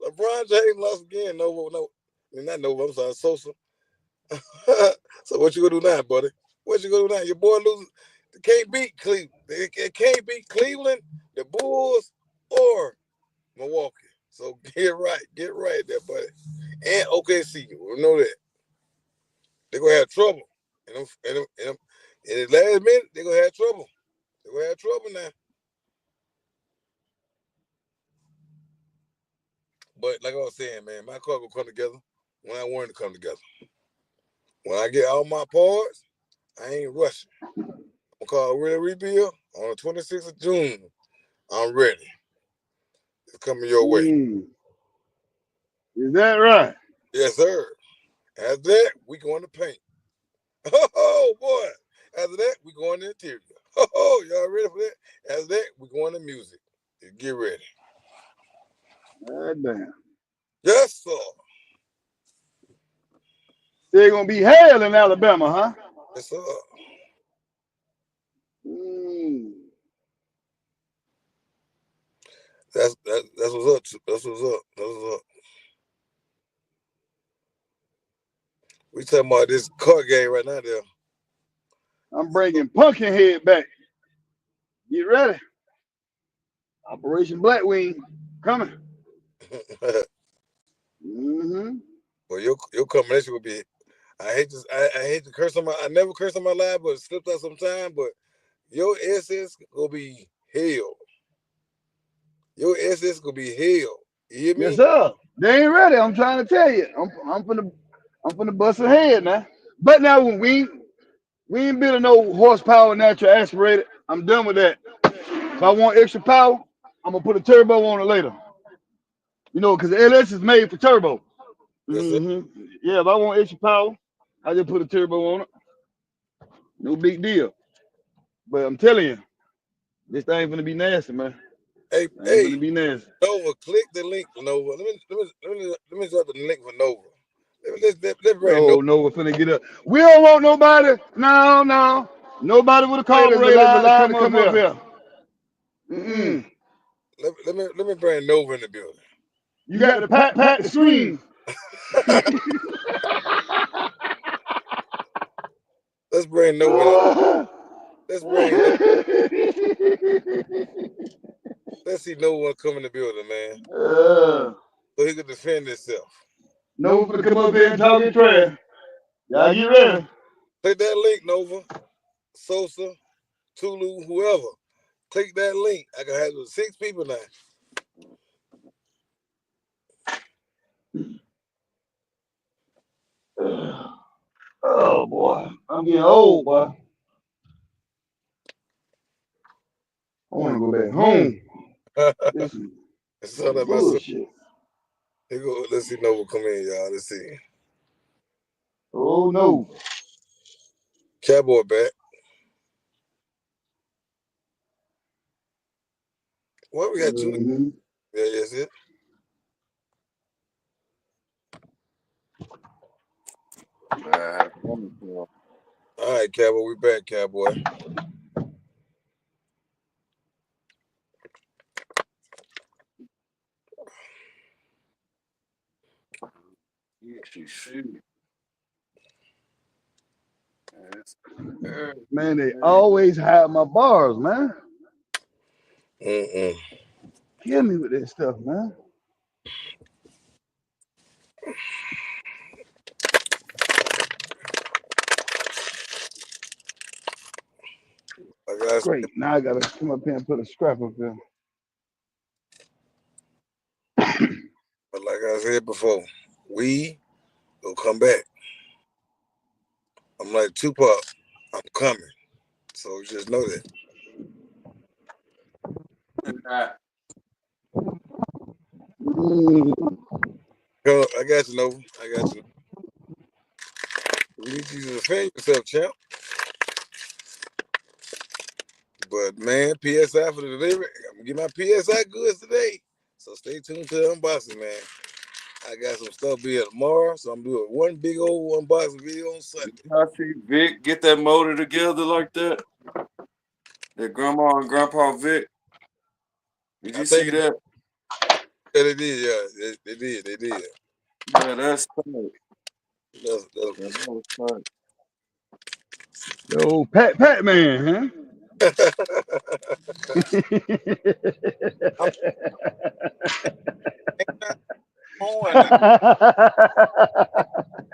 LeBron James lost again. Not Nova. I'm sorry, Sosa. So what you gonna do now, buddy? What you gonna do now? Your boy loses. They can't beat Cleveland. They can't beat Cleveland, the Bulls, or Milwaukee. So get right there, buddy. And OKC, we know that they're gonna have trouble. In the last minute, they're gonna have trouble. They're gonna have trouble now. But like I was saying, man, my car gonna come together when I want it to come together. When I get all my parts, I ain't rushing. I'm gonna call a real rebuild on the 26th of June. I'm ready. It's coming your way. Is that right? Yes, sir. After that, we going to paint. Oh, boy. After that, we going to interior. Oh, y'all ready for that? After that, we going to music. Get ready. God damn. Yes, sir. They're gonna be hell in Alabama, huh? Yes, sir. That's what's up. That's what's up. That's what's up. We talking about this car game right now, there. I'm bringing Pumpkinhead back. Get ready. Operation Blackwing coming. Well, your combination would be. I hate to curse on I never curse on my live, but it slipped out sometime. But your SS gonna be hell. Your SS gonna be hell. You hear me? Yes, sir. They ain't ready. I'm trying to tell you. I'm finna bust ahead now. But now when we ain't building no horsepower natural aspirated. I'm done with that. If I want extra power, I'm gonna put a turbo on it later. You know, because the LS is made for turbo. Yes, sir. Yeah, if I want extra power, I just put a turbo on it. No big deal. But I'm telling you, this thing gonna be nasty, man. Hey, Gonna be nasty. Nova, click the link for Nova. Let me drop the link for Nova. Let's bring Nova. No, we're finna get up. We don't want nobody. No. Nobody with a carburetor is allowed to come up here. Let me bring Nova in the building. You got to pat the screen. Let's bring Nova. Let's bring Nova. Let's see Nova come in the building, man. So he could defend himself. Nova to come up here and talk your trash. Y'all get ready. Click that link, Nova. Sosa, Tulu, whoever. Click that link. I can have 6 people now. Oh boy, I'm getting old, boy. I want to go back home. This is bullshit. Let's see Nova come in, y'all. Let's see. Oh no. Cowboy back. Well, we got 2. Yeah, that's it. All right, Cowboy. We back, Cowboy. Shoot. Man, they always hide my bars, man. Mm-mm. Kill me with that stuff, man. Like I said, Great. Now I gotta come up here and put a scrap up there. but like I said before, we will come back. I'm like Tupac. I'm coming. So just know that. I got you, Nova. I got you. We need you to defend yourself, champ. But man, PSI for the delivery. I'm gonna get my PSI goods today. So stay tuned to the unboxing, man. I got some stuff be here tomorrow, so I'm doing one big old unboxing video on Sunday. I see Vic get that motor together like that. That grandma and grandpa Vic. Did you see that? Yeah, they did. Yeah, they did. They did. Yeah, that's tight. That's That was tight. Yo, Pat man, huh? I'm on now.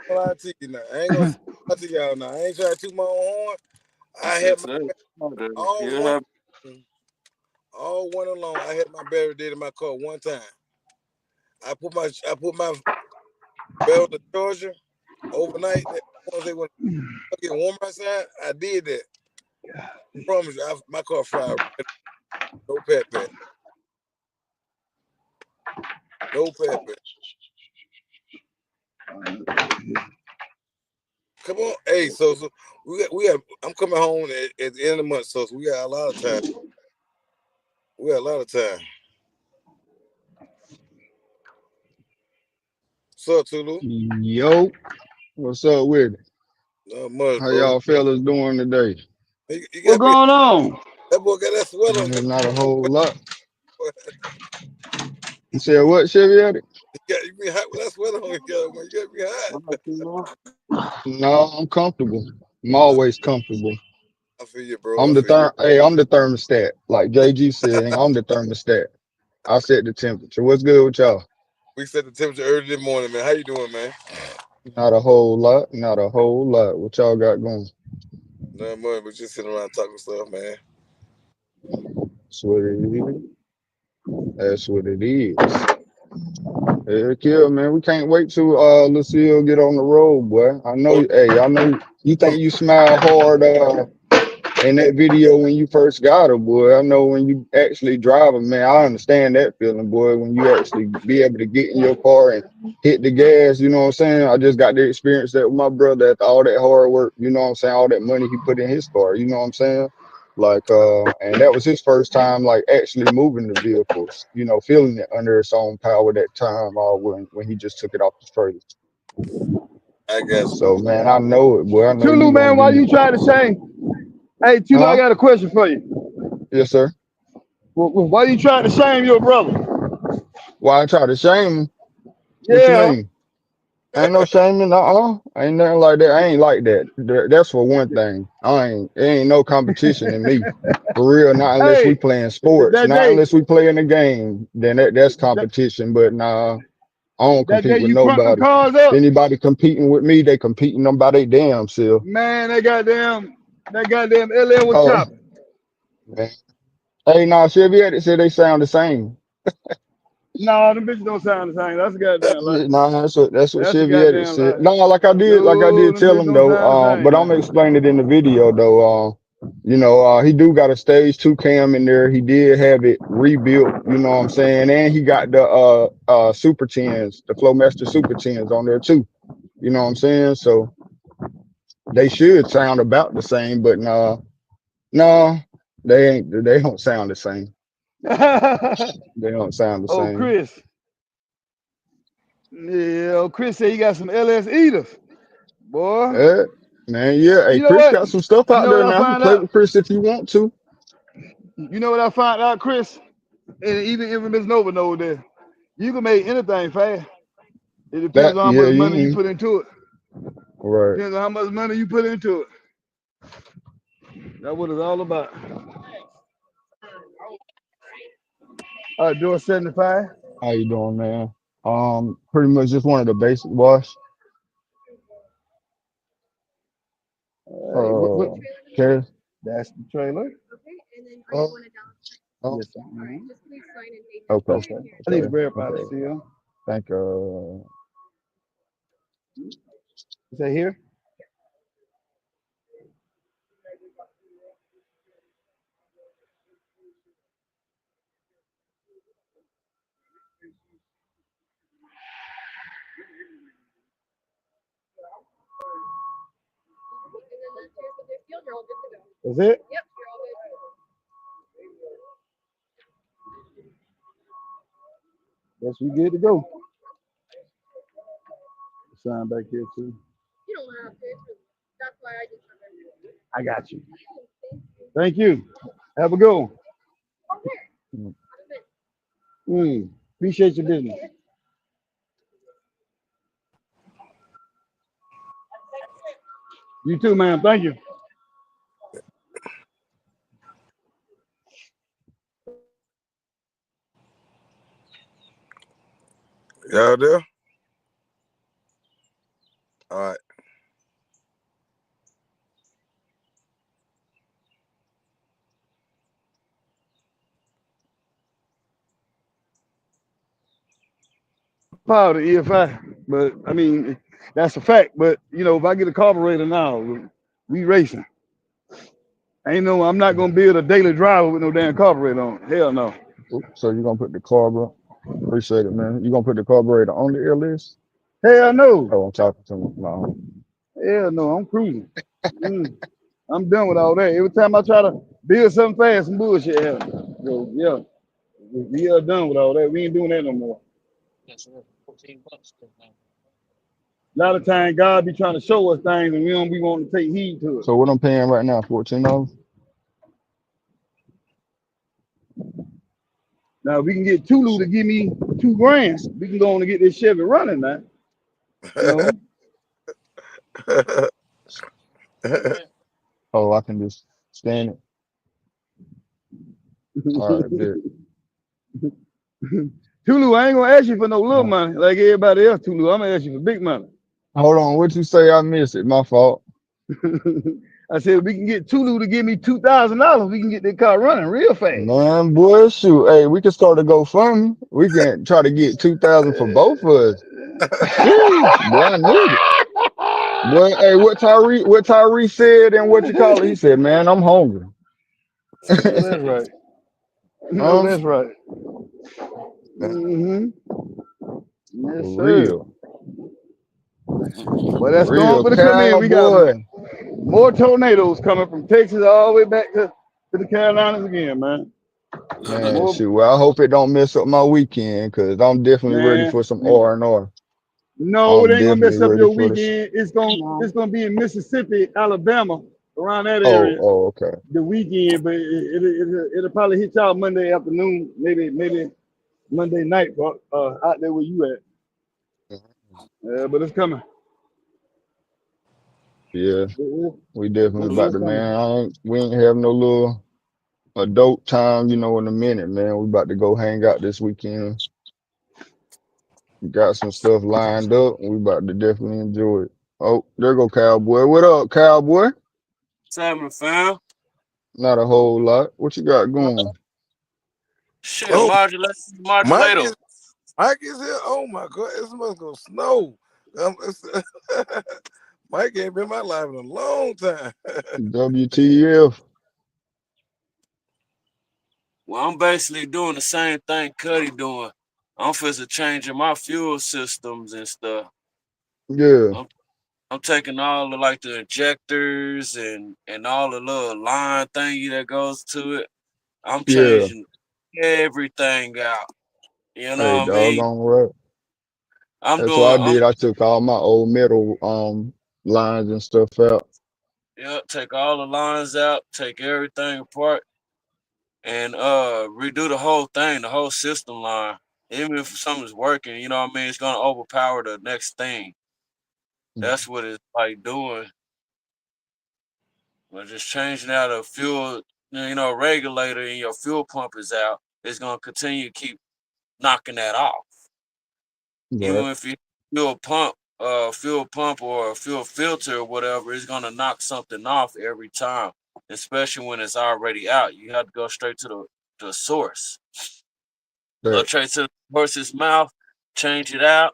I lie to you now. I ain't gonna lie to y'all now. I ain't trying to toot my own horn. I had my all one alone. I had my battery dead in my car one time. I put my bell in the charger overnight. Once they went get warm outside, I did that. I promise you, my car fried. No pat. No pat. Come on, hey, so we got. I'm coming home at the end of the month, so we got a lot of time. We got a lot of time. What's up, Tulu? Yo, what's up with it? Not much, How bro. y'all fellas doing today? You What got me. going on? That boy got that sweater on. Not a whole lot. You said what, Chevy? At it? You be hot with that sweater on. You got me hot. No, I'm comfortable. I'm always comfortable. I feel you, bro. I feel you. Hey, I'm the thermostat. Like JG said, I'm the thermostat. I set the temperature. What's good with y'all? We set the temperature early this morning, man. How you doing, man? Not a whole lot. Not a whole lot. What y'all got going? Not much, but just sitting around talking stuff, man. That's what it is. That's what it is. Heck yeah, man. We can't wait till Lucille get on the road, boy. I know. Oh, Hey, I know you oh, think you smile hard in that video when you first got her, boy. I know when you actually drive her, man. I understand that feeling, boy. When you actually be able to get in your car and hit the gas, you know what I'm saying? I just got to experience that with my brother after all that hard work, you know what I'm saying? All that money he put in his car, you know what I'm saying? Like, and that was his first time, like actually moving the vehicles, you know, feeling it under its own power that time, when he just took it off the trailer. I got you. So, man, I know it, boy. I know Tulu, you gonna man, why be, you trying to say? Hey, Tulu, I huh? got a question for you. Yes, sir. Why you trying to shame your brother? Why I try to shame him? What you Yeah. mean? Ain't no shaming, ain't nothing like that. I ain't like that. That's for one thing. It ain't no competition in me. For real, not unless we Hey, playing sports. that Not day, unless we playing the game. Then that's that, competition. But nah, I don't that day compete with you crunk them nobody. cars up, Anybody competing with me, they competing them by their damn self. man. That goddamn LL was Oh, chopping. man. Hey, nah, Chevy had it said they sound the same. Nah, them bitches don't sound the same. That's a goddamn lie. Nah, that's what That's a Chevy Edit goddamn said. lie. No, like I No, did them tell bitches him don't though. sound the But same, I'm man. explaining it in the video though. He do got a stage 2 cam in there. He did have it rebuilt, you know what I'm saying, and he got the Super Tens, the Flowmaster Super Tens on there too. You know what I'm saying? So they should sound about the same, but no, they ain't. They don't sound the same. They don't sound the Oh, same. Chris. Yeah, Chris said he got some LS eaters, boy. Yeah, man, yeah. Hey, You know Chris what? got some stuff You out know what there I now. find Play out? with Chris if you want to. You know what I found out, Chris? And even Miss Nova knows that you can make anything fast. It depends That on how yeah, much you money you need put into it. right. Depends on how much money you put into it. That's what it's all about. All right, door 75. How you doing, man? Pretty much just wanted a basic wash. What? Carrots. That's the trailer. Okay, and then are you Oh, going to downsize? oh, Yes, sir. All right, just please sign and date that okay, Okay. right here. I need to okay, verify the okay. seal. Thank Is that here? And then that's yours with your field. You're all good to go. Is it? Yep, you're all good. Yes, we good to go. Sign back here too. You don't have to. That's why I just have it. I got you. Thank you. Have a good one. you. Appreciate your business. You too, man. Thank you. Y'all there? All right. Proud of EFI, but I mean that's a fact. But you know, if I get a carburetor now, we racing. Ain't no, I'm not gonna build a daily driver with no damn carburetor on. Hell no. So you're gonna put the carburetor? Appreciate it, man. You gonna put the carburetor on the air list? Hell no. Oh, I'm talking to me. No. Hell no. I'm cruising. Mm, I'm done with all that. Every time I try to build something fast, some bullshit happens. So yeah, we are done with all that. We ain't doing that no more. A lot of times God be trying to show us things and we don't be wanting to take heed to it. So what I'm paying right now, $14. Now if we can get Tulu to give me $2 grand, we can go on and get this Chevy running now. You know? Oh, I can just stand it. All right, good. Tulu, I ain't gonna ask you for no little money like everybody else, Tulu. I'm gonna ask you for big money. Hold on, what you say? I missed it. My fault. I said we can get Tulu to give me $2,000. We can get that car running real fast. Man, boy, shoot. Hey, we can start a GoFundMe. We can try to get 2,000 for both of us. Sheesh, boy, I need it. Boy, hey, what Tyree said and what you call it? He said, man, I'm hungry. No, that's right. No, Um, that's right. for Yes, sir. real. Well, For that storm real. for the come in. We got Cowboy. more tornadoes coming from Texas all the way back to the Carolinas again, man. Man, More, shoot. Well, I hope it don't mess up my weekend because I'm definitely ready man. for some R&R. No, it I'm ain't gonna definitely mess up ready your for this. weekend. It's gonna be in Mississippi, Alabama, around that Oh, area oh, okay. the weekend, but it'll probably hit y'all Monday afternoon, maybe Monday night, out there where you at. But it's coming. Yeah, we definitely about It's to, coming. man. We ain't have no little adult time, in a minute, man. We about to go hang out this weekend. We got some stuff lined up, and we about to definitely enjoy it. Oh, there go Cowboy. What up, Cowboy? What's happening, fam? Not a whole lot. What you got Uh, going? Shit, Oh, modulator, Mike modulator. is Mike is here. Oh my God, it's must go snow. Mike ain't been in my life in a long time. WTF? Well, I'm basically doing the same thing Cuddy doing. I'm fixing changing my fuel systems and stuff. Yeah, I'm I'm taking all the like the injectors and all the little line thingy that goes to it. I'm yeah. changing everything out. You Hey, know what I mean? doggone right. I'm That's what doing. I I'm did. I took all my old metal lines and stuff out. yeah. Take all the lines out. Take everything apart and redo the whole thing, the whole system line. Even if something's working, you know what I mean, it's gonna overpower the next thing. That's what it's like doing. But just changing out a fuel, regulator and your fuel pump is out, it's gonna continue to keep knocking that off. Right. Even if you fuel pump or a fuel filter or whatever, it's gonna knock something off every time, especially when it's already out. You have to go straight to the source. Go That straight to the horse's mouth, change it out,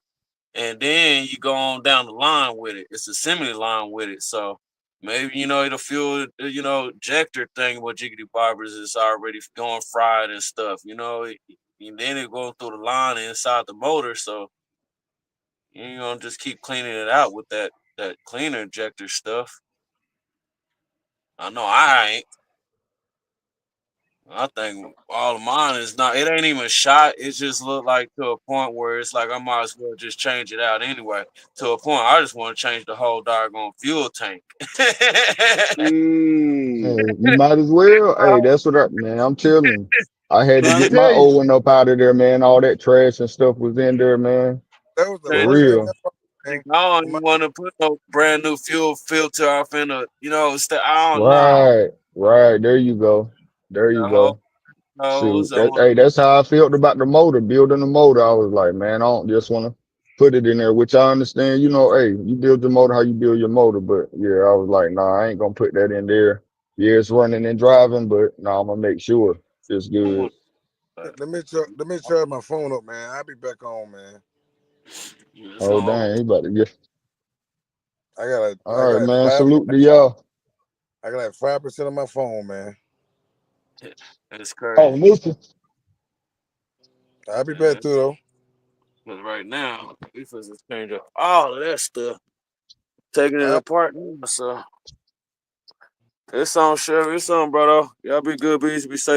and then you go on down the line with it. It's a assembly line with it. So maybe, the fuel, ejector thing with jiggity barbers is already going fried and stuff, and then it going through the line inside the motor. So you're gonna just keep cleaning it out with that cleaner injector stuff. I know I ain't. I think all of mine is not. It ain't even shot. It just looked like to a point where it's like I might as well just change it out anyway. To a point, I just want to change the whole doggone fuel tank. hey, Mmm. you might as well. Hey, that's what man. I'm telling you. I had to Trying to get my tell you. old one up out of there, man. All that trash and stuff was in there, man. That was the For Change first thing real. I thought, it. man. I When don't my, want to put no brand new fuel filter off in a, I don't know. Right. Right. There you go. There you The whole go. nose. Shoot. I want Hey, that's how I felt about the motor, building the motor. I was like, man, I don't just want to put it in there, which I understand, hey, you build your motor how you build your motor. But yeah, I was like, nah, I ain't gonna put that in there. Yeah, it's running and driving, but no, I'm gonna make sure it's I good. want that. let me charge my phone up, man. I'll be back on, man. Yeah, it's Oh gonna over. dang, he about to get I all got right, like man. five Salute to y'all. I got like 5% of my phone, man. It's Oh, crazy. listen. I'll be Yeah, back through though. because right now we supposed to change up all of that stuff, taking it I apart. So it's on, Chevy. It's on, brother. Y'all be good, be easy, be safe.